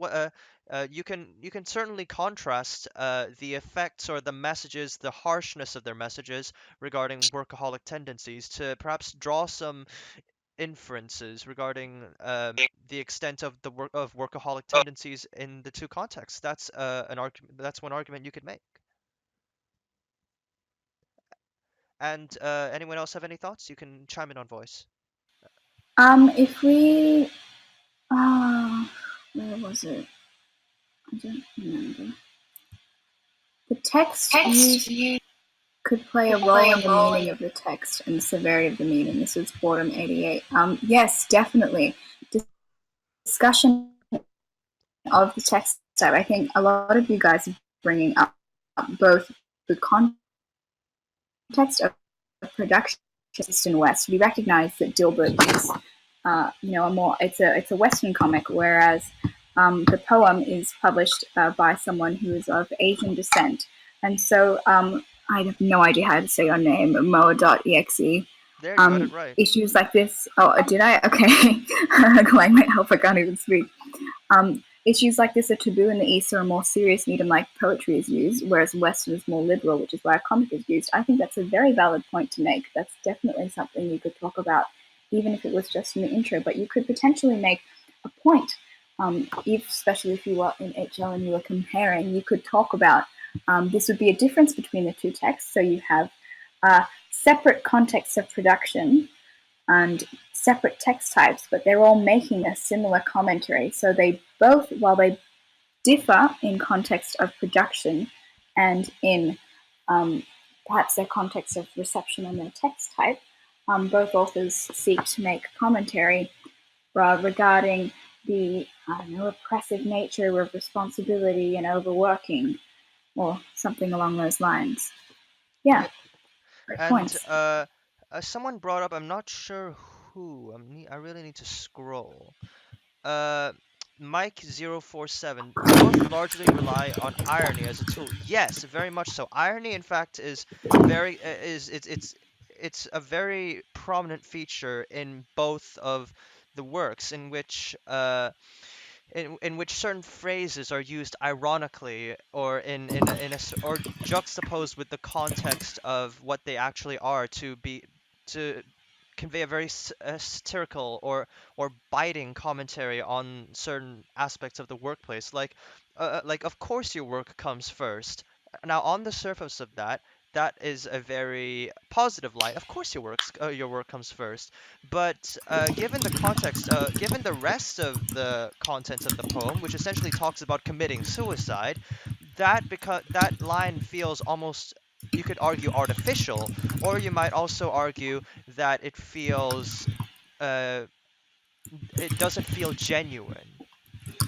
you can certainly contrast the effects or the messages, the harshness of their messages regarding workaholic tendencies to perhaps draw some inferences regarding the extent of workaholic tendencies in the two contexts. That's an argument. That's one argument you could make. And anyone else have any thoughts? You can chime in on voice. If we, where was it? I don't remember. The text used could play a role in the meaning of the text and the severity of the meaning. This was Boredom 88. Yes, definitely. Discussion of the text type. I think a lot of you guys are bringing up both the context of production East and West. We recognize that Dilbert is, it's a Western comic, whereas the poem is published by someone who is of Asian descent. And so I have no idea how to say your name, moa.exe. There, you got it right. Issues like this. Oh, did I? Okay. Like my help, I can't even speak. Issues like this are taboo in the East, or a more serious medium-like poetry is used, whereas Western is more liberal, which is why a comic is used. I think that's a very valid point to make. That's definitely something you could talk about, even if it was just in the intro. But you could potentially make a point, especially if you were in HL and you were comparing. You could talk about this would be a difference between the two texts. So you have separate contexts of production and separate text types, but they're all making a similar commentary. So they both, while they differ in context of production and in perhaps their context of reception and their text type, both authors seek to make commentary regarding the, oppressive nature of responsibility and overworking, or something along those lines. Yeah, great points. Someone brought up, I'm not sure who. I really need to scroll. Mike047. Both largely rely on irony as a tool. Yes, very much so. Irony, in fact, is very it's a very prominent feature in both of the works, in which in which certain phrases are used ironically or or juxtaposed with the context of what they actually are to convey a very satirical or biting commentary on certain aspects of the workplace. Like of course your work comes first. Now on the surface of that, that is a very positive light. Of course your work comes first, but given the context, given the rest of the contents of the poem, which essentially talks about committing suicide, that line feels almost, you could argue, artificial, or you might also argue that it doesn't feel genuine.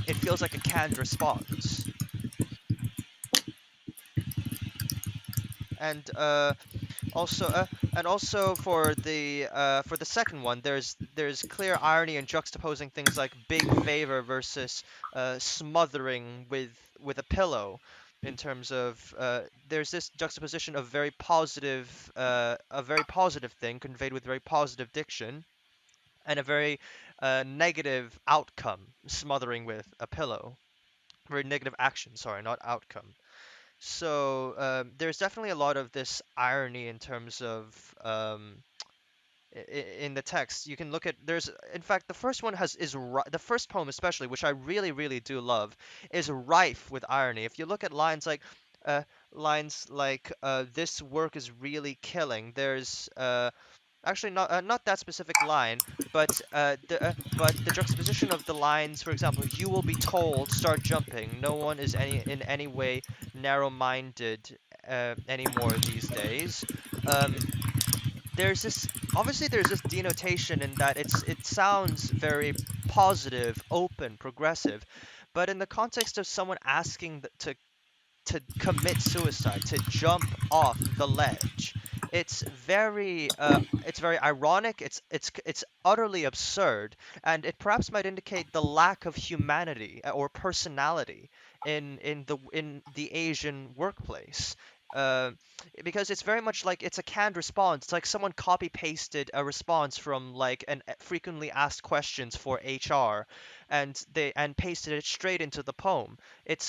It feels like a canned response. And also for the second one, there's clear irony in juxtaposing things like big favor versus smothering with a pillow. In terms of there's this juxtaposition of a very positive thing conveyed with very positive diction, and a very negative outcome, smothering with a pillow. Very negative action, sorry, not outcome. So there's definitely a lot of this irony in terms of in the text. You can look at there's in fact the first one the first poem especially, which I really really do love, is rife with irony. If you look at uh, lines like this work is really killing. There's actually not that specific line, but the juxtaposition of the lines, for example, you will be told, start jumping. No one is in any way narrow-minded anymore these days. Um, there's this denotation in that it sounds very positive, open, progressive, but in the context of someone asking to commit suicide, to jump off the ledge. It's very ironic. It's utterly absurd, and it perhaps might indicate the lack of humanity or personality in the Asian workplace. because it's very much like it's a canned response. It's like someone copy pasted a response from like an frequently asked questions for HR, and pasted it straight into the poem. It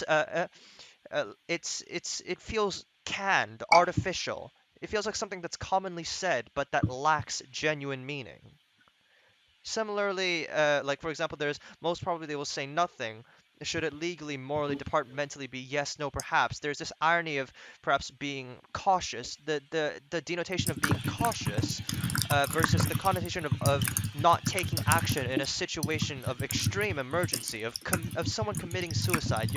feels canned, artificial. It feels like something that's commonly said, but that lacks genuine meaning. Similarly, like for example, there's most probably they will say nothing. Should it legally, morally, departmentally be yes, no, perhaps? There's this irony of perhaps being cautious, the denotation of being cautious, versus the connotation of not taking action in a situation of extreme emergency, of someone committing suicide.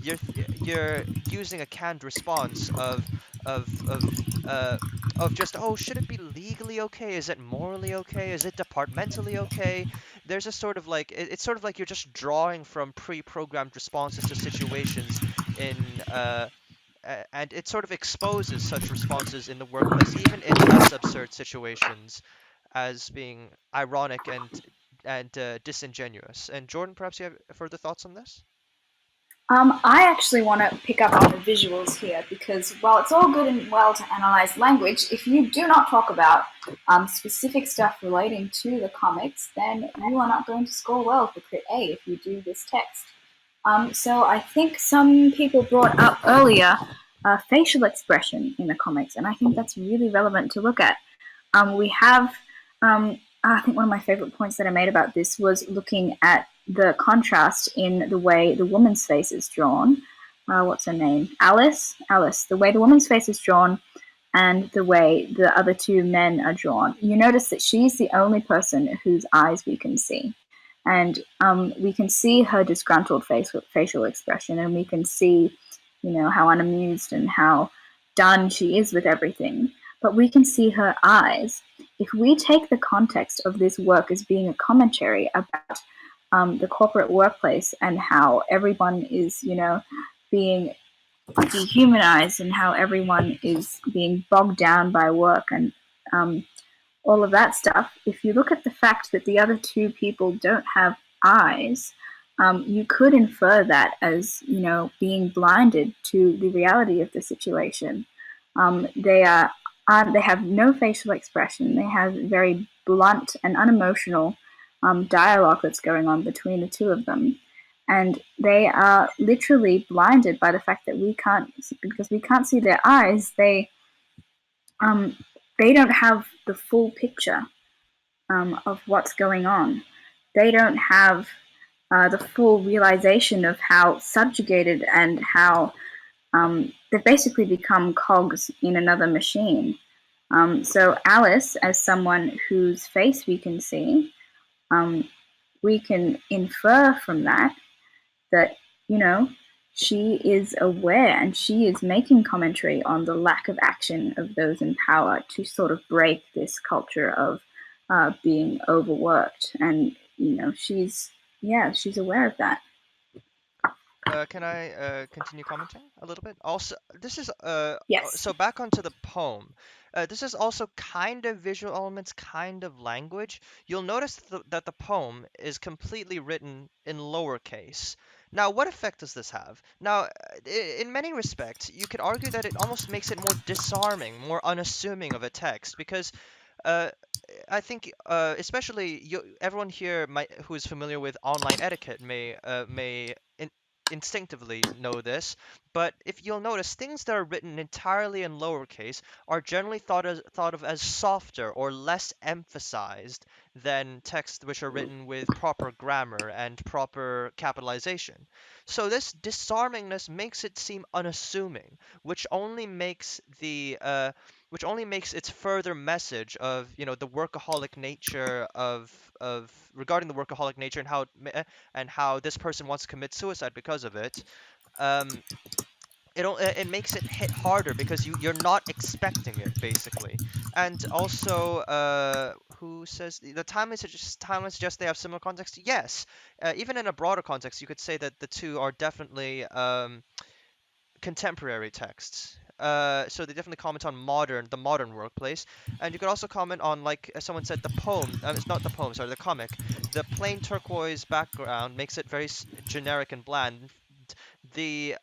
You're using a canned response of of uh, of just, oh, should it be legally okay? Is it morally okay? Is it departmentally okay? There's a sort of like it's sort of like you're just drawing from pre-programmed responses to situations in and it sort of exposes such responses in the workplace, even in less absurd situations, as being ironic and disingenuous. And Jordan, perhaps you have further thoughts on this? I actually want to pick up on the visuals here because while it's all good and well to analyze language, if you do not talk about specific stuff relating to the comics, then you are not going to score well for Crit A if you do this text. So I think some people brought up earlier facial expression in the comics, and I think that's really relevant to look at. We have, I think one of my favorite points that I made about this was looking at the contrast in the way the woman's face is drawn. What's her name? Alice. The way the woman's face is drawn and the way the other two men are drawn. You notice that she's the only person whose eyes we can see. And we can see her disgruntled facial expression, and we can see, how unamused and how done she is with everything. But we can see her eyes. If we take the context of this work as being a commentary about the corporate workplace and how everyone is, being dehumanized and how everyone is being bogged down by work and all of that stuff, if you look at the fact that the other two people don't have eyes, you could infer that as, being blinded to the reality of the situation. They have no facial expression. They have very blunt and unemotional dialogue that's going on between the two of them. And they are literally blinded by the fact that because we can't see their eyes, they don't have the full picture of what's going on. They don't have the full realization of how subjugated and how they've basically become cogs in another machine. So Alice, as someone whose face we can see, we can infer from that, she is aware and she is making commentary on the lack of action of those in power to sort of break this culture of being overworked. And, she's aware of that. Can I continue commenting a little bit? Also, this is Yes. so back onto the poem. This is also kind of visual elements, kind of language. You'll notice that the poem is completely written in lowercase. Now, what effect does this have? Now, in many respects, you could argue that it almost makes it more disarming, more unassuming of a text, because I think, especially everyone here who is familiar with online etiquette may instinctively know this, but if you'll notice, things that are written entirely in lowercase are generally thought of as softer or less emphasized than texts which are written with proper grammar and proper capitalization. So this disarmingness makes it seem unassuming, which only makes its further message of the workaholic nature of regarding the workaholic nature and how this person wants to commit suicide because of it. um it makes it hit harder because you're not expecting it, basically. And also, who says the timeline suggests they have similar context? Yes. Even in a broader context, you could say that the two are definitely contemporary texts. So they definitely comment on the modern workplace, and you could also comment on, like as someone said, the poem. It's not the poem, sorry, the comic. The plain turquoise background makes it very generic and bland. The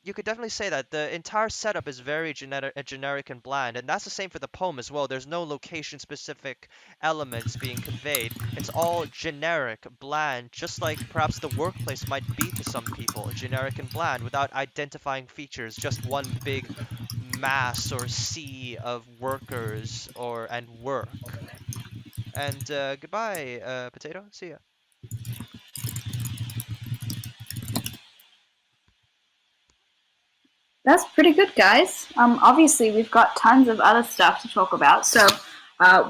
you could definitely say that the entire setup is very generic and bland, and that's the same for the poem as well. There's no location-specific elements being conveyed. It's all generic, bland, just like perhaps the workplace might be to some people, generic and bland, without identifying features, just one big mass or sea of workers and work. And goodbye, Potato. See ya. That's pretty good, guys. Obviously, we've got tons of other stuff to talk about, so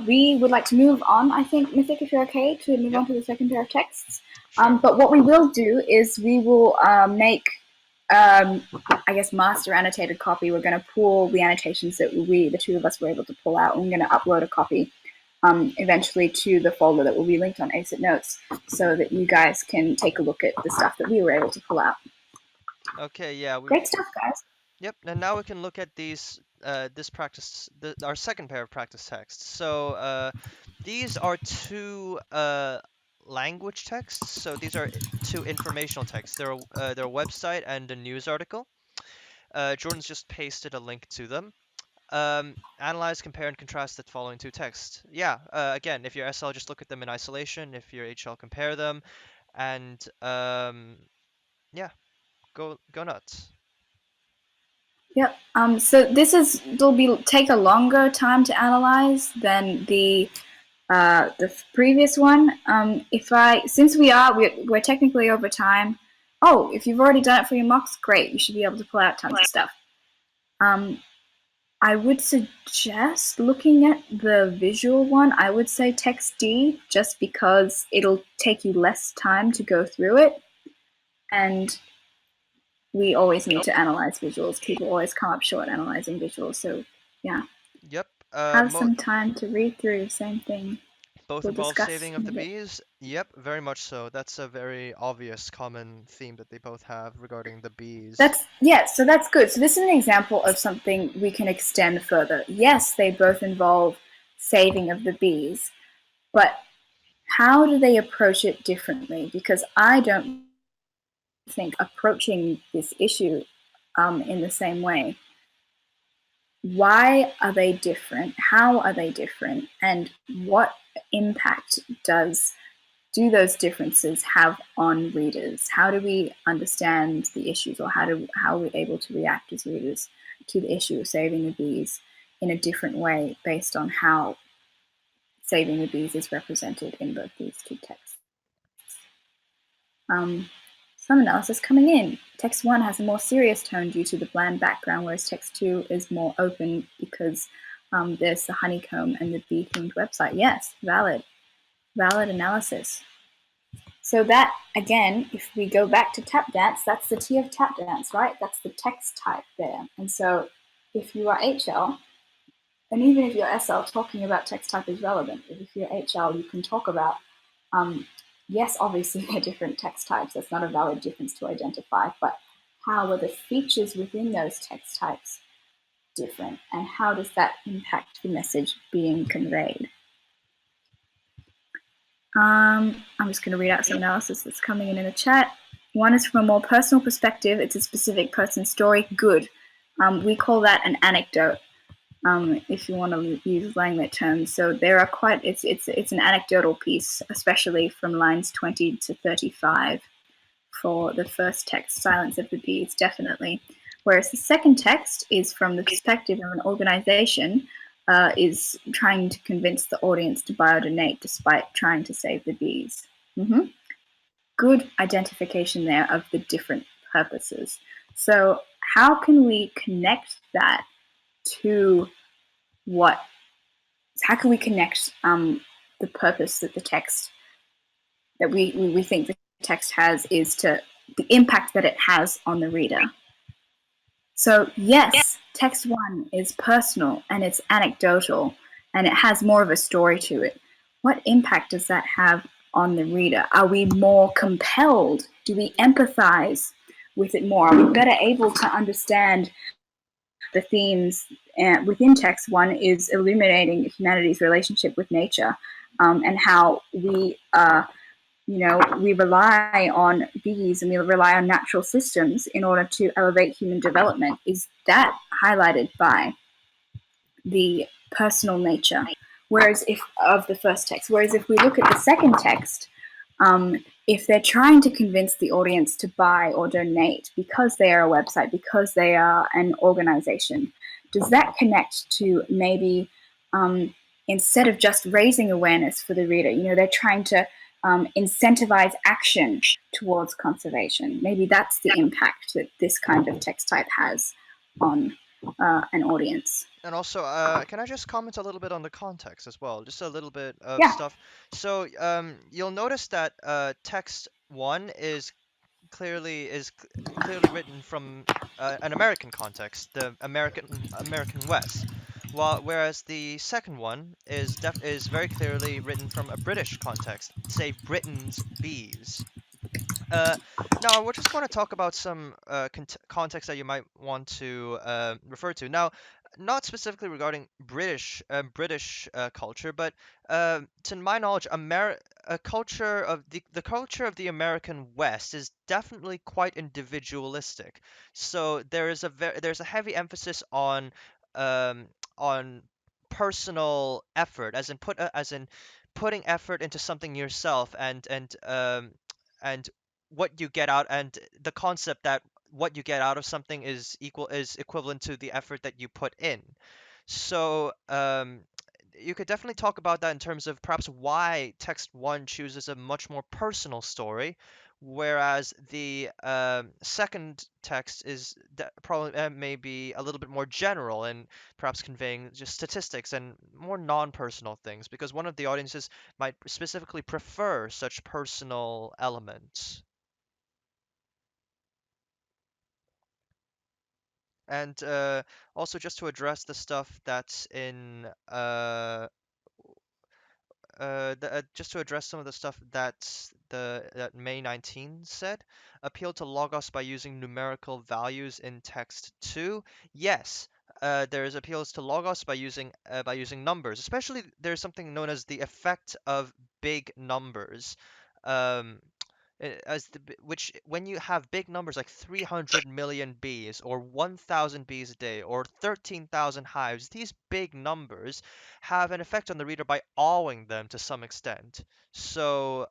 we would like to move on, I think, Mythic, if you're okay, to move on to the second pair of texts. Sure. But what we will do is we will make, I guess, master annotated copy. We're going to pull the annotations that the two of us were able to pull out, and we're going to upload a copy eventually to the folder that will be linked on ACID Notes so that you guys can take a look at the stuff that we were able to pull out. Okay, yeah. Great stuff, guys. Yep, and now we can look at these, our second pair of practice texts. So these are two language texts. So these are two informational texts. They're a website and a news article. Jordan's just pasted a link to them. Analyze, compare, and contrast the following two texts. Yeah, again, if you're SL, just look at them in isolation. If you're HL, compare them. And yeah, go nuts. Yep. So will take a longer time to analyze than the previous one. Since we're technically over time. Oh, if you've already done it for your mocks, great. You should be able to pull out tons of stuff. I would suggest looking at the visual one. I would say text D, just because it'll take you less time to go through it, and we always need to analyze visuals. People always come up short analyzing visuals. So, yeah. Yep. Have some time to read through. Same thing. Both involve saving of the bees. Yep, very much so. That's a very obvious common theme that they both have regarding the bees. So that's good. So this is an example of something we can extend further. Yes, they both involve saving of the bees, but how do they approach it differently? Because I don't think approaching this issue in the same way. Why are they different? How are they different? And what impact do those differences have on readers? How do we understand the issues, or how are we able to react as readers to the issue of saving the bees in a different way based on how saving the bees is represented in both these two texts? Some analysis coming in. Text 1 has a more serious tone due to the bland background, whereas text 2 is more open because there's the honeycomb and the bee-themed website. Yes, valid analysis. So that, again, if we go back to tap dance, that's the T of tap dance, right? That's the text type there. And so if you are HL, and even if you're SL, talking about text type is relevant. If you're HL, you can talk about yes, obviously they're different text types. That's not a valid difference to identify, but how are the features within those text types different, and how does that impact the message being conveyed? I'm just going to read out some analysis that's coming in the chat. One is from a more personal perspective. It's a specific person's story. Good. We call that an anecdote. If you want to use LangLit terms. So there are it's an anecdotal piece, especially from lines 20 to 35 for the first text, Silence of the Bees, definitely. Whereas the second text is from the perspective of an organization, is trying to convince the audience to biodonate despite trying to save the bees. Good identification there of the different purposes. So how can we connect that to how can we connect the purpose that the text, that we think the text has, is to the impact that it has on the reader? So yes, text 1 is personal and it's anecdotal and it has more of a story to it. What impact does that have on the reader? Are we more compelled? Do we empathize with it more? Are we better able to understand the themes within text 1 is illuminating humanity's relationship with nature, and how we are we rely on bees and we rely on natural systems in order to elevate human development. Is that highlighted by the personal nature? Whereas if of the first text, whereas if we look at the second text, if they're trying to convince the audience to buy or donate because they are a website, because they are an organization, does that connect to maybe instead of just raising awareness for the reader, they're trying to incentivize action towards conservation? Maybe that's the impact that this kind of text type has on an audience. And also, can I just comment a little bit on the context as well? Just a little bit of Yeah. stuff. So, you'll notice that text one is clearly written from an American context, the American West, whereas the second one is very clearly written from a British context, say Britain's bees. Uh, Now, we just want to talk about some context that you might want to refer to. Now, not specifically regarding British culture, but to my knowledge, a culture of the culture of the American West is definitely quite individualistic. So there's a heavy emphasis um, on personal effort, as in putting effort into something yourself, and what you get out, and the concept that what you get out of something is equivalent to the effort that you put in. So you could definitely talk about that in terms of perhaps why text one chooses a much more personal story, whereas the second text is probably maybe a little bit more general and perhaps conveying just statistics and more non-personal things, because one of the audiences might specifically prefer such personal elements. And also, just to address the stuff that's in just to address some of the stuff that May 19 said, appeal to logos by using numerical values in text 2. Yes, there's appeals to logos by using numbers. Especially, there's something known as the effect of big numbers. Um, which, when you have big numbers like 300 million bees or 1,000 bees a day or 13,000 hives, these big numbers have an effect on the reader by awing them to some extent. So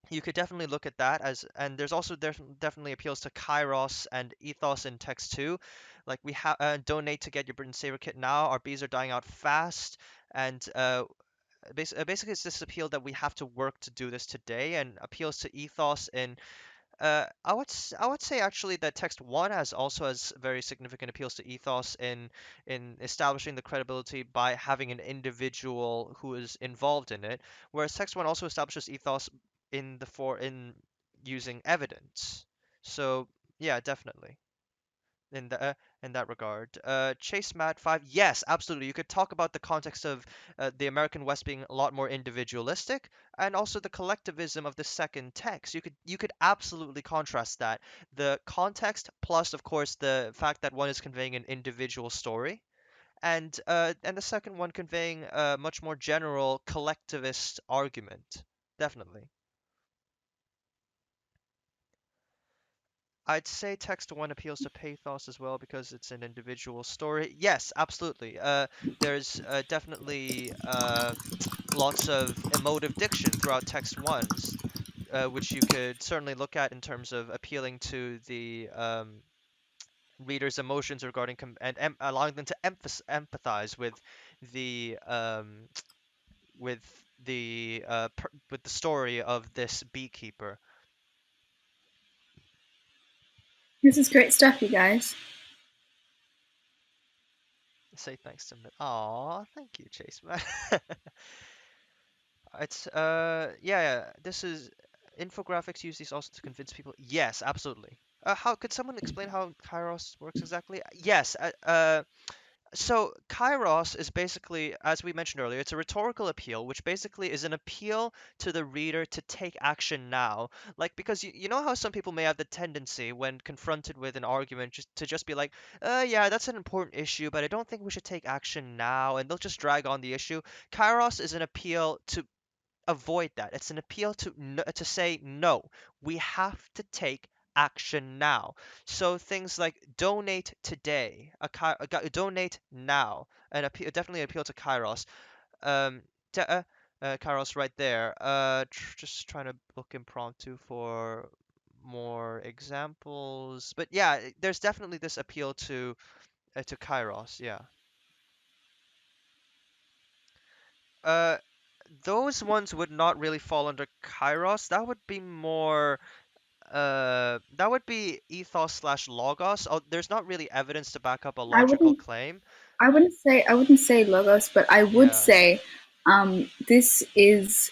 you could definitely look at that and there's also definitely appeals to Kairos and Ethos in text 2. Like, we have donate to get your Britain Saver kit now. Our bees are dying out fast, and basically it's this appeal that we have to work to do this today, and appeals to ethos in I would say actually that text one has very significant appeals to ethos in establishing the credibility by having an individual who is involved in it, whereas text one also establishes ethos in using evidence. So yeah, definitely in that regard. Chase Mad 5, yes, absolutely. You could talk about the context of the American West being a lot more individualistic, and also the collectivism of the second text. You could absolutely contrast that. The context plus, of course, the fact that one is conveying an individual story, and the second one conveying a much more general collectivist argument. Definitely. I'd say text one appeals to pathos as well because it's an individual story. Yes, absolutely. There's definitely lots of emotive diction throughout text ones, which you could certainly look at in terms of appealing to the reader's emotions regarding and allowing them to empathize the um, with with the story of this beekeeper. This is great stuff, you guys. Say thanks to me. Aw, thank you, Chase, man. It's yeah, this is infographics use these also to convince people. Yes, absolutely. How could someone explain how Kairos works exactly? Yes, so Kairos is basically, as we mentioned earlier, it's a rhetorical appeal, which basically is an appeal to the reader to take action now. Like, because you know how some people may have the tendency when confronted with an argument just be like, yeah, that's an important issue, but I don't think we should take action now, and they'll just drag on the issue. Kairos is an appeal to avoid that. It's an appeal to say no. We have to take action now. So things like donate today, donate now, and definitely appeal to Kairos. Um, Kairos right there. Just trying to look impromptu for more examples, but yeah, there's definitely this appeal to Kairos. Yeah. Uh, those ones would not really fall under Kairos. That would be more. That would be ethos slash logos. Oh, there's not really evidence to back up a I logical wouldn't claim. I wouldn't say logos, but I would Yeah, say this is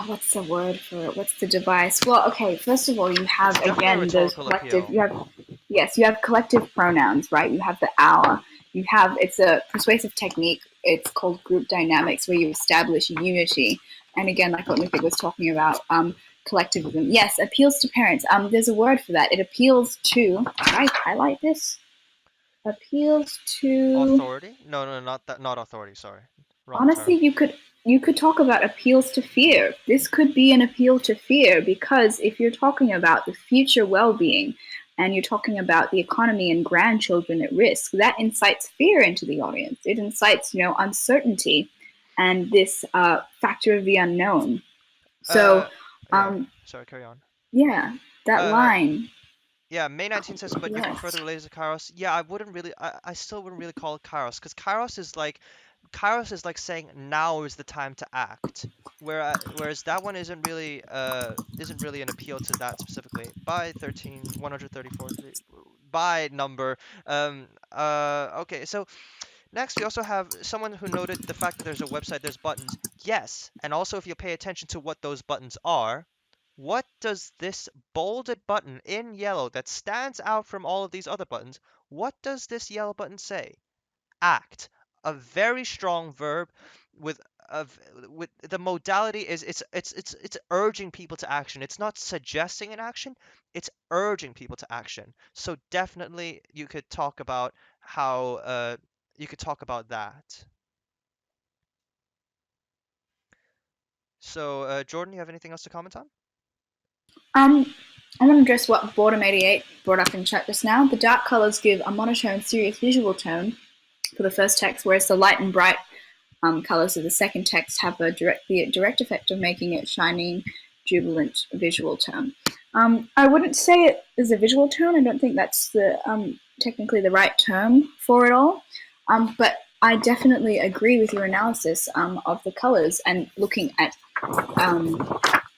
what's the word for it? What's the device? Well, okay, first of all, you it's have definitely a again those rhetorical collective. appeal. You have yes, you have collective pronouns, right? You have the our. You have it's a persuasive technique. It's called group dynamics, where you establish unity. And again, like what Nick was talking about, collectivism. Yes, appeals to parents. There's a word for that. It appeals to. Did I highlight this? Appeals to. Authority? No, no, not that. Not authority. Sorry, wrong Honestly, term. you could talk about appeals to fear. This could be an appeal to fear because if you're talking about the future well-being and you're talking about the economy and grandchildren at risk, that incites fear into the audience. It incites, uncertainty and this factor of the unknown. So, Uh, yeah. um, Sorry, carry on. yeah, that Uh, line. yeah, May 19 says, but you can Yes. further relate it to Kairos. Yeah, I wouldn't really, I still wouldn't really call it Kairos, because Kairos is like saying now is the time to act. Whereas that one isn't really an appeal to that specifically. By 134 by number. Okay, so next we also have someone who noted the fact that there's a website, there's buttons. Yes, and also if you pay attention to what those buttons are, what does this bolded button in yellow that stands out from all of these other buttons, what does this yellow button say? Act. A very strong verb with with the modality is it's urging people to action. It's not suggesting an action, it's urging people to action. So definitely you could talk about that. So Jordan, you have anything else to comment on? I want to address what Boredom 88 brought up in chat just now. The dark colors give a monotone, serious visual tone for the first text, whereas the light and bright colors of the second text have the direct effect of making it shining, jubilant visual tone. I wouldn't say it is a visual tone. I don't think that's the technically the right term for it all. But I definitely agree with your analysis of the colors and looking at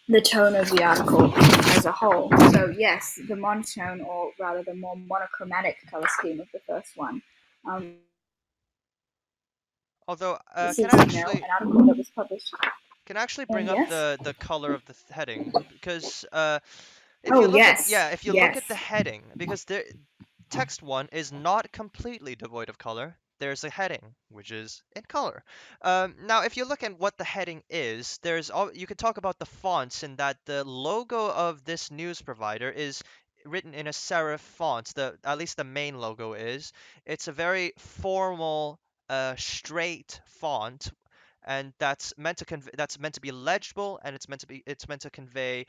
the tone of the article as a whole. So yes, the monotone, or rather the more monochromatic color scheme of the first one. Although, This can is, I actually an article that was published. bring And up yes. the color of the heading, because Oh yes, if you look at the yes. heading, because text one is not completely devoid of color. There's a heading which is in color. Now, if you look at what the heading is, you could talk about the fonts, and that the logo of this news provider is written in a serif font. At least the main logo is. It's a very formal, straight font, and that's meant to be legible, and it's meant to convey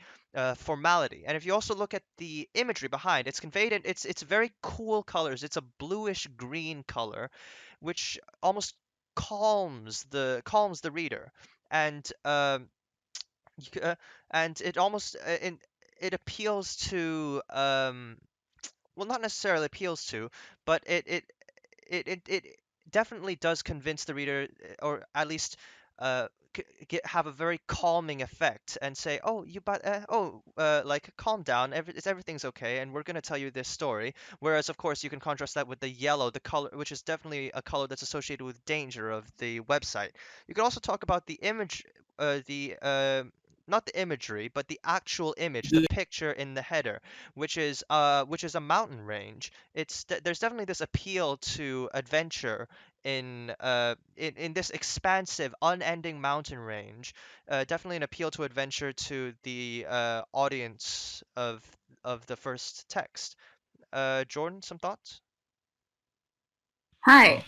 formality. And if you also look at the imagery behind, it's conveyed in it's very cool colors. It's a bluish green color, which almost calms the reader, and you, c- uh, and it almost it appeals to well, not necessarily appeals to, but it definitely does convince the reader, or at least have a very calming effect, and say, oh, like, calm down, everything's okay, and we're going to tell you this story. Whereas of course you can contrast that with the yellow, the color, which is definitely a color that's associated with danger of the website. You can also talk about the image, the not the imagery, but the actual image, the picture in the header, which is a mountain range. There's definitely this appeal to adventure in this expansive, unending mountain range. Definitely an appeal to adventure to the audience of the first text. Jordan, some thoughts? Hi.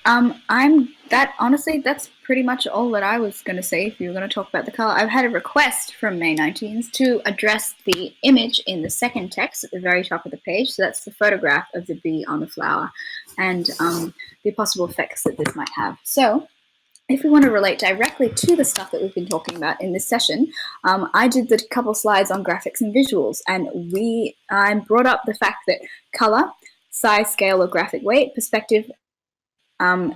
Honestly, that's pretty much all that I was going to say. If you were going to talk about the color, I've had a request from May 19th to address the image in the second text at the very top of the page. So that's the photograph of the bee on the flower, and the possible effects that this might have. So, if we want to relate directly to the stuff that we've been talking about in this session, I did the couple slides on graphics and visuals, and I brought up the fact that color, size, scale, or graphic weight, perspective,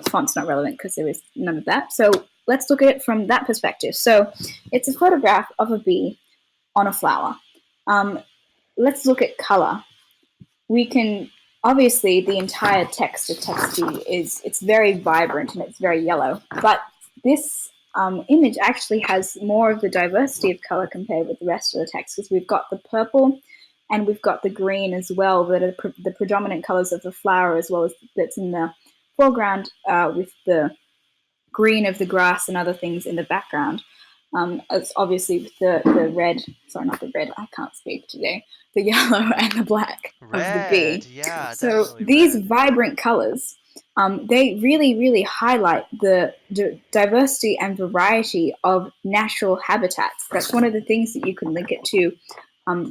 font's not relevant because there is none of that. So let's look at it from that perspective. So it's a photograph of a bee on a flower. Let's look at color. We can obviously the entire text of text B it's very vibrant and it's very yellow, but this image actually has more of the diversity of color compared with the rest of the text, because we've got the purple and we've got the green as well, that are the predominant colors of the flower, as well as that's in the foreground, with the green of the grass and other things in the background. As obviously with the red, sorry, not the red, I can't speak today, the yellow and the black of the Red, bee. yeah, So definitely these red. vibrant colors, they really, really highlight the diversity and variety of natural habitats. That's one of the things that you can link it to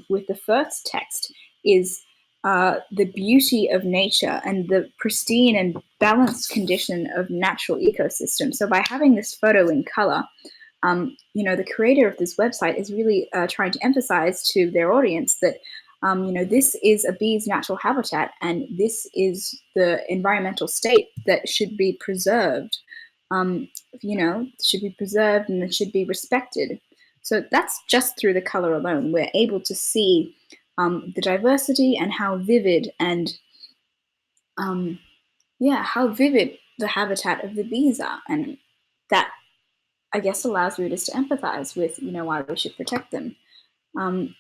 with the first text, is the beauty of nature and the pristine and balanced condition of natural ecosystems. So by having this photo in color, the creator of this website is really trying to emphasize to their audience that this is a bee's natural habitat, and this is the environmental state that should be preserved. Should be preserved and it should be respected. So that's just through the color alone. We're able to see the diversity and how vivid how vivid the habitat of the bees are, and that, I guess, allows readers to empathize with why we should protect them.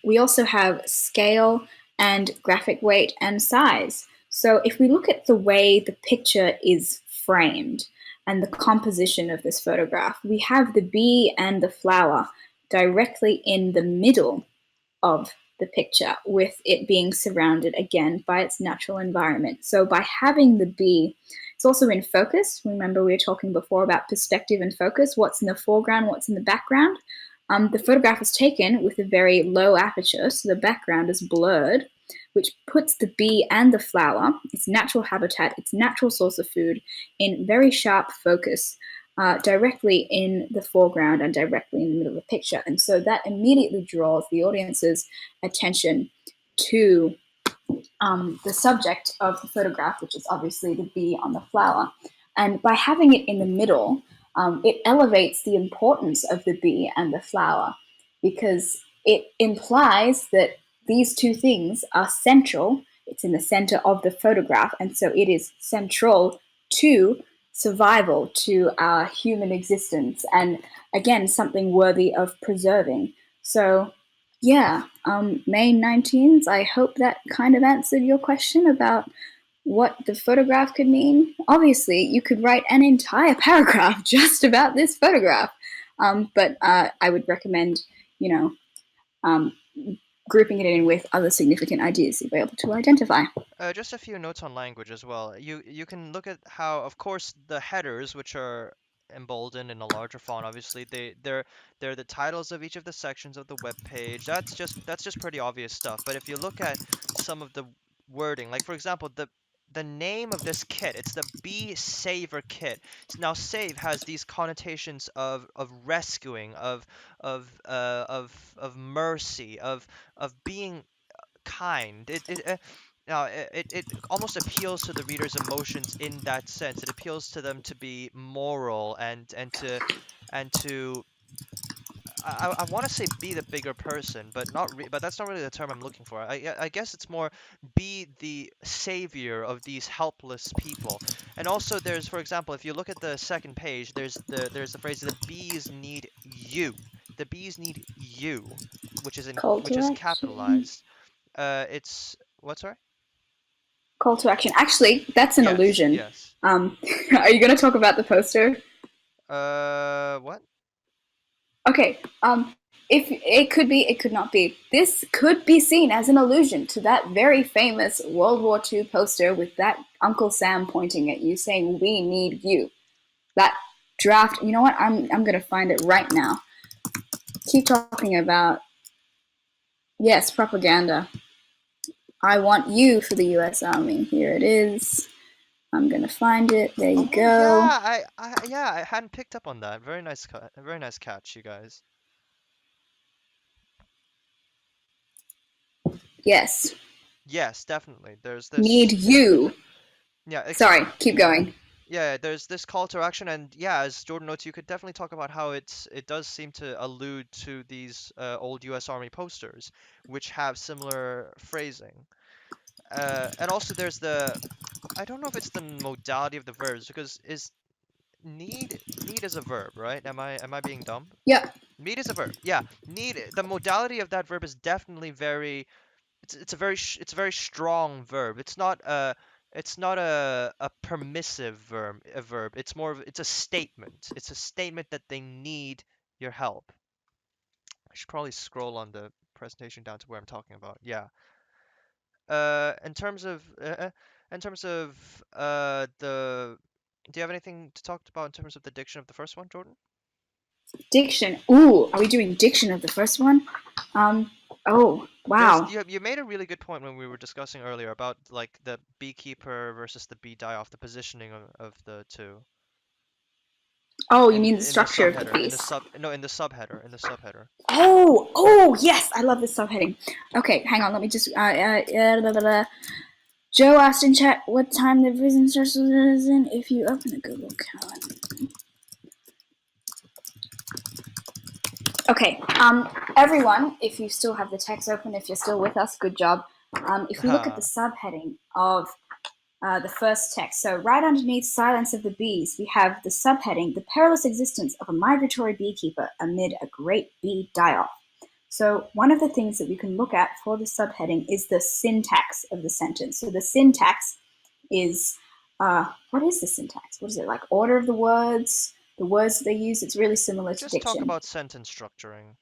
We also have scale and graphic weight and size. So if we look at the way the picture is framed and the composition of this photograph, we have the bee and the flower directly in the middle of the picture, with it being surrounded again by its natural environment. So by having the bee, it's also in focus. Remember, we were talking before about perspective and focus, what's in the foreground, what's in the background. The photograph is taken with a very low aperture, so the background is blurred, which puts the bee and the flower, its natural habitat, its natural source of food, in very sharp focus, directly in the foreground and directly in the middle of the picture. And so that immediately draws the audience's attention to the subject of the photograph, which is obviously the bee on the flower. And by having it in the middle, it elevates the importance of the bee and the flower, because it implies that these two things are central. It's in the center of the photograph, and so it is central to survival, to our human existence, and again, something worthy of preserving. So yeah, May 19th, I hope that kind of answered your question about what the photograph could mean. Obviously, you could write an entire paragraph just about this photograph, but I would recommend, grouping it in with other significant ideas you'll be able to identify. Just a few notes on language as well. You can look at how, of course, the headers, which are emboldened in a larger font, obviously they're the titles of each of the sections of the web page. That's just pretty obvious stuff. But if you look at some of the wording, like for example, the name of this kit, it's the Bee Saver kit. Now, save has these connotations of rescuing, of mercy, of being kind. It almost appeals to the reader's emotions in that sense. It appeals to them to be moral and to I want to say be the bigger person, but but that's not really the term I'm looking for. I guess it's more be the savior of these helpless people. And also there's, for example, if you look at the second page, there's the phrase the bees need you. The bees need you, Call which to is action. capitalized. It's what, sorry? Call to action. Actually, that's an Yes, illusion. yes. Are you going to talk about the poster? What? Okay. if it could be, it could not be. This could be seen as an allusion to that very famous World War II poster with that Uncle Sam pointing at you saying, "We need you." That draft, you know what? I'm gonna find it right now. Keep talking about, yes, propaganda. I want you for the US Army. Here it is. I'm gonna find it. There you go. Yeah, I hadn't picked up on that. Very nice very nice catch, you guys. Yes. Yes, definitely. There's Need this you. yeah, Sorry, keep going. yeah, there's this call to action, and yeah, as Jordan notes, you could definitely talk about how it does seem to allude to these old U.S. Army posters, which have similar phrasing. And also there's I don't know if it's the modality of the verbs, because is need is a verb, right? Am I being dumb? Yep. Need is a verb. Yeah, the modality of that verb is definitely very it's a very strong verb. It's not a permissive verb. It's more of it's a statement. It's a statement that they need your help. I should probably scroll on the presentation down to where I'm talking about. Yeah. In terms of the do you have anything to talk about in terms of the diction of the first one, Jordan? Diction. Ooh, are we doing diction of the first one? Oh, wow. You made a really good point when we were discussing earlier about like the beekeeper versus the bee die off, the positioning of the two. Oh, you In mean the the structure of the subheader, piece? in the subheader. Oh, yes, I love this subheading. Okay, hang on, let me just. Blah, blah, blah. Joe asked in chat what time the prison starts. If you open the Google Calendar. Okay, everyone, if you still have the text open, if you're still with us, good job. If we look at the subheading of the first text, so right underneath Silence of the Bees, we have the subheading, The Perilous Existence of a Migratory Beekeeper Amid a Great Bee Die-Off. So one of the things that we can look at for the subheading is the syntax of the sentence. So the syntax is, what is the syntax? What is it, like order of the words that they use? It's really similar to Just diction. talk about sentence structuring.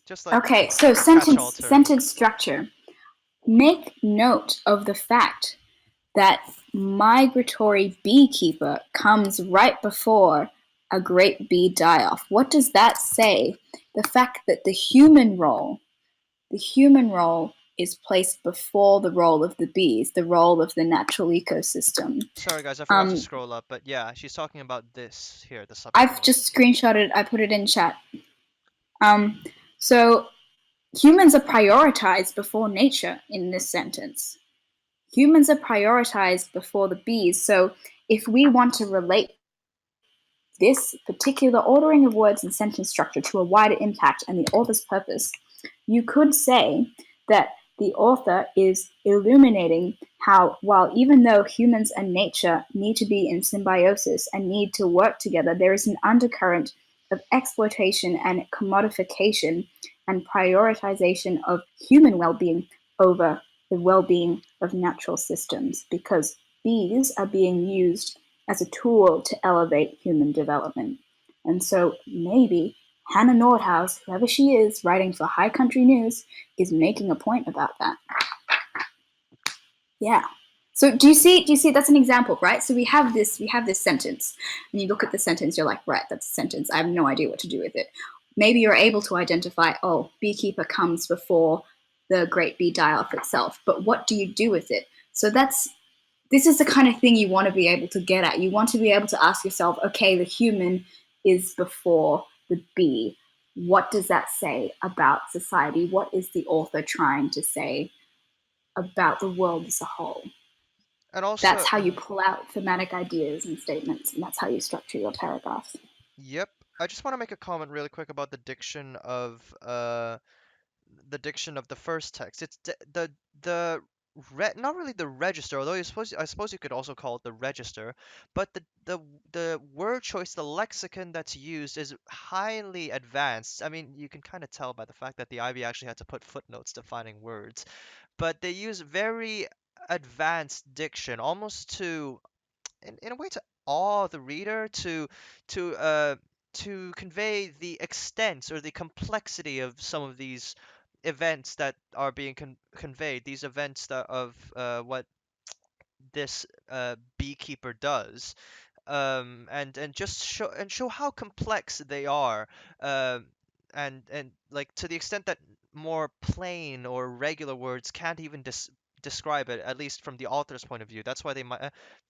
Just like okay, so sentence structure. Make note of the fact that migratory beekeeper comes right before a great bee die-off. What does that say? The fact that the human role is placed before the role of the bees, the role of the natural ecosystem. Sorry guys, I forgot to scroll up, but yeah, she's talking about this here, the subheading. I've just screenshotted, I put it in chat. So humans are prioritized before nature in this sentence. Humans are prioritized before the bees. So if we want to relate this particular ordering of words and sentence structure to a wider impact and the author's purpose, you could say that the author is illuminating how, while even though humans and nature need to be in symbiosis and need to work together, there is an undercurrent of exploitation and commodification and prioritization of human well-being over the well-being of natural systems, because bees are being used as a tool to elevate human development. And so maybe Hannah Nordhaus, whoever she is, writing for High Country News, is making a point about that. Yeah. So do you see that's an example, right? So we have this sentence, and you look at the sentence, you're like, right, that's a sentence. I have no idea what to do with it. Maybe you're able to identify, oh, beekeeper comes before the great bee die-off itself, but what do you do with it? So this is the kind of thing you want to be able to get at. You want to be able to ask yourself, okay, the human is before the bee. What does that say about society? What is the author trying to say about the world as a whole? And also, that's how you pull out thematic ideas and statements, and that's how you structure your paragraphs. Yep. I just want to make a comment really quick about the diction of the first text. It's not really the register, although I suppose you could also call it the register, but the word choice, the lexicon that's used is highly advanced. I mean, you can kind of tell by the fact that the IB actually had to put footnotes defining words, but they use very advanced diction, almost in a way to awe the reader, to to convey the extent or the complexity of some of these events that are being conveyed, these events that of what this beekeeper does, and just show how complex they are, um, and like to the extent that more plain or regular words can't even describe it, at least from the author's point of view. That's why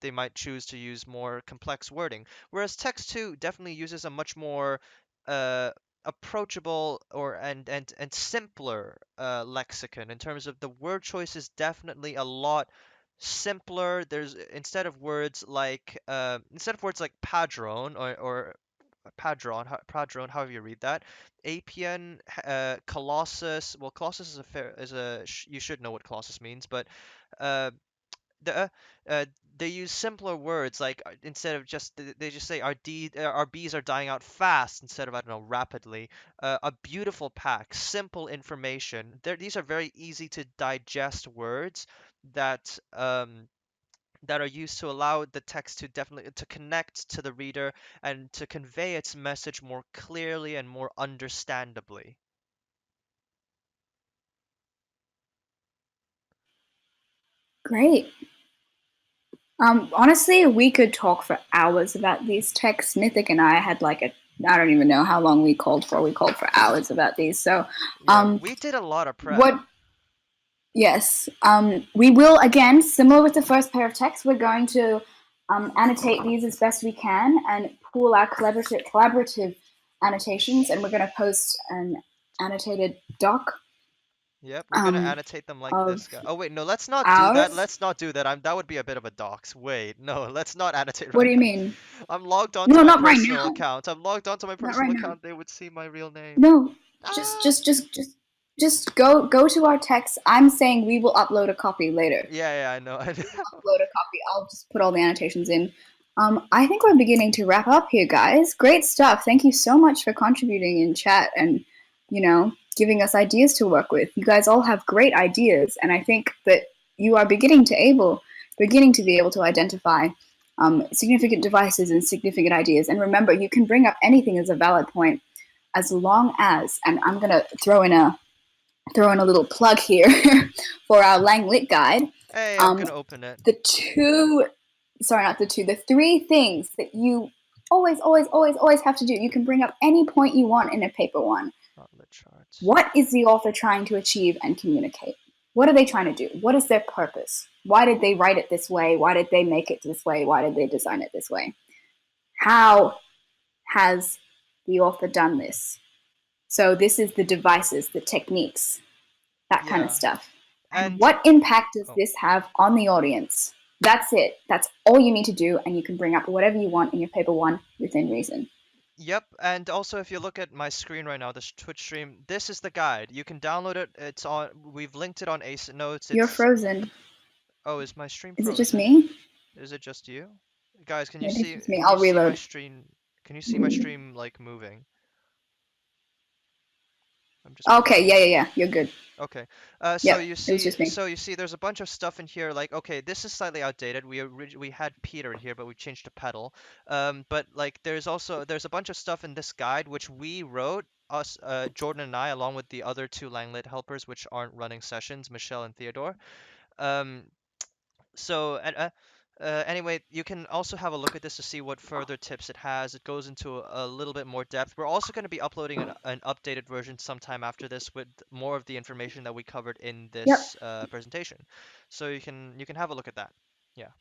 they might choose to use more complex wording. Whereas text two definitely uses a much more uh, approachable or and simpler lexicon in terms of the word choice is definitely a lot simpler. There's instead of words like padrone or padrone, however you read that, apian, colossus. Well, colossus is a fair is a you should know what colossus means, but uh, the they use simpler words like instead of just they just say our bees are dying out fast instead of I don't know rapidly. A beautiful pack, simple information. These are very easy to digest words that that are used to allow the text to definitely to connect to the reader and to convey its message more clearly and more understandably. Great. Honestly, we could talk for hours about these texts. Mythic and I had like I don't even know how long we called for. We called for hours about these. So, Yeah, we did a lot of prep. what? Yes, we will again, similar with the first pair of texts. We're going to annotate these as best we can and pool our collaborative annotations, and we're going to post an annotated doc Yep, we're gonna annotate them like of this guy. Oh wait, no, let's not do that. ours. Let's not do that. That would be a bit of a dox. Wait, no, let's not annotate What do like you that. mean? I'm logged onto No, my not right personal now. account. I'm logged onto my Not personal right now. account. They would see my real name. No, just Ah. just just just just go to our text. I'm saying we will upload a copy later. Yeah, I know. I know. Upload a copy. I'll just put all the annotations in. I think we're beginning to wrap up here, guys. Great stuff. Thank you so much for contributing in chat and, giving us ideas to work with. You guys all have great ideas, and I think that you are beginning to be able to identify significant devices and significant ideas. And remember, you can bring up anything as a valid point as long as, and I'm gonna throw in a little plug here for our LangLit guide. Hey, I'm gonna open it. The three things that you always have to do. You can bring up any point you want in a paper one. LangLit charts. What is the author trying to achieve and communicate? What are they trying to do? What is their purpose? Why did they write it this way? Why did they make it this way? Why did they design it this way? How has the author done this? So this is the devices, the techniques, that kind of Yeah. stuff. And And what impact does this have on the audience? That's it. That's all you need to do, and you can bring up whatever you want in your paper one within reason. Yep, and also if you look at my screen right now, this Twitch stream, this is the guide. You can download it. We've linked it on Ace Notes. You're frozen. Oh, is my stream Is frozen? it just me? Is it just you? Guys, can you Maybe see it's just me. can I'll you see my reload. stream? Can you see my stream like moving? I'm just Okay, yeah. You're good. Okay. Yep, it was just me. So you see, there's a bunch of stuff in here. Like, okay, this is slightly outdated. We had Peter in here, but we changed to Petal. But like, there's a bunch of stuff in this guide which we wrote us, Jordan and I, along with the other two LangLit helpers, which aren't running sessions, Michelle and Theodore. Um, so anyway, you can also have a look at this to see what further tips it has. It goes into a little bit more depth. We're also going to be uploading an updated version sometime after this with more of the information that we covered in Yep. this presentation. So you can have a look at that. Yeah.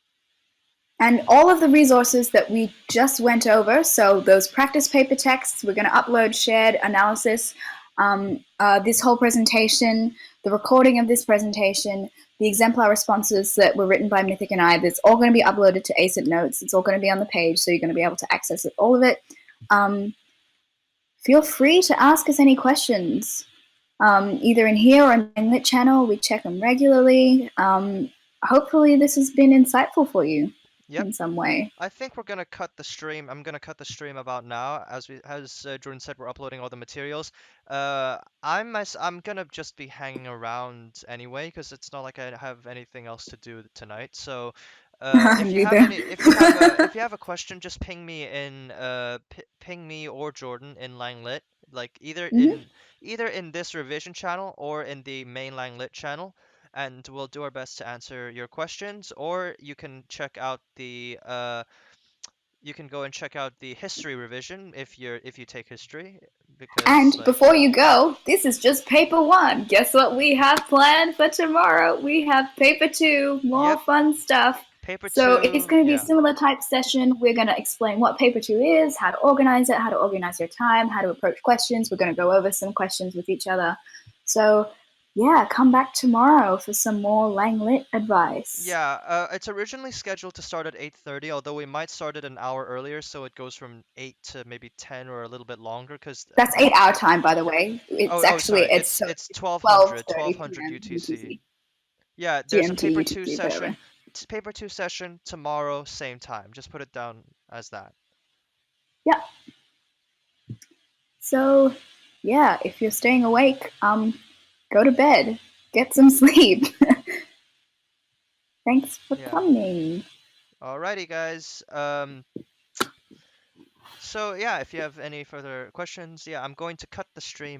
And all of the resources that we just went over, so those practice paper texts, we're going to upload shared analysis, this whole presentation, the recording of this presentation, the exemplar responses that were written by Mythic and I, that's all going to be uploaded to ACID Notes. It's all going to be on the page, so you're going to be able to access it, all of it. Feel free to ask us any questions, either in here or in the LangLit channel. We check them regularly. Hopefully this has been insightful for you. Yep. In some way. I think we're gonna cut the stream. I'm gonna cut the stream about now, as Jordan said, we're uploading all the materials. I'm gonna just be hanging around anyway, because it's not like I have anything else to do tonight. So, Neither. If you have a question, just ping me in ping me or Jordan in LangLit, like Mhm. either in this revision channel or in the main LangLit channel, and we'll do our best to answer your questions. Or you can check out the you can go and check out the history revision if you take history, because And like before you go, this is just paper one. Guess what we have planned for tomorrow? We have paper two, more yep, fun stuff. paper So it's two, going to be a yeah. similar type session. We're going to explain what paper two is, how to organize it, how to organize your time, how to approach questions. We're going to go over some questions with each other. So yeah, come back tomorrow for some more LangLit advice. Yeah, it's originally scheduled to start at 8:30, although we might start it an hour earlier, so it goes from 8 to maybe 10 or a little bit longer, because That's 8 hour time, by the way. oh It's oh actually sorry, it's it's 1200 12:30 1200 p.m. UTC. UTC, Yeah, there's a GMT, paper 2 UTC, whatever. session, paper 2 session tomorrow, same time. Just put it down as that. Yeah. So, yeah, if you're staying awake, go to bed, get some sleep. Thanks for Yeah. coming. Alrighty, guys. So yeah, if you have any further questions, yeah, I'm going to cut the stream